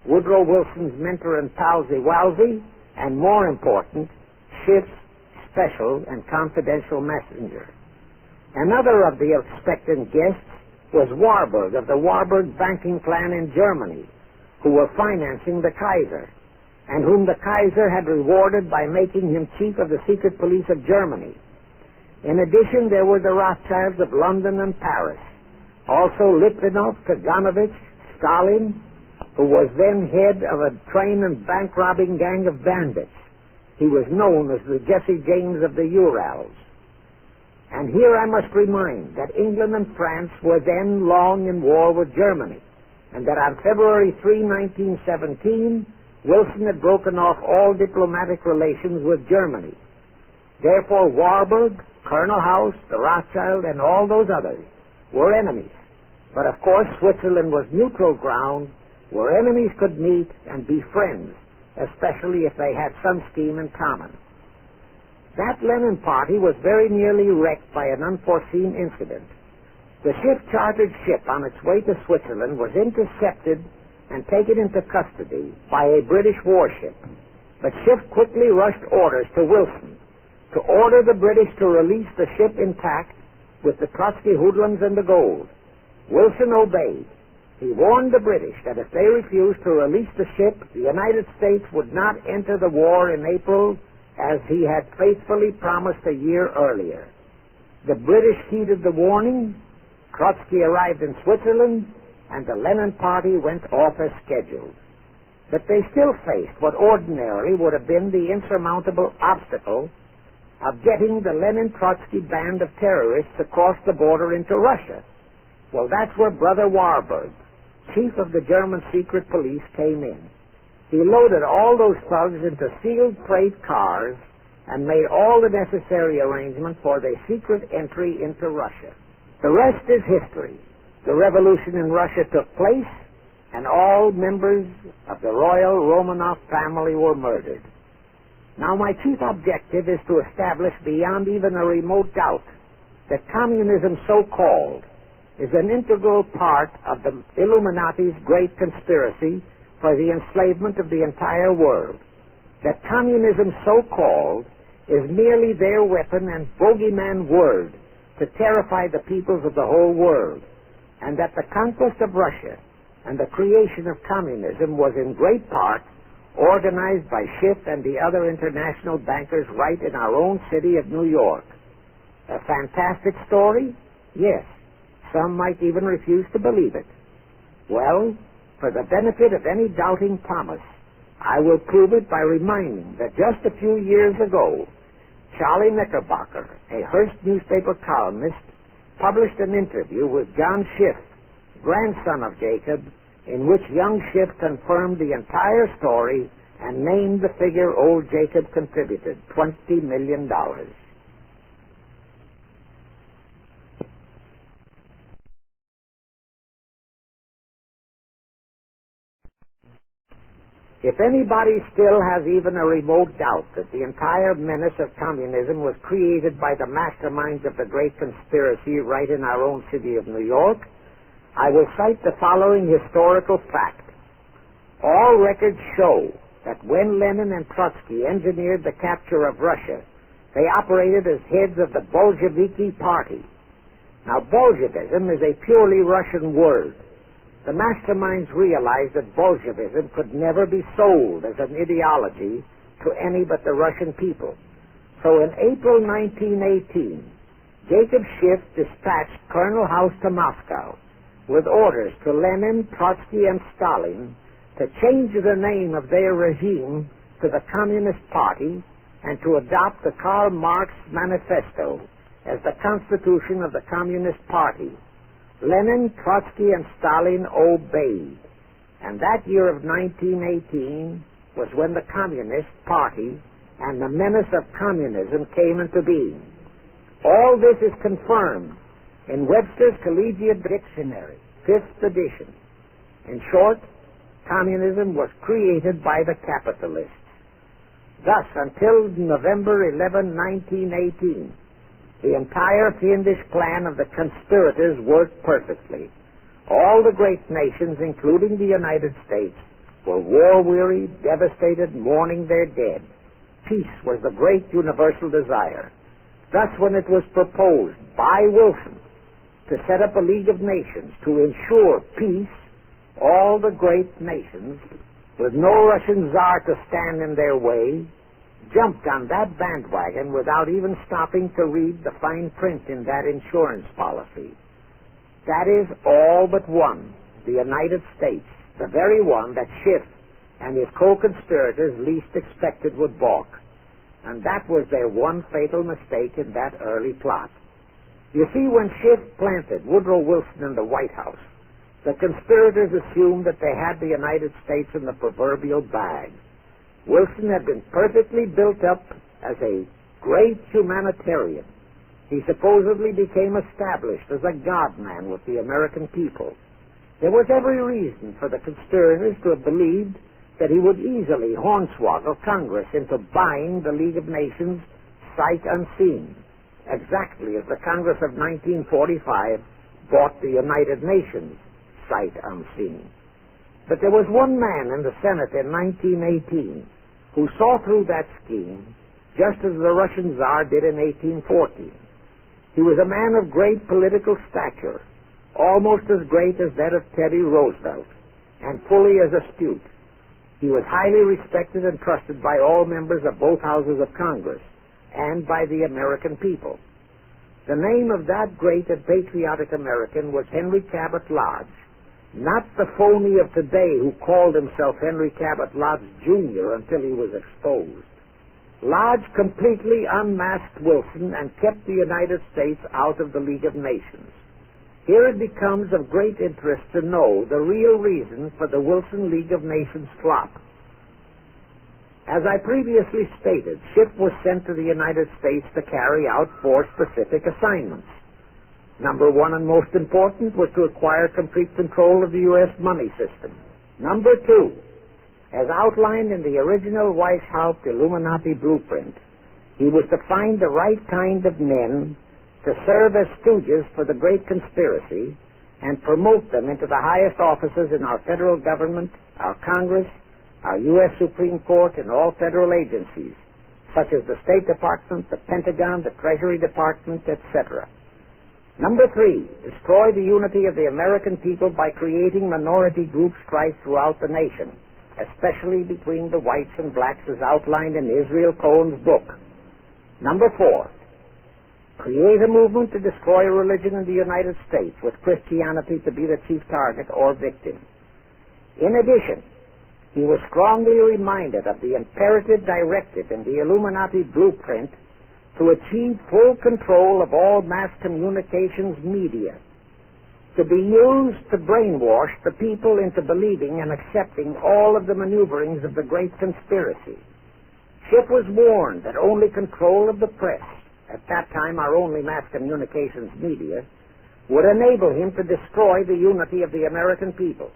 Woodrow Wilson's mentor and palsy Walsey, and more important, Schiff's special and confidential messenger. Another of the expectant guests was Warburg of the Warburg banking clan in Germany, who were financing the Kaiser, and whom the Kaiser had rewarded by making him chief of the secret police of Germany. In addition, there were the Rothschilds of London and Paris, also Litvinov, Kaganovich, Stalin, who was then head of a train and bank-robbing gang of bandits, He was known as the Jesse James of the Urals. And here I must remind that England and France were then long in war with Germany, and that on February 3, 1917, Wilson had broken off all diplomatic relations with Germany. Therefore, Warburg, Colonel House, the Rothschild, and all those others were enemies. But of course, Switzerland was neutral ground where enemies could meet and be friends, especially if they had some scheme in common. That Lenin party was very nearly wrecked by an unforeseen incident. The Schiff-chartered ship on its way to Switzerland was intercepted and taken into custody by a British warship. But Schiff quickly rushed orders to Wilson to order the British to release the ship intact with the Trotsky hoodlums and the gold. Wilson obeyed. He warned the British that if they refused to release the ship, the United States would not enter the war in April as he had faithfully promised a year earlier. The British heeded the warning. Trotsky arrived in Switzerland, and the Lenin party went off as scheduled. But they still faced what ordinarily would have been the insurmountable obstacle of getting the Lenin-Trotsky band of terrorists across the border into Russia. Well, that's where Brother Warburg, chief of the German secret police, came in. He loaded all those thugs into sealed freight cars and made all the necessary arrangements for their secret entry into Russia. The rest is history. The revolution in Russia took place, and all members of the royal Romanov family were murdered. Now, my chief objective is to establish beyond even a remote doubt that communism, so-called, is an integral part of the Illuminati's great conspiracy for the enslavement of the entire world. That communism, so-called, is merely their weapon and bogeyman word to terrify the peoples of the whole world, and that the conquest of Russia and the creation of communism was in great part organized by Schiff and the other international bankers right in our own city of New York. A fantastic story? Yes. Some might even refuse to believe it. Well, for the benefit of any doubting Thomas, I will prove it by reminding that just a few years ago, Charlie Knickerbocker, a Hearst newspaper columnist, published an interview with John Schiff, grandson of Jacob, in which young Schiff confirmed the entire story and named the figure old Jacob contributed, $20 million. If anybody still has even a remote doubt that the entire menace of communism was created by the masterminds of the great conspiracy right in our own city of New York, I will cite the following historical fact. All records show that when Lenin and Trotsky engineered the capture of Russia, they operated as heads of the Bolsheviki party. Now, Bolshevism is a purely Russian word. The masterminds realized that Bolshevism could never be sold as an ideology to any but the Russian people. So in April 1918, Jacob Schiff dispatched Colonel House to Moscow with orders to Lenin, Trotsky, and Stalin to change the name of their regime to the Communist Party and to adopt the Karl Marx Manifesto as the constitution of the Communist Party. Lenin, Trotsky, and Stalin obeyed. And that year of 1918 was when the Communist Party and the menace of communism came into being. All this is confirmed in Webster's Collegiate Dictionary, 5th edition. In short, communism was created by the capitalists. Thus, until November 11, 1918, the entire fiendish plan of the conspirators worked perfectly. All the great nations, including the United States, were war-weary, devastated, mourning their dead. Peace was the great universal desire. Thus, when it was proposed by Wilson to set up a League of Nations to ensure peace, all the great nations, with no Russian czar to stand in their way, jumped on that bandwagon without even stopping to read the fine print in that insurance policy. That is all but one, the United States, the very one that Schiff and his co-conspirators least expected would balk. And that was their one fatal mistake in that early plot. You see, when Schiff planted Woodrow Wilson in the White House, the conspirators assumed that they had the United States in the proverbial bag. Wilson had been perfectly built up as a great humanitarian. He supposedly became established as a God-man with the American people. There was every reason for the conspirators to have believed that he would easily hornswoggle Congress into buying the League of Nations sight unseen, exactly as the Congress of 1945 bought the United Nations sight unseen. But there was one man in the Senate in 1918 who saw through that scheme just as the Russian Tsar did in 1814. He was a man of great political stature, almost as great as that of Teddy Roosevelt, and fully as astute. He was highly respected and trusted by all members of both houses of Congress and by the American people. The name of that great and patriotic American was Henry Cabot Lodge, not the phony of today who called himself Henry Cabot Lodge, Jr. until he was exposed. Lodge completely unmasked Wilson and kept the United States out of the League of Nations. Here it becomes of great interest to know the real reason for the Wilson League of Nations flop. As I previously stated, Schiff was sent to the United States to carry out 4 specific assignments. Number 1 and most important was to acquire complete control of the U.S. money system. Number 2, as outlined in the original Weishaupt Illuminati blueprint, he was to find the right kind of men to serve as stooges for the great conspiracy and promote them into the highest offices in our federal government, our Congress, our U.S. Supreme Court, and all federal agencies, such as the State Department, the Pentagon, the Treasury Department, etc. Number 3, destroy the unity of the American people by creating minority group strife throughout the nation, especially between the whites and blacks as outlined in Israel Cohen's book. Number 4, create a movement to destroy religion in the United States, with Christianity to be the chief target or victim. In addition, he was strongly reminded of the imperative directive in the Illuminati blueprint to achieve full control of all mass communications media, to be used to brainwash the people into believing and accepting all of the maneuverings of the great conspiracy. Schiff was warned that only control of the press, at that time our only mass communications media, would enable him to destroy the unity of the American people.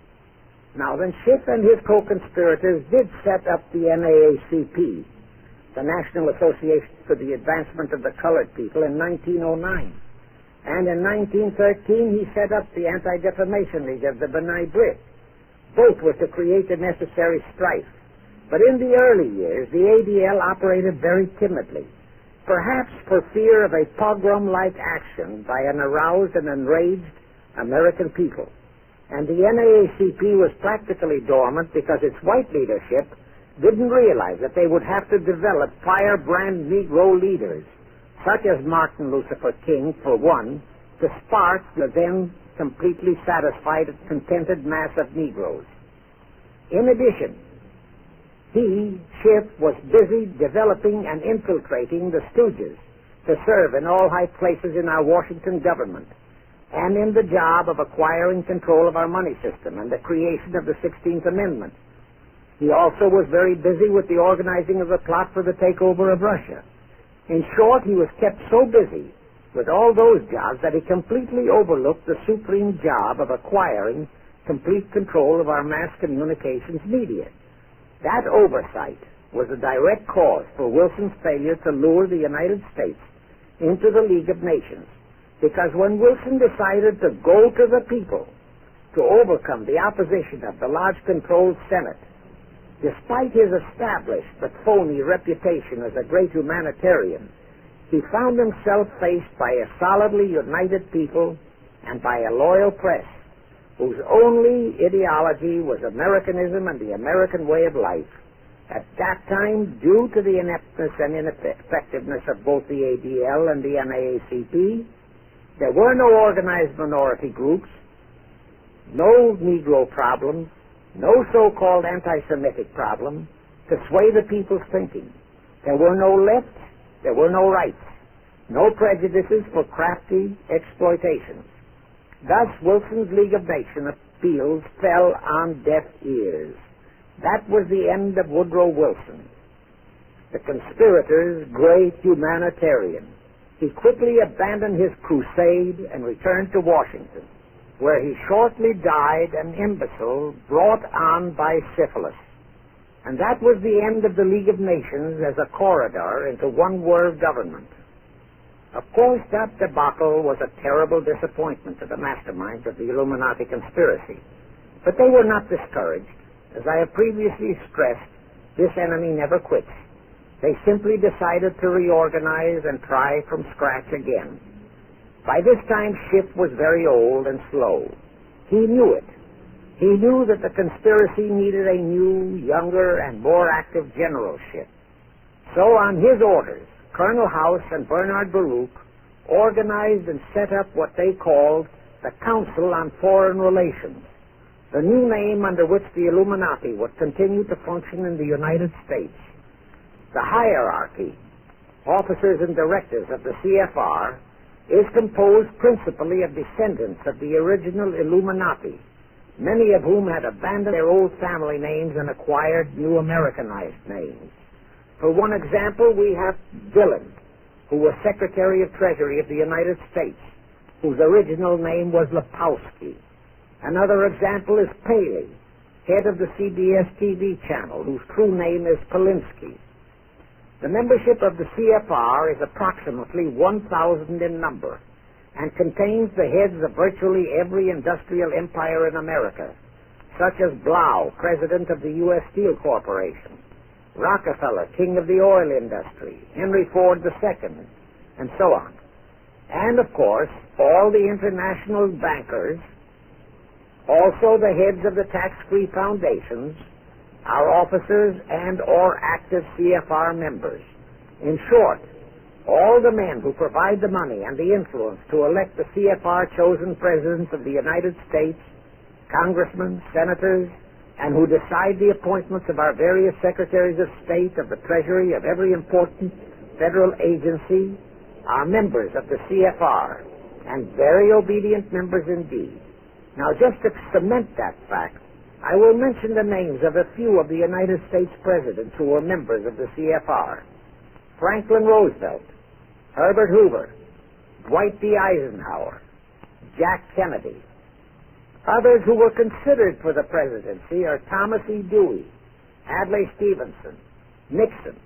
Now then, Schiff and his co-conspirators did set up the NAACP, the National Association for the Advancement of the Colored People, in 1909. And in 1913 he set up the Anti-Defamation League of the B'nai B'rith. Both were to create the necessary strife. But in the early years, the ADL operated very timidly, perhaps for fear of a pogrom-like action by an aroused and enraged American people. And the NAACP was practically dormant because its white leadership didn't realize that they would have to develop firebrand Negro leaders, such as Martin Lucifer King, for one, to spark the then completely satisfied and contented mass of Negroes. In addition, he, Schiff, was busy developing and infiltrating the stooges to serve in all high places in our Washington government and in the job of acquiring control of our money system and the creation of the 16th Amendment. He also was very busy with the organizing of the plot for the takeover of Russia. In short, he was kept so busy with all those jobs that he completely overlooked the supreme job of acquiring complete control of our mass communications media. That oversight was a direct cause for Wilson's failure to lure the United States into the League of Nations, because when Wilson decided to go to the people to overcome the opposition of the Lodge-controlled Senate, despite his established but phony reputation as a great humanitarian, he found himself faced by a solidly united people and by a loyal press whose only ideology was Americanism and the American way of life. At that time, due to the ineptness and ineffectiveness of both the ADL and the NAACP, there were no organized minority groups, no Negro problems, no so-called anti-Semitic problem to sway the people's thinking. There were no lefts, there were no rights, no prejudices for crafty exploitations. Thus, Wilson's League of Nations appeals fell on deaf ears. That was the end of Woodrow Wilson, the conspirator's great humanitarian. He quickly abandoned his crusade and returned to Washington, where he shortly died an imbecile brought on by syphilis. And that was the end of the League of Nations as a corridor into one-world government. Of course, that debacle was a terrible disappointment to the masterminds of the Illuminati conspiracy. But they were not discouraged. As I have previously stressed, this enemy never quits. They simply decided to reorganize and try from scratch again. By this time, Schiff was very old and slow. He knew it. He knew that the conspiracy needed a new, younger, and more active generalship. So on his orders, Colonel House and Bernard Baruch organized and set up what they called the Council on Foreign Relations, the new name under which the Illuminati would continue to function in the United States. The hierarchy, officers and directors of the C.F.R., is composed principally of descendants of the original Illuminati, many of whom had abandoned their old family names and acquired new Americanized names. For one example, we have Dillon, who was Secretary of Treasury of the United States, whose original name was Lepowski. Another example is Paley, head of the CBS TV channel, whose true name is Polinsky. The membership of the C.F.R. is approximately 1,000 in number, and contains the heads of virtually every industrial empire in America, such as Blau, president of the U.S. Steel Corporation, Rockefeller, king of the oil industry, Henry Ford II, and so on. And, of course, all the international bankers, also the heads of the tax-free foundations, are officers and/or active C.F.R. members. In short, all the men who provide the money and the influence to elect the C.F.R. chosen presidents of the United States, congressmen, senators, and who decide the appointments of our various secretaries of state, of the Treasury, of every important federal agency, are members of the C.F.R., and very obedient members indeed. Now, just to cement that fact, I will mention the names of a few of the United States presidents who were members of the C.F.R. Franklin Roosevelt, Herbert Hoover, Dwight D. Eisenhower, Jack Kennedy. Others who were considered for the presidency are Thomas E. Dewey, Adlai Stevenson, Nixon,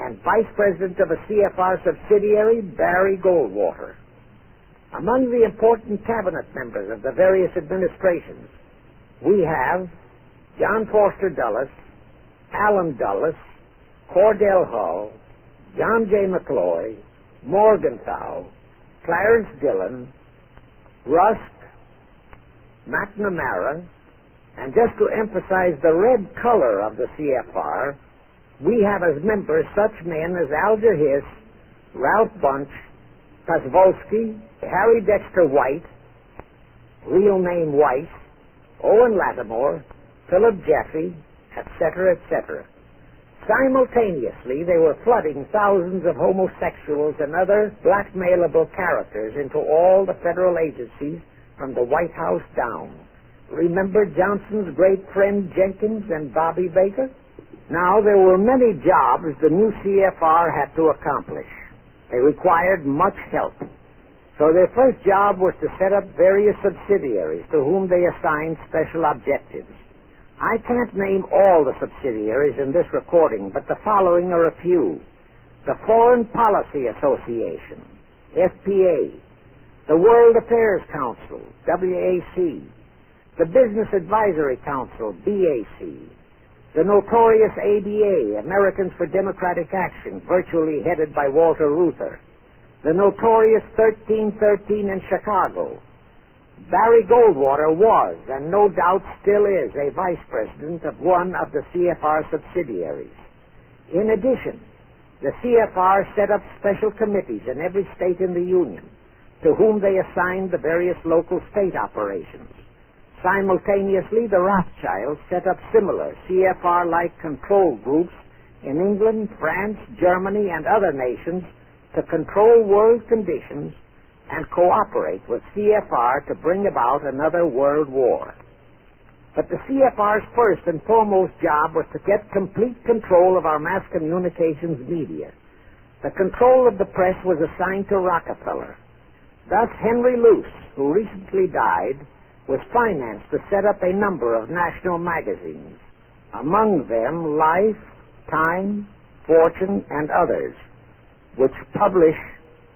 and Vice President of a C.F.R. subsidiary, Barry Goldwater. Among the important cabinet members of the various administrations, we have John Foster Dulles, Allen Dulles, Cordell Hull, John J. McCloy, Morgenthau, Clarence Dillon, Rusk, McNamara, and just to emphasize the red color of the C.F.R., we have as members such men as Alger Hiss, Ralph Bunch, Kosvolsky, Harry Dexter White, real name Weiss, Owen Lattimore, Philip Jeffy, etc., etc. Simultaneously, they were flooding thousands of homosexuals and other blackmailable characters into all the federal agencies from the White House down. Remember Johnson's great friend Jenkins and Bobby Baker? Now, there were many jobs the new C.F.R. had to accomplish. They required much help. So their first job was to set up various subsidiaries to whom they assigned special objectives. I can't name all the subsidiaries in this recording, but the following are a few. The Foreign Policy Association, FPA, the World Affairs Council, WAC, the Business Advisory Council, BAC, the notorious ADA, Americans for Democratic Action, virtually headed by Walter Reuther, the notorious 1313 in Chicago. Barry Goldwater was, and no doubt still is, a vice president of one of the C.F.R. subsidiaries. In addition, the C.F.R. set up special committees in every state in the Union, to whom they assigned the various local state operations. Simultaneously, the Rothschilds set up similar C.F.R.-like control groups in England, France, Germany, and other nations to control world conditions and cooperate with C.F.R. to bring about another world war. But the C.F.R.'s first and foremost job was to get complete control of our mass communications media. The control of the press was assigned to Rockefeller. Thus, Henry Luce, who recently died, was financed to set up a number of national magazines, among them Life, Time, Fortune, and others, which publish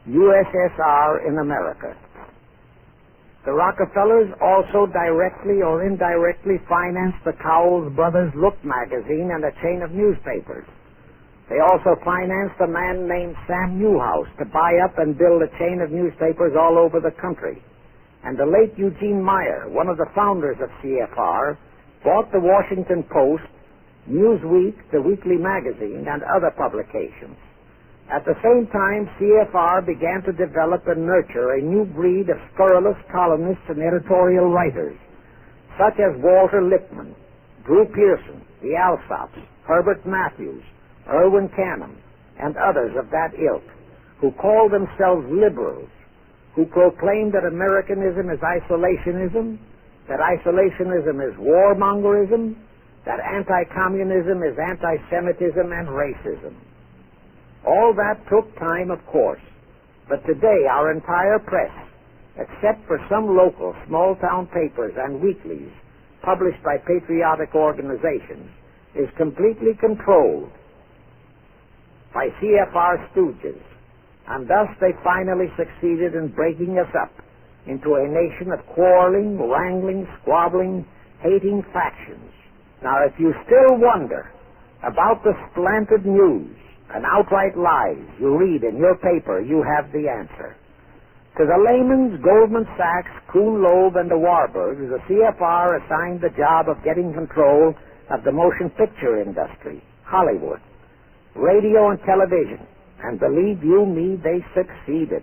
USSR in America. The Rockefellers also directly or indirectly financed the Cowles Brothers Look magazine and a chain of newspapers. They also financed a man named Sam Newhouse to buy up and build a chain of newspapers all over the country. And the late Eugene Meyer, one of the founders of C.F.R., bought the Washington Post, Newsweek, the weekly magazine, and other publications. At the same time, C.F.R. began to develop and nurture a new breed of scurrilous columnists and editorial writers, such as Walter Lippmann, Drew Pearson, the Alsops, Herbert Matthews, Irwin Canham, and others of that ilk, who called themselves liberals, who proclaimed that Americanism is isolationism, that isolationism is warmongerism, that anti-communism is anti-Semitism and racism. All that took time, of course, but today our entire press, except for some local small-town papers and weeklies published by patriotic organizations, is completely controlled by C.F.R. stooges, and thus they finally succeeded in breaking us up into a nation of quarreling, wrangling, squabbling, hating factions. Now, if you still wonder about the slanted news and outright lies you read in your paper, you have the answer. To the Lehmans, Goldman Sachs, Kuhn Loeb, and the Warburgs, the C.F.R. assigned the job of getting control of the motion picture industry, Hollywood, radio and television, and believe you me, they succeeded.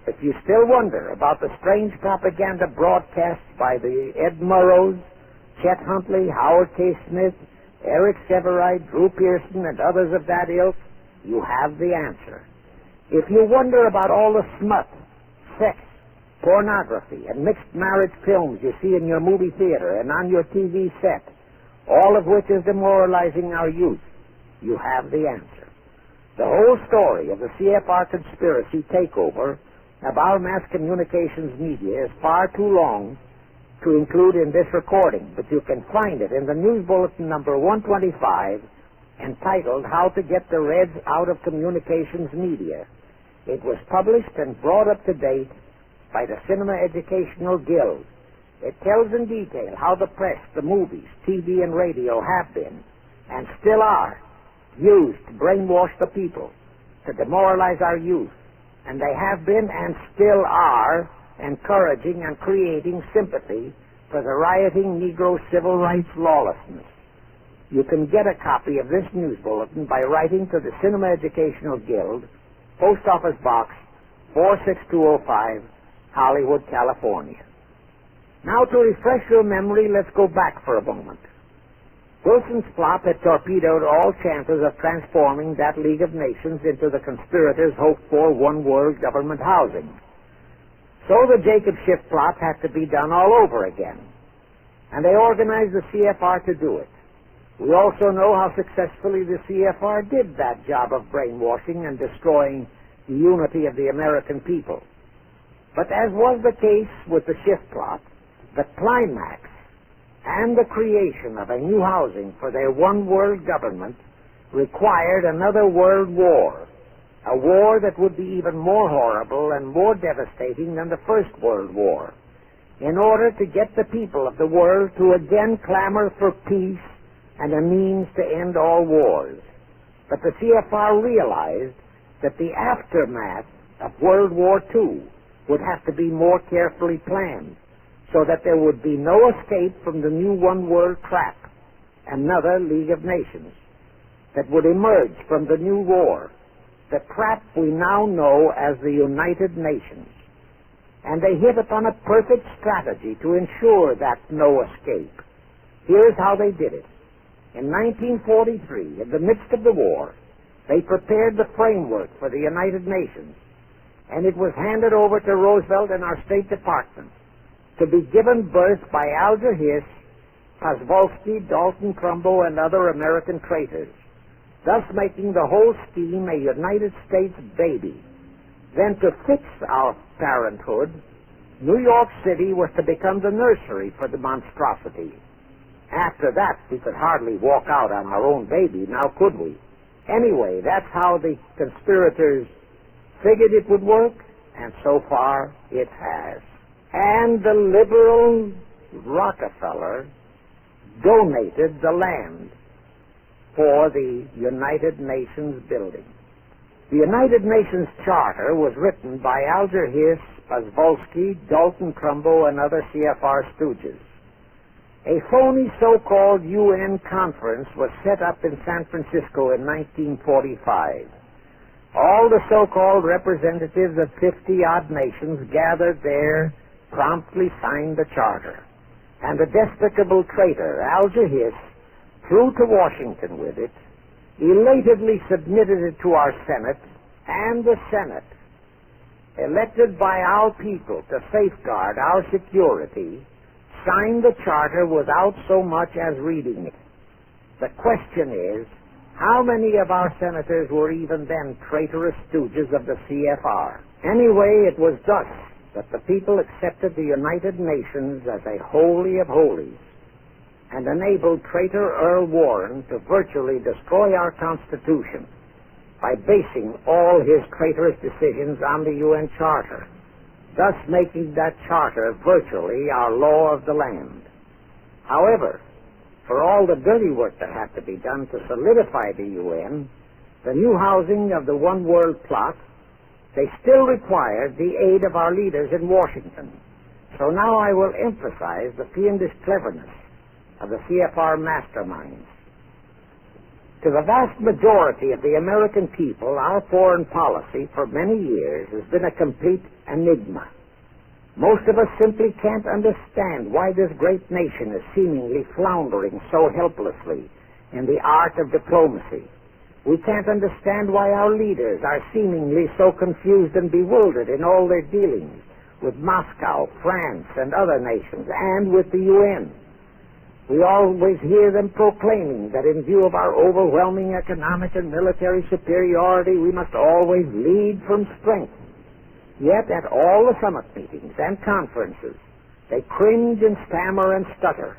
If you still wonder about the strange propaganda broadcasts by the N.W.Os, Chet Huntley, Howard K. Smith, Eric Severide, Drew Pearson, and others of that ilk, you have the answer. If you wonder about all the smut, sex, pornography, and mixed marriage films you see in your movie theater and on your TV set, all of which is demoralizing our youth, you have the answer. The whole story of the C.F.R. conspiracy takeover of our mass communications media is far too long to include in this recording, but you can find it in the News-bulletin number 125, entitled How to Get the Reds Out of Communications Media. It was published and brought up to date by the Cinema Educational Guild. It tells in detail how the press, the movies, TV, and radio have been, and still are, used to brainwash the people, to demoralize our youth, and they have been and still are encouraging and creating sympathy for the rioting Negro civil rights lawlessness. You can get a copy of this news bulletin by writing to the Cinema Educational Guild, Post Office Box 46205, Hollywood, California. Now, to refresh your memory, let's go back for a moment. Wilson's plot had torpedoed all chances of transforming that League of Nations into the conspirators' hoped-for one-world government housing. So the Jacob Schiff plot had to be done all over again, and they organized the C.F.R. to do it. We also know how successfully the C.F.R. did that job of brainwashing and destroying the unity of the American people. But as was the case with the Schiff plot, the climax and the creation of a new housing for their one-world government required another world war, a war that would be even more horrible and more devastating than the First World War, in order to get the people of the world to again clamor for peace and a means to end all wars. But the C.F.R. realized that the aftermath of World War II would have to be more carefully planned, so that there would be no escape from the new one-world trap, another League of Nations, that would emerge from the new war, the trap we now know as the United Nations. And they hit upon a perfect strategy to ensure that no escape. Here's how they did it. In 1943, in the midst of the war, they prepared the framework for the United Nations, and it was handed over to Roosevelt and our State Department to be given birth by Alger Hiss, Oswalski, Dalton Trumbo, and other American traitors, thus making the whole scheme a United States baby. Then to fix our parenthood, New York City was to become the nursery for the monstrosity. After that, we could hardly walk out on our own baby, now could we? Anyway, that's how the conspirators figured it would work, and so far it has. And the liberal Rockefeller donated the land for the United Nations building. The United Nations Charter was written by Alger Hiss, Oswalski, Dalton Trumbo, and other C.F.R. stooges. A phony so-called UN conference was set up in San Francisco in 1945. All the so-called representatives of 50-odd nations gathered there, promptly signed the charter. And the despicable traitor, Alger Hiss, flew to Washington with it, elatedly submitted it to our Senate, and the Senate, elected by our people to safeguard our security, signed the charter without so much as reading it. The question is, how many of our senators were even then traitorous stooges of the C.F.R.? Anyway, it was thus that the people accepted the United Nations as a holy of holies and enabled traitor Earl Warren to virtually destroy our Constitution by basing all his traitorous decisions on the UN Charter, thus making that charter virtually our law of the land. However, for all the dirty work that had to be done to solidify the UN, the new housing of the One World plot, they still required the aid of our leaders in Washington. So now I will emphasize the fiendish cleverness of the C.F.R. masterminds. To the vast majority of the American people, our foreign policy for many years has been a complete enigma. Most of us simply can't understand why this great nation is seemingly floundering so helplessly in the art of diplomacy. We can't understand why our leaders are seemingly so confused and bewildered in all their dealings with Moscow, France, and other nations, and with the UN. We always hear them proclaiming that in view of our overwhelming economic and military superiority, we must always lead from strength. Yet at all the summit meetings and conferences, they cringe and stammer and stutter,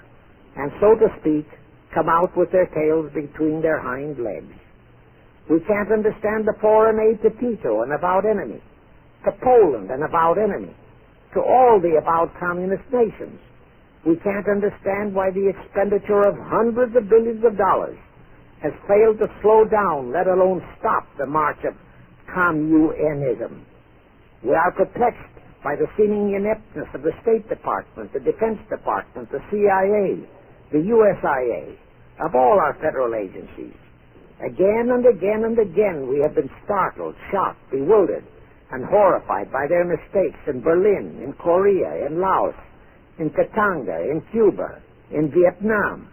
and so to speak, come out with their tails between their hind legs. We can't understand the foreign aid to Tito, an avowed enemy, to Poland, an avowed enemy, to all the avowed communist nations. We can't understand why the expenditure of hundreds of billions of dollars has failed to slow down, let alone stop, the march of communism. We are perplexed by the seeming ineptness of the State Department, the Defense Department, the CIA, the USIA, of all our federal agencies. Again and again and again we have been startled, shocked, bewildered, and horrified by their mistakes in Berlin, in Korea, in Laos, in Katanga, in Cuba, in Vietnam.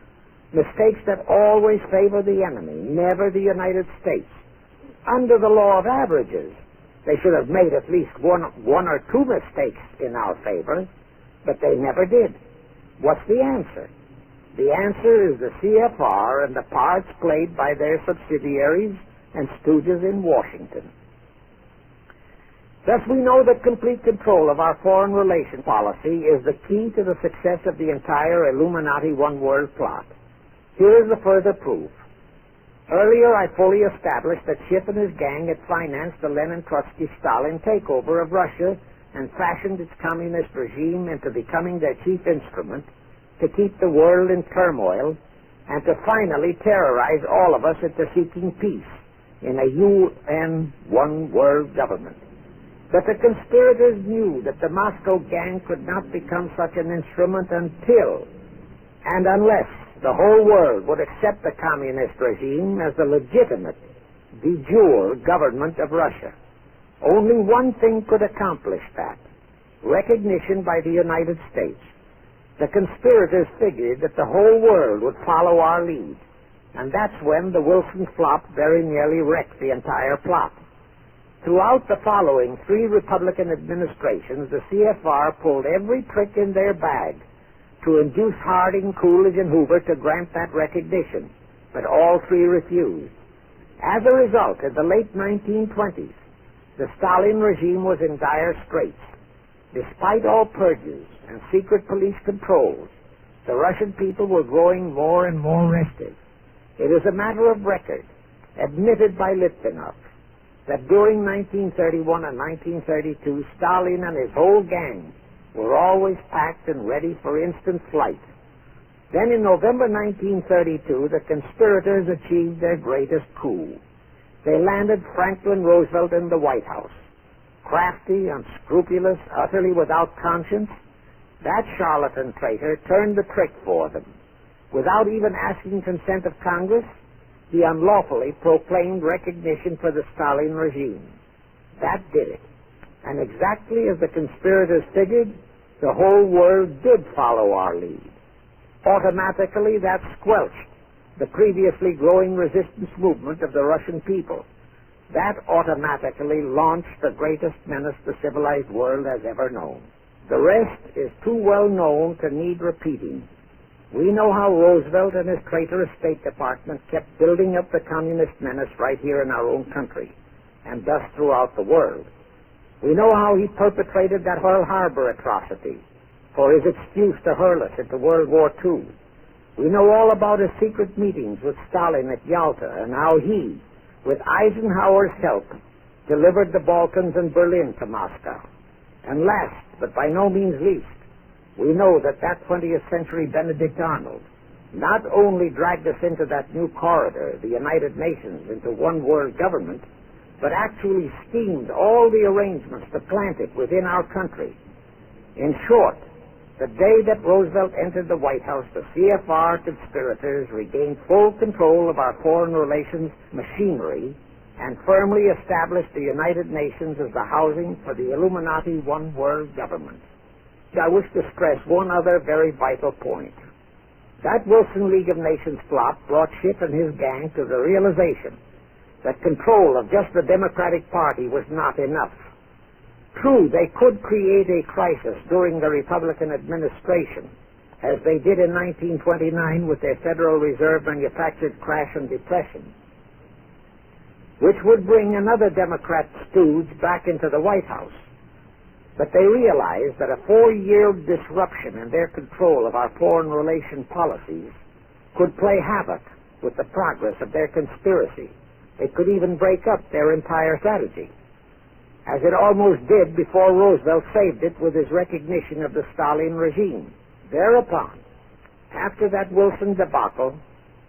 Mistakes that always favor the enemy, never the United States. Under the law of averages, they should have made at least one or two mistakes in our favor, but they never did. What's the answer? The answer is the C.F.R. and the parts played by their subsidiaries and stooges in Washington. Thus we know that complete control of our foreign relation policy is the key to the success of the entire Illuminati One World plot. Here is the further proof. Earlier, I fully established that Schiff and his gang had financed the Lenin-Trotsky-Stalin takeover of Russia and fashioned its communist regime into becoming their chief instrument to keep the world in turmoil and to finally terrorize all of us into seeking peace in a UN One World government. But the conspirators knew that the Moscow gang could not become such an instrument until and unless the whole world would accept the communist regime as the legitimate, de jure government of Russia. Only one thing could accomplish that: recognition by the United States. The conspirators figured that the whole world would follow our lead, And that's when the Wilson flop very nearly wrecked the entire plot. Throughout the following 3 Republican administrations, the C.F.R. pulled every trick in their bag to induce Harding, Coolidge, and Hoover to grant that recognition, but all 3 refused. As a result, in the late 1920s, the Stalin regime was in dire straits. Despite all purges and secret police controls, the Russian people were growing more and more restive. It is a matter of record, admitted by Litvinov, that during 1931 and 1932, Stalin and his whole gang were always packed and ready for instant flight. Then in November 1932, the conspirators achieved their greatest coup. They landed Franklin Roosevelt in the White House. Crafty, unscrupulous, utterly without conscience, that charlatan traitor turned the trick for them. Without even asking consent of Congress, he unlawfully proclaimed recognition for the Stalin regime. That did it. And exactly as the conspirators figured, the whole world did follow our lead. Automatically, that squelched the previously growing resistance movement of the Russian people. That automatically launched the greatest menace the civilized world has ever known. The rest is too well known to need repeating. We know how Roosevelt and his traitorous State Department kept building up the communist menace right here in our own country, and thus throughout the world. We know how he perpetrated that Pearl Harbor atrocity for his excuse to hurl us into World War II. We know all about his secret meetings with Stalin at Yalta and how he, with Eisenhower's help, delivered the Balkans and Berlin to Moscow. And last, but by no means least, we know that 20th century Benedict Arnold not only dragged us into that new corridor, the United Nations, into one world government, but actually schemed all the arrangements to plant it within our country. In short, the day that Roosevelt entered the White House, the C.F.R. conspirators regained full control of our foreign relations machinery and firmly established the United Nations as the housing for the Illuminati one world government. I wish to stress one other very vital point. That Wilson League of Nations flop brought Schiff and his gang to the realization that control of just the Democratic Party was not enough. True, they could create a crisis during the Republican administration, as they did in 1929 with their Federal Reserve manufactured crash and depression, which would bring another Democrat stooge back into the White House. But they realized that a 4-year disruption in their control of our foreign relation policies could play havoc with the progress of their conspiracy. It could even break up their entire strategy, as it almost did before Roosevelt saved it with his recognition of the Stalin regime. Thereupon, after that Wilson debacle,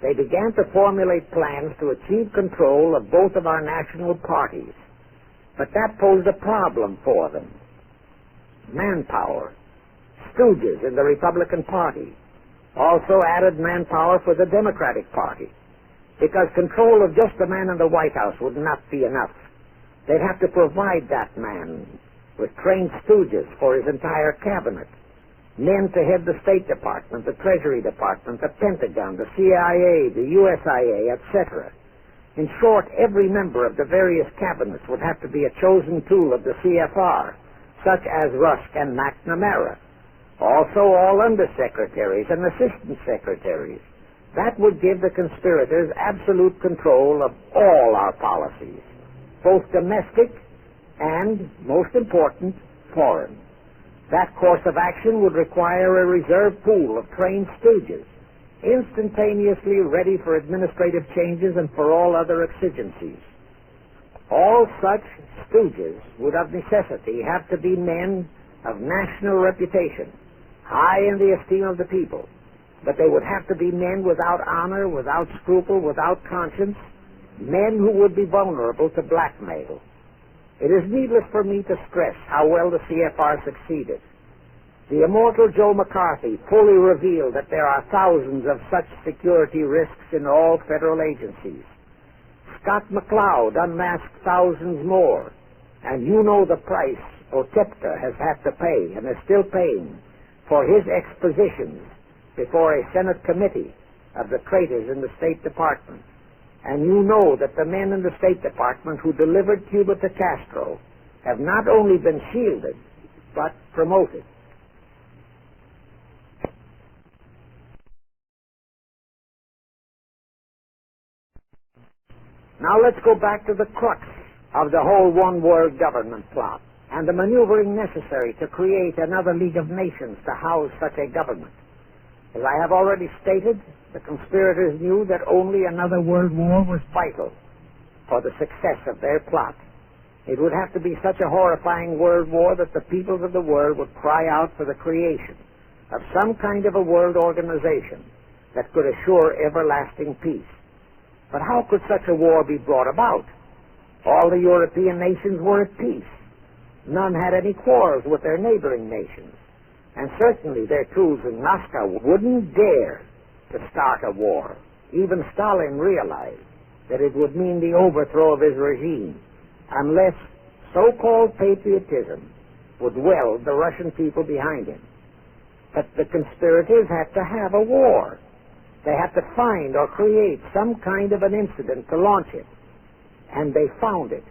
they began to formulate plans to achieve control of both of our national parties. But that posed a problem for them. Manpower. Stooges in the Republican Party also added manpower for the Democratic Party, because control of just the man in the White House would not be enough. They'd have to provide that man with trained stooges for his entire cabinet, men to head the State Department, the Treasury Department, the Pentagon, the CIA, the USIA, etc. In short, every member of the various cabinets would have to be a chosen tool of the C.F.R., such as Rusk and McNamara. Also all undersecretaries and assistant secretaries. That would give the conspirators absolute control of all our policies, both domestic and, most important, foreign. That course of action would require a reserve pool of trained stooges, instantaneously ready for administrative changes and for all other exigencies. All such stooges would of necessity have to be men of national reputation, high in the esteem of the people, but they would have to be men without honor, without scruple, without conscience, men who would be vulnerable to blackmail. It is needless for me to stress how well the C.F.R. succeeded. The immortal Joe McCarthy fully revealed that there are thousands of such security risks in all federal agencies. Scott McCloud unmasked thousands more, and you know the price Otepka has had to pay and is still paying for his expositions before a Senate committee of the traitors in the State Department. And you know that the men in the State Department who delivered Cuba to Castro have not only been shielded, but promoted. Now let's go back to the crux of the whole one-world government plot and the maneuvering necessary to create another League of Nations to house such a government. As I have already stated, the conspirators knew that only another world war was vital for the success of their plot. It would have to be such a horrifying world war that the peoples of the world would cry out for the creation of some kind of a world organization that could assure everlasting peace. But how could such a war be brought about? All the European nations were at peace. None had any quarrels with their neighboring nations. And certainly their troops in Moscow wouldn't dare to start a war. Even Stalin realized that it would mean the overthrow of his regime unless so-called patriotism would weld the Russian people behind him. But the conspirators had to have a war. They had to find or create some kind of an incident to launch it. And they found it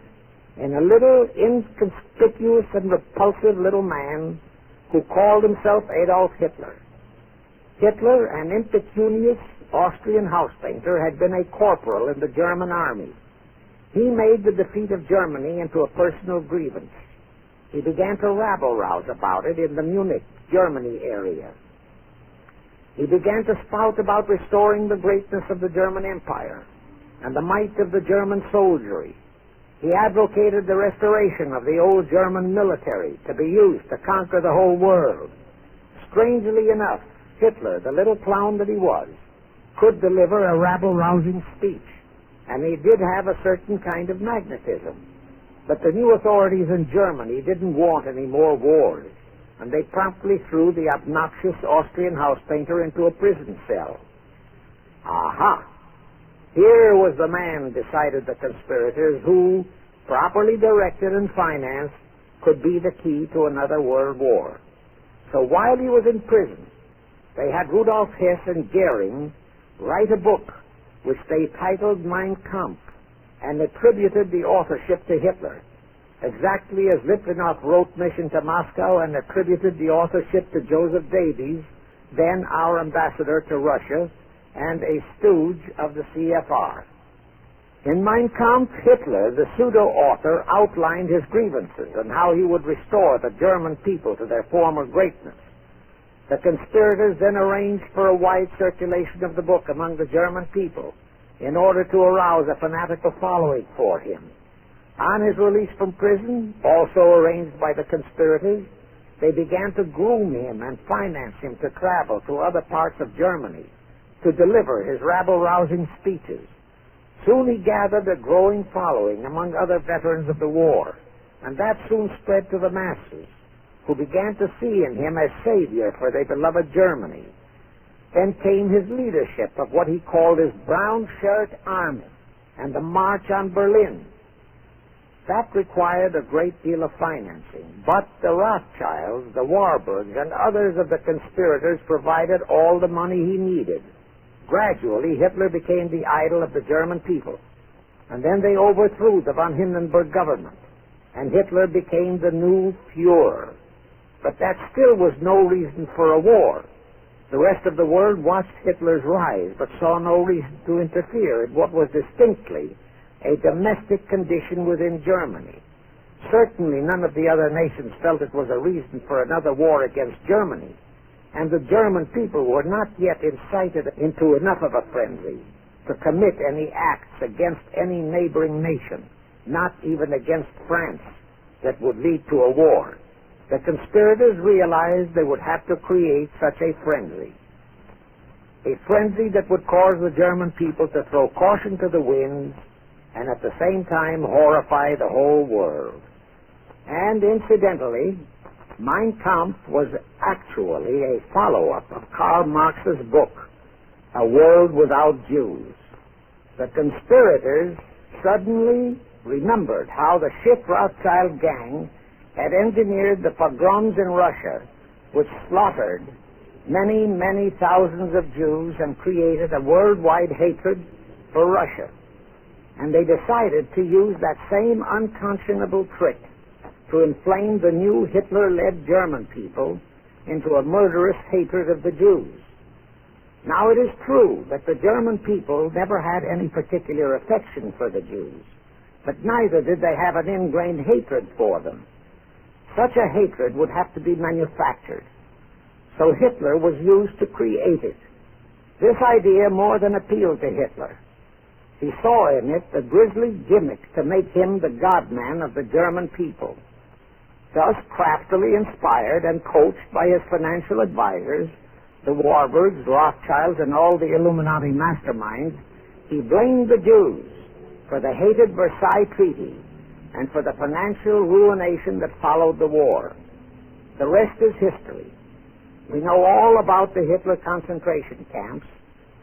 in a little inconspicuous and repulsive little man who called himself Adolf Hitler. Hitler, an impecunious Austrian house painter, had been a corporal in the German army. He made the defeat of Germany into a personal grievance. He began to rabble-rouse about it in the Munich, Germany area. He began to spout about restoring the greatness of the German Empire and the might of the German soldiery. He advocated the restoration of the old German military to be used to conquer the whole world. Strangely enough, Hitler, the little clown that he was, could deliver a rabble-rousing speech, and he did have a certain kind of magnetism. But the new authorities in Germany didn't want any more wars, and they promptly threw the obnoxious Austrian house painter into a prison cell. Aha! Here was the man, decided the conspirators, who, properly directed and financed, could be the key to another world war. So while he was in prison, they had Rudolf Hess and Goering write a book which they titled Mein Kampf and attributed the authorship to Hitler, exactly as Litvinov wrote Mission to Moscow and attributed the authorship to Joseph Davies, then our ambassador to Russia, and a stooge of the C.F.R. In Mein Kampf, Hitler, the pseudo-author, outlined his grievances and how he would restore the German people to their former greatness. The conspirators then arranged for a wide circulation of the book among the German people in order to arouse a fanatical following for him. On his release from prison, also arranged by the conspirators, they began to groom him and finance him to travel to other parts of Germany to deliver his rabble-rousing speeches. Soon he gathered a growing following among other veterans of the war, and that soon spread to the masses, who began to see in him a savior for their beloved Germany. Then came his leadership of what he called his Brown Shirt Army and the March on Berlin. That required a great deal of financing, but the Rothschilds, the Warburgs, and others of the conspirators provided all the money he needed. Gradually, Hitler became the idol of the German people, and then they overthrew the von Hindenburg government, and Hitler became the new Fuhrer. But that still was no reason for a war. The rest of the world watched Hitler's rise, but saw no reason to interfere in what was distinctly a domestic condition within Germany. Certainly none of the other nations felt it was a reason for another war against Germany, and the German people were not yet incited into enough of a frenzy to commit any acts against any neighboring nation, not even against France, that would lead to a war. The conspirators realized they would have to create such a frenzy that would cause the German people to throw caution to the winds and at the same time horrify the whole world. And incidentally, Mein Kampf was actually a follow-up of Karl Marx's book, A World Without Jews. The conspirators suddenly remembered how the Schiff-Rothschild gang had engineered the pogroms in Russia, which slaughtered many, many thousands of Jews and created a worldwide hatred for Russia. And they decided to use that same unconscionable trick to inflame the new Hitler-led German people into a murderous hatred of the Jews. Now, it is true that the German people never had any particular affection for the Jews, but neither did they have an ingrained hatred for them. Such a hatred would have to be manufactured. So Hitler was used to create it. This idea more than appealed to Hitler. He saw in it the grisly gimmick to make him the God-man of the German people. Thus, craftily inspired and coached by his financial advisors, the Warburgs, Rothschilds, and all the Illuminati masterminds, he blamed the Jews for the hated Versailles Treaty and for the financial ruination that followed the war. The rest is history. We know all about the Hitler concentration camps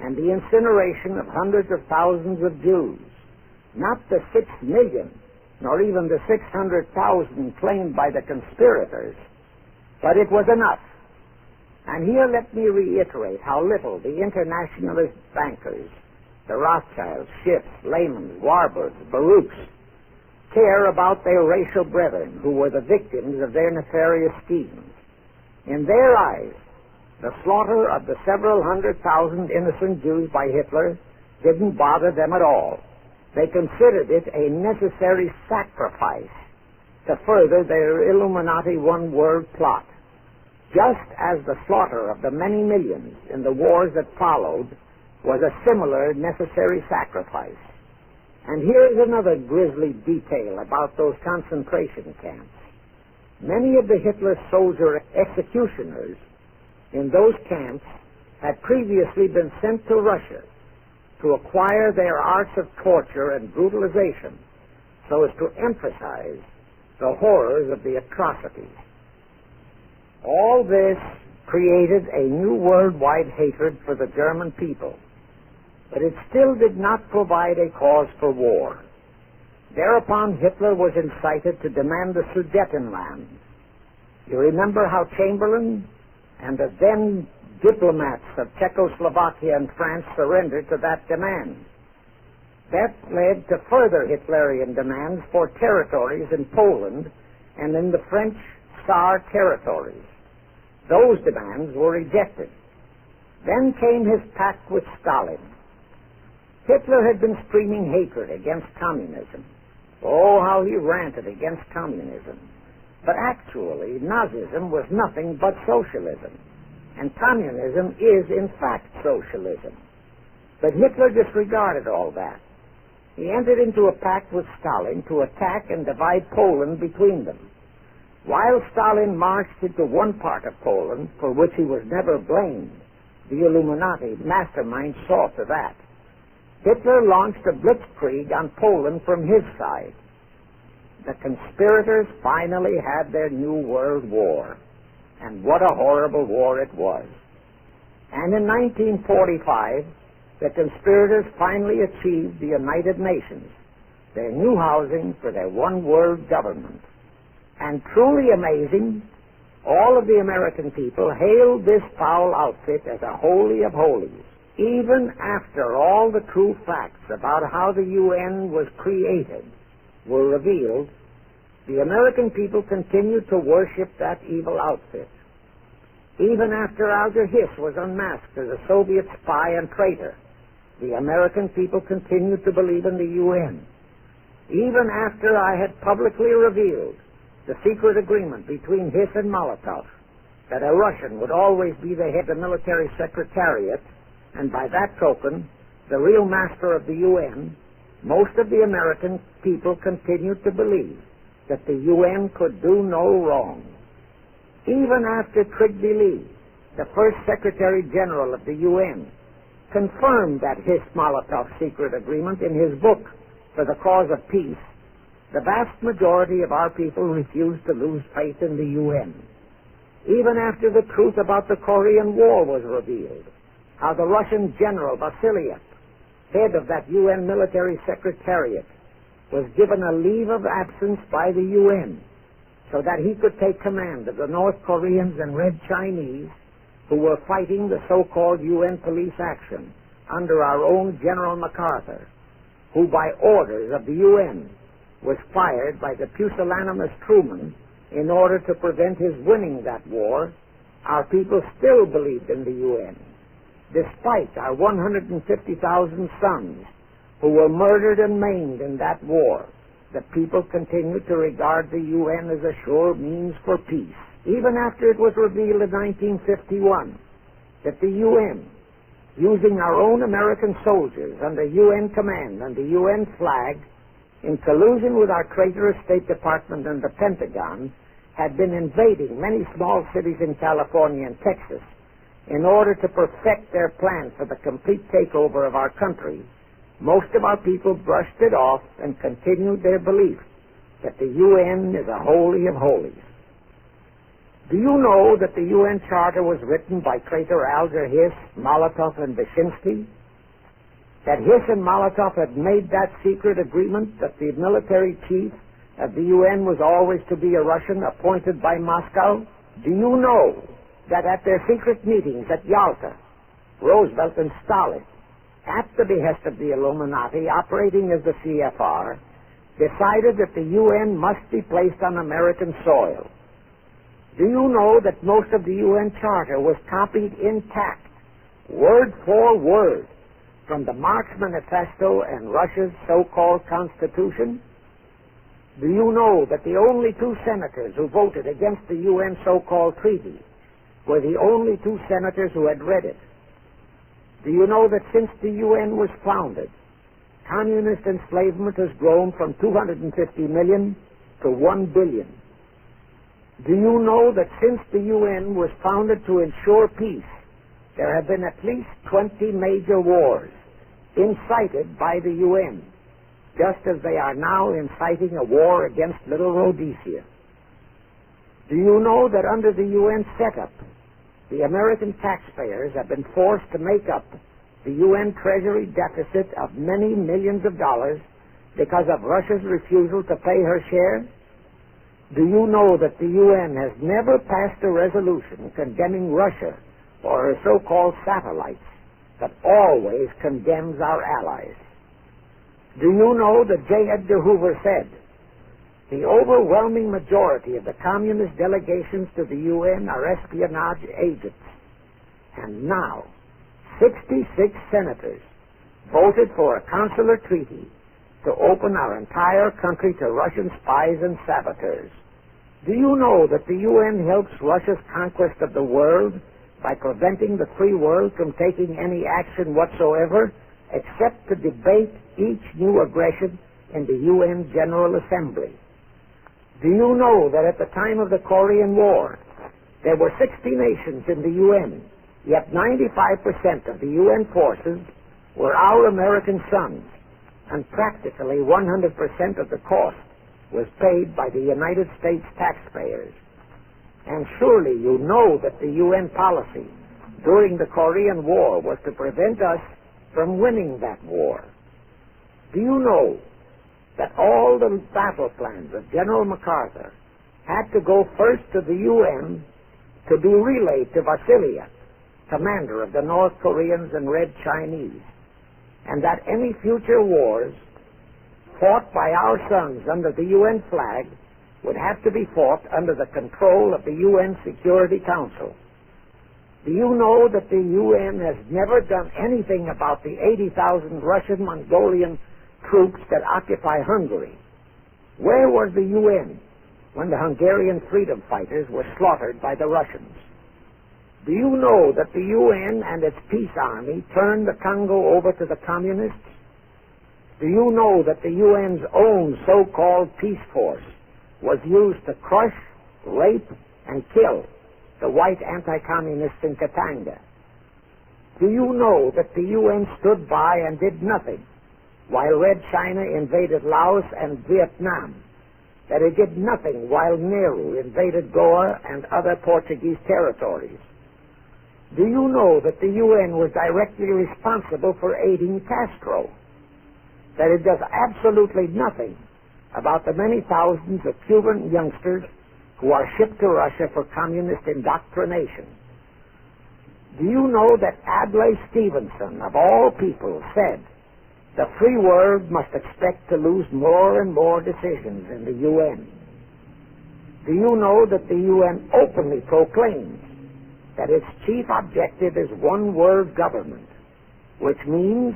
and the incineration of hundreds of thousands of Jews. Not the 6 million, nor even the 600,000 claimed by the conspirators, but it was enough. And here let me reiterate how little the internationalist bankers, the Rothschilds, Schiffs, Lehmans, Warburgs, Baruchs, care about their racial brethren who were the victims of their nefarious schemes. In their eyes, the slaughter of the several 100,000 innocent Jews by Hitler didn't bother them at all. They considered it a necessary sacrifice to further their Illuminati one-world plot, just as the slaughter of the many millions in the wars that followed was a similar necessary sacrifice. And here is another grisly detail about those concentration camps. Many of the Hitler soldier executioners in those camps had previously been sent to Russia to acquire their arts of torture and brutalization so as to emphasize the horrors of the atrocities. All this created a new worldwide hatred for the German people, but it still did not provide a cause for war. Thereupon Hitler was incited to demand the Sudetenland. You remember how Chamberlain and the then diplomats of Czechoslovakia and France surrendered to that demand. That led to further Hitlerian demands for territories in Poland and in the French Tsar territories. Those demands were rejected. Then came his pact with Stalin. Hitler had been screaming hatred against communism. Oh, how he ranted against communism. But actually, Nazism was nothing but socialism. And communism is, in fact, socialism. But Hitler disregarded all that. He entered into a pact with Stalin to attack and divide Poland between them. While Stalin marched into one part of Poland, for which he was never blamed, the Illuminati mastermind saw to that. Hitler launched a blitzkrieg on Poland from his side. The conspirators finally had their new world war. And what a horrible war it was. And in 1945, the conspirators finally achieved the United Nations, their new housing for their one-world government. And truly amazing, all of the American people hailed this foul outfit as a holy of holies. Even after all the true facts about how the UN was created were revealed, the American people continued to worship that evil outfit. Even after Alger Hiss was unmasked as a Soviet spy and traitor, the American people continued to believe in the UN. Even after I had publicly revealed the secret agreement between Hiss and Molotov that a Russian would always be the head of the military secretariat, and by that token, the real master of the UN, most of the American people continued to believe that the UN could do no wrong. Even after Trygve Lie, the first Secretary General of the UN, confirmed that Hiss-Molotov secret agreement in his book, For the Cause of Peace, the vast majority of our people refused to lose faith in the UN. Even after the truth about the Korean War was revealed, how the Russian General Vasilyev, head of that UN military secretariat, was given a leave of absence by the UN so that he could take command of the North Koreans and Red Chinese who were fighting the so-called UN police action under our own General MacArthur, who by orders of the UN was fired by the pusillanimous Truman in order to prevent his winning that war, our people still believed in the UN. Despite our 150,000 sons who were murdered and maimed in that war, the people continued to regard the UN as a sure means for peace, even after it was revealed in 1951 that the UN, using our own American soldiers under UN command and the UN flag, in collusion with our traitorous State Department and the Pentagon, had been invading many small cities in California and Texas in order to perfect their plan for the complete takeover of our country. Most of our people brushed it off and continued their belief that the UN is a holy of holies. Do you know that the UN Charter was written by traitor Alger Hiss, Molotov, and Wyszynski? That Hiss and Molotov had made that secret agreement that the military chief of the UN was always to be a Russian appointed by Moscow? Do you know that at their secret meetings at Yalta, Roosevelt and Stalin, at the behest of the Illuminati operating as the C.F.R., decided that the UN must be placed on American soil? Do you know that most of the UN Charter was copied intact, word for word, from the Marx Manifesto and Russia's so-called Constitution? Do you know that the only two senators who voted against the UN so-called treaty were the only two senators who had read it? Do you know that since the UN was founded, communist enslavement has grown from 250 million to 1 billion? Do you know that since the UN was founded to ensure peace, there have been at least 20 major wars incited by the UN, just as they are now inciting a war against Little Rhodesia? Do you know that under the UN setup, the American taxpayers have been forced to make up the UN Treasury deficit of many millions of dollars because of Russia's refusal to pay her share? Do you know that the UN has never passed a resolution condemning Russia or her so-called satellites, but always condemns our allies? Do you know that J. Edgar Hoover said, "The overwhelming majority of the communist delegations to the UN are espionage agents"? And now, 66 senators voted for a consular treaty to open our entire country to Russian spies and saboteurs. Do you know that the UN helps Russia's conquest of the world by preventing the free world from taking any action whatsoever except to debate each new aggression in the UN General Assembly? Do you know that at the time of the Korean War, there were 60 nations in the UN, yet 95% of the UN forces were our American sons, and practically 100% of the cost was paid by the United States taxpayers? And surely you know that the UN policy during the Korean War was to prevent us from winning that war. Do you know that all the battle plans of General MacArthur had to go first to the UN to be relayed to Vasilia, commander of the North Koreans and Red Chinese, and that any future wars fought by our sons under the UN flag would have to be fought under the control of the UN Security Council? Do you know that the UN has never done anything about the 80,000 Russian Mongolian troops that occupy Hungary? Where was the UN when the Hungarian freedom fighters were slaughtered by the Russians? Do you know that the UN and its peace army turned the Congo over to the communists? Do you know that the UN's own so-called peace force was used to crush, rape, and kill the white anti-communists in Katanga? Do you know that the UN stood by and did nothing while Red China invaded Laos and Vietnam? That it did nothing while Nehru invaded Goa and other Portuguese territories? Do you know that the UN was directly responsible for aiding Castro? That it does absolutely nothing about the many thousands of Cuban youngsters who are shipped to Russia for communist indoctrination? Do you know that Adlai Stevenson, of all people, said the free world must expect to lose more and more decisions in the UN? Do you know that the UN openly proclaims that its chief objective is one world government, which means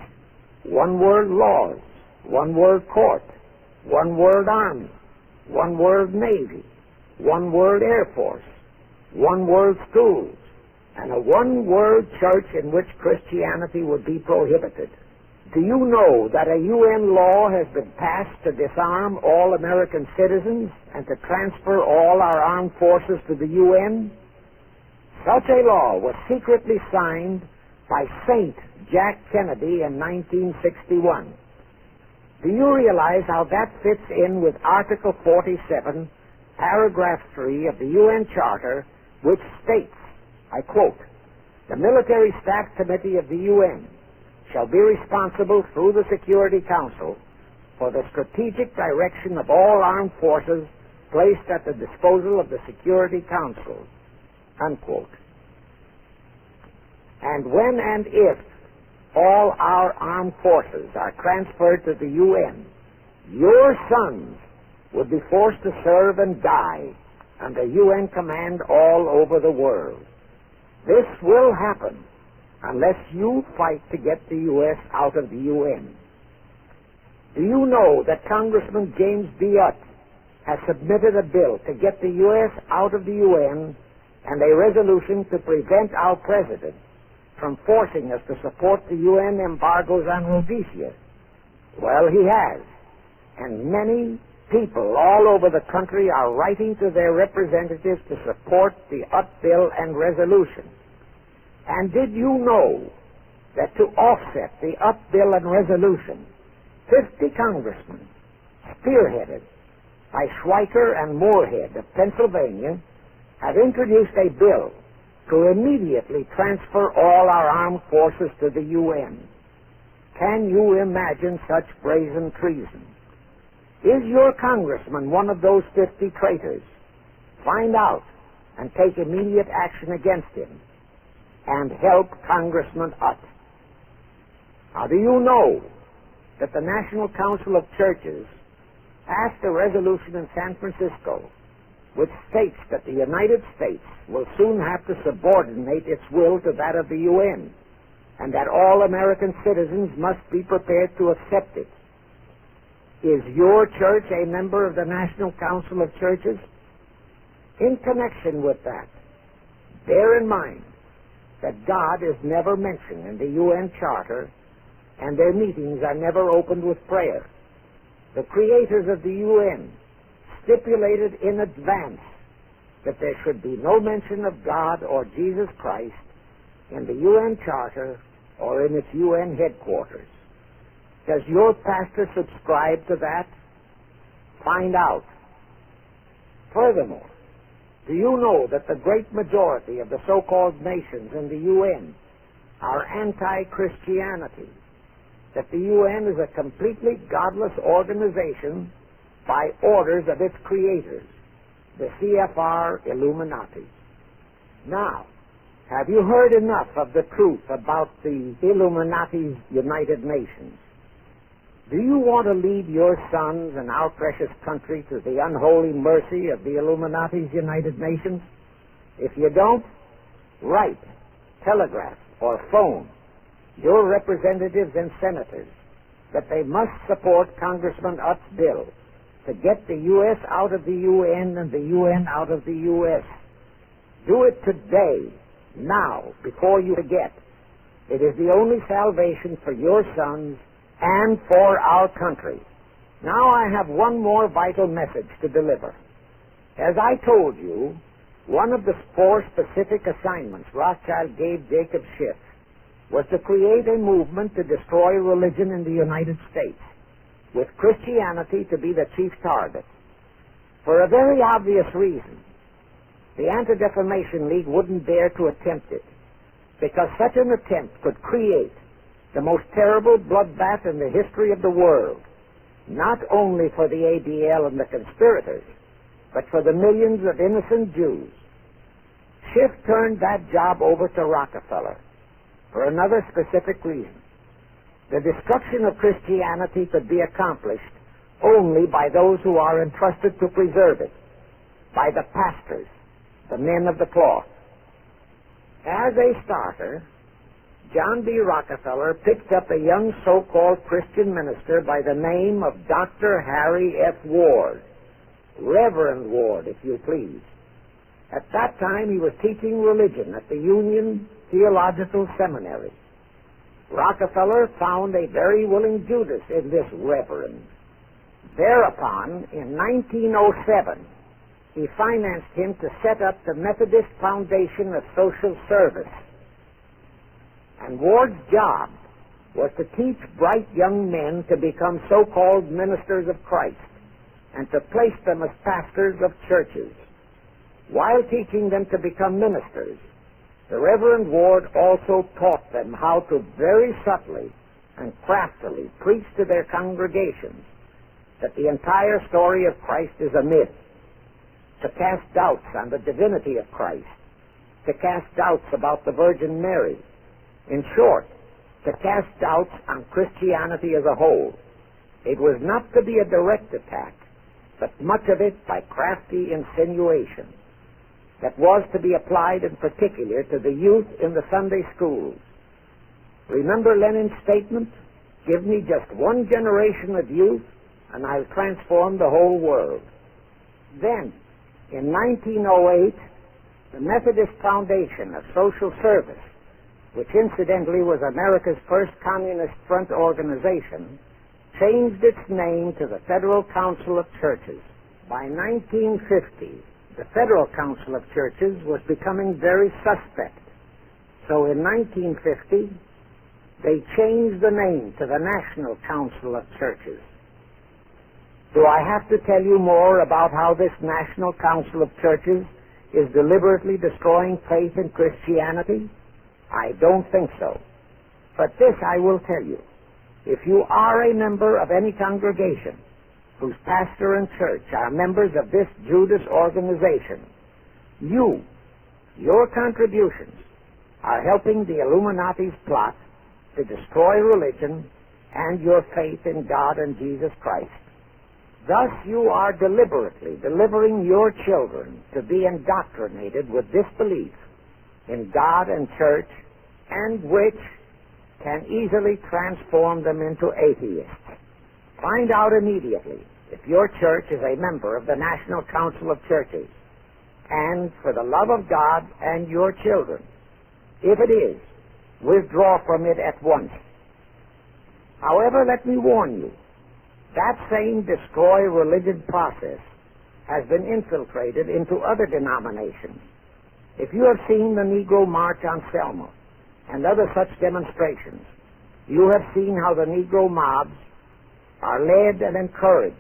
one world laws, one world court, one world army, one world navy, one world air force, one world schools, and a one world church in which Christianity would be prohibited? Do you know that a UN law has been passed to disarm all American citizens and to transfer all our armed forces to the UN? Such a law was secretly signed by Saint Jack Kennedy in 1961. Do you realize how that fits in with Article 47, Paragraph 3 of the UN Charter, which states, I quote, "The Military Staff Committee of the UN shall be responsible through the Security Council for the strategic direction of all armed forces placed at the disposal of the Security Council," unquote. And when and if all our armed forces are transferred to the UN, your sons would be forced to serve and die under UN command all over the world. This will happen unless you fight to get the U.S. out of the UN. Do you know that Congressman James B. Utt has submitted a bill to get the U.S. out of the UN and a resolution to prevent our president from forcing us to support the UN embargoes on Rhodesia? Well, he has. And many people all over the country are writing to their representatives to support the Utt bill and resolution. And did you know that to offset the Utt bill and resolution, 50 congressmen, spearheaded by Schweiker and Moorhead of Pennsylvania, have introduced a bill to immediately transfer all our armed forces to the UN? Can you imagine such brazen treason? Is your congressman one of those 50 traitors? Find out and take immediate action against him and help Congressman Utt. Now, do you know that the National Council of Churches passed a resolution in San Francisco which states that the United States will soon have to subordinate its will to that of the UN, and that all American citizens must be prepared to accept it? Is your church a member of the National Council of Churches? In connection with that, bear in mind that God is never mentioned in the UN Charter, and their meetings are never opened with prayer. The creators of the UN stipulated in advance that there should be no mention of God or Jesus Christ in the UN Charter or in its UN headquarters. Does your pastor subscribe to that? Find out. Furthermore, do you know that the great majority of the so-called nations in the UN are anti-Christianity? That the UN is a completely godless organization by orders of its creators, the C.F.R. Illuminati. Now, have you heard enough of the truth about the Illuminati's United Nations? Do you want to leave your sons and our precious country to the unholy mercy of the Illuminati's United Nations? If you don't, write, telegraph, or phone your representatives and senators that they must support Congressman Utt's bill to get the U.S. out of the UN and the UN out of the U.S. Do it today, now, before you forget. It is the only salvation for your sons and for our country. Now I have one more vital message to deliver. As I told you, one of the 4 specific assignments Rothschild gave Jacob Schiff was to create a movement to destroy religion in the United States, with Christianity to be the chief target. For a very obvious reason, the Anti-Defamation League wouldn't dare to attempt it, because such an attempt could create the most terrible bloodbath in the history of the world, not only for the ADL and the conspirators, but for the millions of innocent Jews. Schiff turned that job over to Rockefeller for another specific reason. The destruction of Christianity could be accomplished only by those who are entrusted to preserve it, by the pastors, the men of the cloth. As a starter, John D. Rockefeller picked up a young so-called Christian minister by the name of Dr. Harry F. Ward, Reverend Ward, if you please. At that time, he was teaching religion at the Union Theological Seminary. Rockefeller found a very willing Judas in this reverend. Thereupon, in 1907, he financed him to set up the Methodist Foundation of Social Service. And Ward's job was to teach bright young men to become so-called ministers of Christ and to place them as pastors of churches. While teaching them to become ministers, the Reverend Ward also taught them how to very subtly and craftily preach to their congregations that the entire story of Christ is a myth, to cast doubts on the divinity of Christ, to cast doubts about the Virgin Mary. In short, to cast doubts on Christianity as a whole. It was not to be a direct attack, but much of it by crafty insinuation that was to be applied in particular to the youth in the Sunday schools. Remember Lenin's statement, "Give me just one generation of youth, and I'll transform the whole world." Then, in 1908, the Methodist Foundation of Social Service, which incidentally was America's first communist front organization, changed its name to the Federal Council of Churches. By 1950, the Federal Council of Churches was becoming very suspect. So in 1950, they changed the name to the National Council of Churches. Do I have to tell you more about how this National Council of Churches is deliberately destroying faith in Christianity? I don't think so. But this I will tell you. If you are a member of any congregation whose pastor and church are members of this Judas organization, your contributions are helping the Illuminati's plot to destroy religion and your faith in God and Jesus Christ. Thus you are deliberately delivering your children to be indoctrinated with this belief in God and church, and which can easily transform them into atheists. Find out immediately if your church is a member of the National Council of Churches, and for the love of God and your children, if it is, withdraw from it at once. However, let me warn you, that same destroy religion process has been infiltrated into other denominations. If you have seen the Negro March on Selma and other such demonstrations, you have seen how the Negro mobs are led and encouraged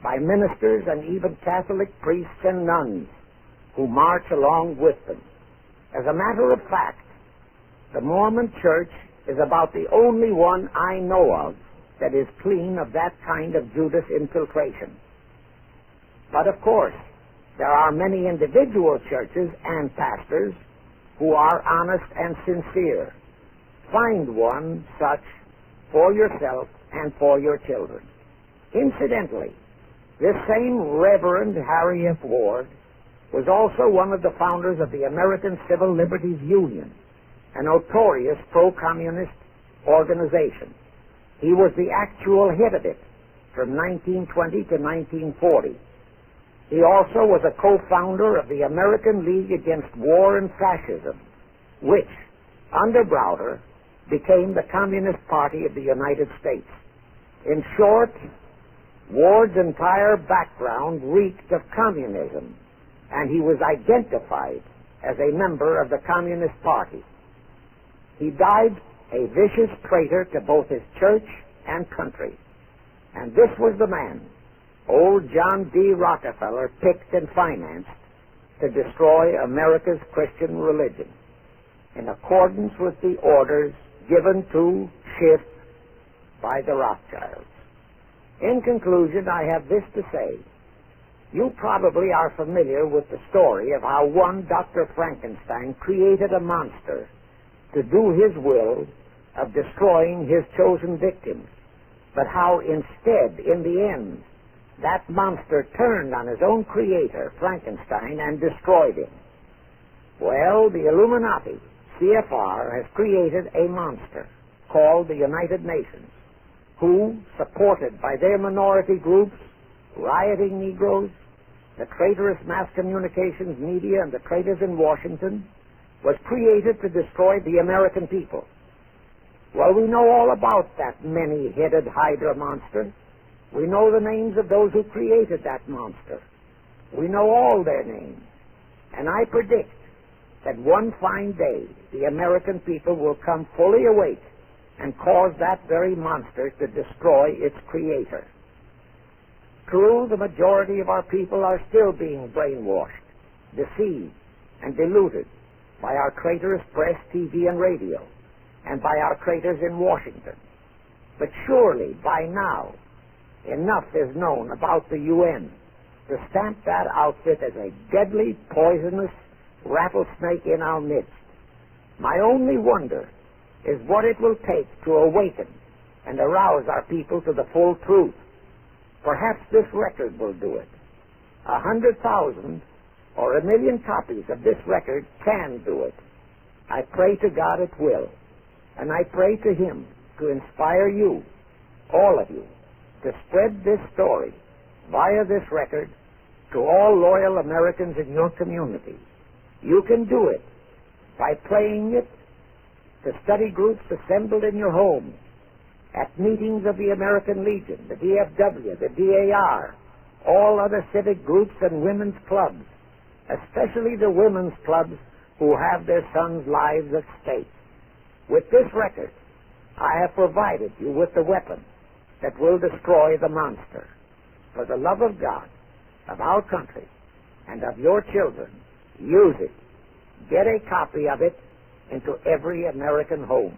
by ministers and even Catholic priests and nuns who march along with them. As a matter of fact, the Mormon Church is about the only one I know of that is clean of that kind of Judas infiltration. But of course, there are many individual churches and pastors who are honest and sincere. Find one such for yourself and for your children. Incidentally, this same Reverend Harry F. Ward was also one of the founders of the American Civil Liberties Union, a notorious pro-communist organization. He was the actual head of it from 1920 to 1940. He also was a co-founder of the American League Against War and Fascism, which, under Browder, became the Communist Party of the United States. In short, Ward's entire background reeked of communism, and he was identified as a member of the Communist Party. He died a vicious traitor to both his church and country. And this was the man old John D. Rockefeller picked and financed to destroy America's Christian religion, in accordance with the orders given to Schiff by the Rothschilds. In conclusion, I have this to say. You probably are familiar with the story of how one Dr. Frankenstein created a monster to do his will of destroying his chosen victims, but how instead, in the end, that monster turned on his own creator, Frankenstein, and destroyed him. Well, the Illuminati, C.F.R., has created a monster called the United Nations, who, supported by their minority groups, rioting Negroes, the traitorous mass communications media, and the traitors in Washington, was created to destroy the American people. Well, we know all about that many-headed Hydra monster. We know the names of those who created that monster. We know all their names. And I predict that one fine day the American people will come fully awake and cause that very monster to destroy its creator. True, the majority of our people are still being brainwashed, deceived, and deluded by our traitorous press, TV, and radio, and by our traitors in Washington. But surely, by now, enough is known about the UN to stamp that outfit as a deadly, poisonous rattlesnake in our midst. My only wonder is what it will take to awaken and arouse our people to the full truth. Perhaps this record will do it. 100,000 or 1,000,000 copies of this record can do it. I pray to God it will. And I pray to Him to inspire you, all of you, to spread this story via this record to all loyal Americans in your community. You can do it by playing it to study groups assembled in your homes, at meetings of the American Legion, the DFW, the DAR, all other civic groups and women's clubs, especially the women's clubs who have their sons' lives at stake. With this record, I have provided you with the weapon that will destroy the monster. For the love of God, of our country, and of your children, use it. Get a copy of it into every American home.